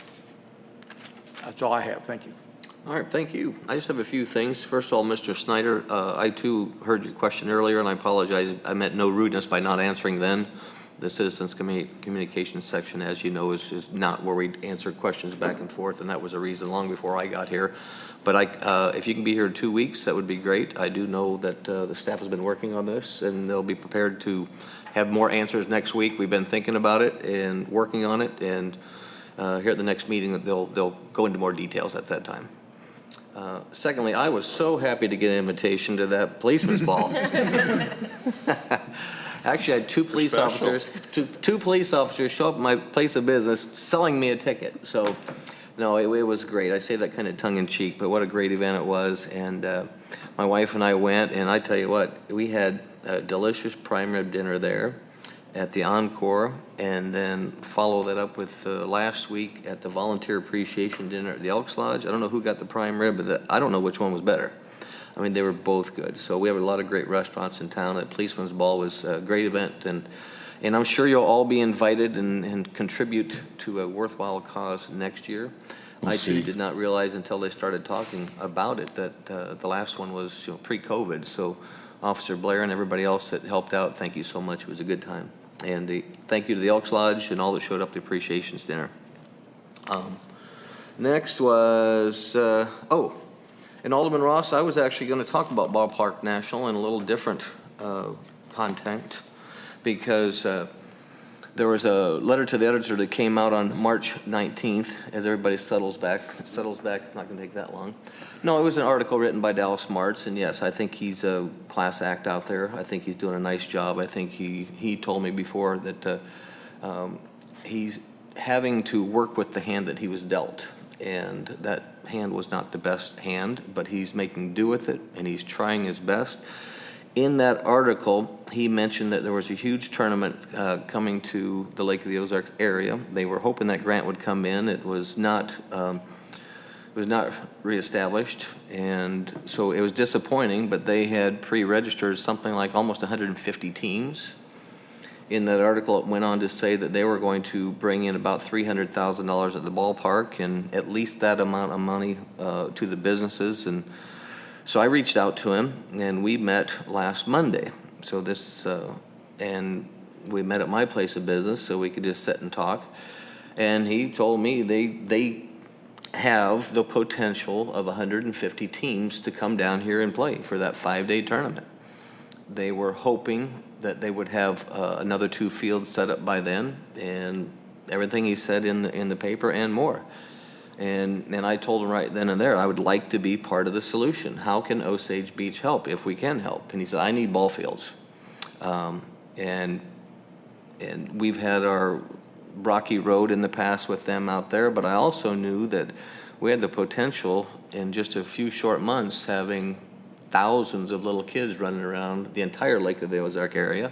That's all I have. Thank you. All right, thank you. I just have a few things. First of all, Mr. Snyder, I too heard your question earlier, and I apologize. I meant no rudeness by not answering then. The Citizens Communications section, as you know, is not where we answer questions back and forth, and that was a reason long before I got here. But if you can be here in 2 weeks, that would be great. I do know that the staff has been working on this, and they'll be prepared to have more answers next week. We've been thinking about it and working on it, and here at the next meeting, they'll go into more details at that time. Secondly, I was so happy to get an invitation to that policeman's ball. Actually, I had two police officers show up at my place of business selling me a ticket. So, no, it was great. I say that kind of tongue-in-cheek, but what a great event it was. And my wife and I went, and I tell you what, we had a delicious prime rib dinner there at the Encore, and then follow that up with last week at the volunteer appreciation dinner at the Elks Lodge. I don't know who got the prime rib, but I don't know which one was better. I mean, they were both good. So we have a lot of great restaurants in town. That Policeman's Ball was a great event, and I'm sure you'll all be invited and contribute to a worthwhile cause next year. We'll I too see. did not realize until they started talking about it that the last one was, pre-COVID. So Officer Blair and everybody else that helped out, thank you so much. It was a good time. And thank you to the Elks Lodge and all that showed up to the appreciations dinner. Next was, and Alderman Ross, I was actually going to talk about Ballpark National in a little different content, because there was a letter to the editor that came out on March 19th, as everybody settles back. It's not going to take that long. No, it was an article written by Dallas Martz, and yes, I think he's a class act out there. I think he's doing a nice job. I think he told me before that he's having to work with the hand that he was dealt, and that hand was not the best hand, but he's making do with it, and he's trying his best. In that article, he mentioned that there was a huge tournament coming to the Lake of the Ozarks area. They were hoping that grant would come in. It was not reestablished, and so it was disappointing, but they had pre-registered something like almost 150 teams. In that article, it went on to say that they were going to bring in about $300,000 at the ballpark and at least that amount of money to the businesses. And so I reached out to him, and we met last Monday. So and we met at my place of business so we could just sit and talk. And he told me they have the potential of 150 teams to come down here and play for that 5-day tournament. They were hoping that they would have another 2 fields set up by then, and everything he said in the paper and more. And I told him right then and there, I would like to be part of the solution. How can Osage Beach help if we can help? And he said, I need ball fields. And we've had our rocky road in the past with them out there, but I also knew that we had the potential in just a few short months having thousands of little kids running around the entire Lake of the Ozark area,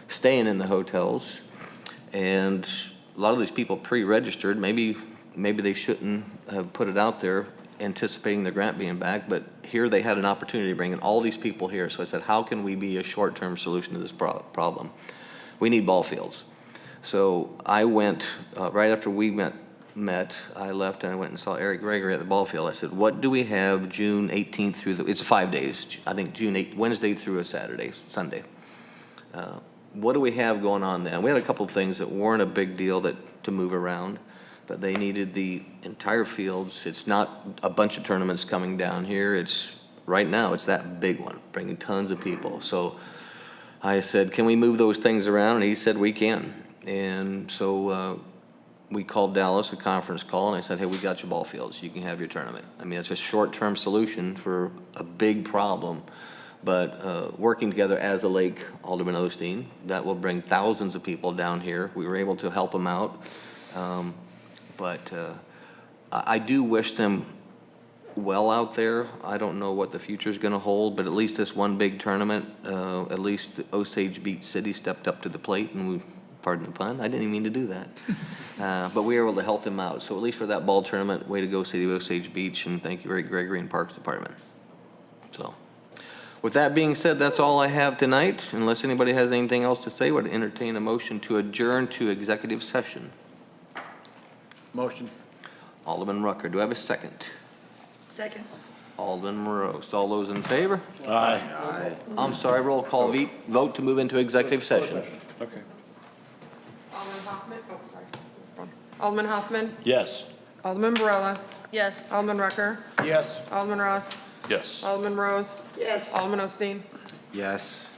staying in the hotels. And a lot of these people pre-registered. Maybe they shouldn't have put it out there anticipating the grant being back, but here they had an opportunity to bring in all these people here. So I said, how can we be a short-term solution to this problem? We need ball fields. So I went, right after we met, I left and I went and saw Eric Gregory at the ball field. I said, what do we have June 18th through it's 5 days, I think June 8th, Wednesday through a Sunday. What do we have going on then? We had a couple of things that weren't a big deal to move around, but they needed the entire fields. It's not a bunch of tournaments coming down here. Right now, it's that big one, bringing tons of people. So I said, can we move those things around? And he said, we can. And so we called Dallas, a conference call, and I said, hey, we got your ball fields. You can have your tournament. I mean, it's a short-term solution for a big problem, but working together as a lake, Alderman Osteen, that will bring thousands of people down here. We were able to help them out, but I do wish them well out there. I don't know what the future is going to hold, but at least this one big tournament, at least the Osage Beach City stepped up to the plate, and we, pardon the pun, I didn't even mean to do that. But we were able to help them out. So at least for that ball tournament, way to go, City of Osage Beach, and thank you, Eric Gregory and Parks Department. So with that being said, that's all I have tonight. Unless anybody has anything else to say, I would entertain a motion to adjourn to executive session. Motion. Alderman Rucker, do I have a second? Second. Alderman Morose, all those in favor? Aye. Aye. I'm sorry, roll call vote to move into executive session. Okay. Alderman Hoffman, sorry. Alderman Hoffman, Yes. Alderman Barella, Yes. Alderman Rucker, Yes. Alderman Ross, Yes. Alderman Rose, Yes. Alderman Osteen. Yes.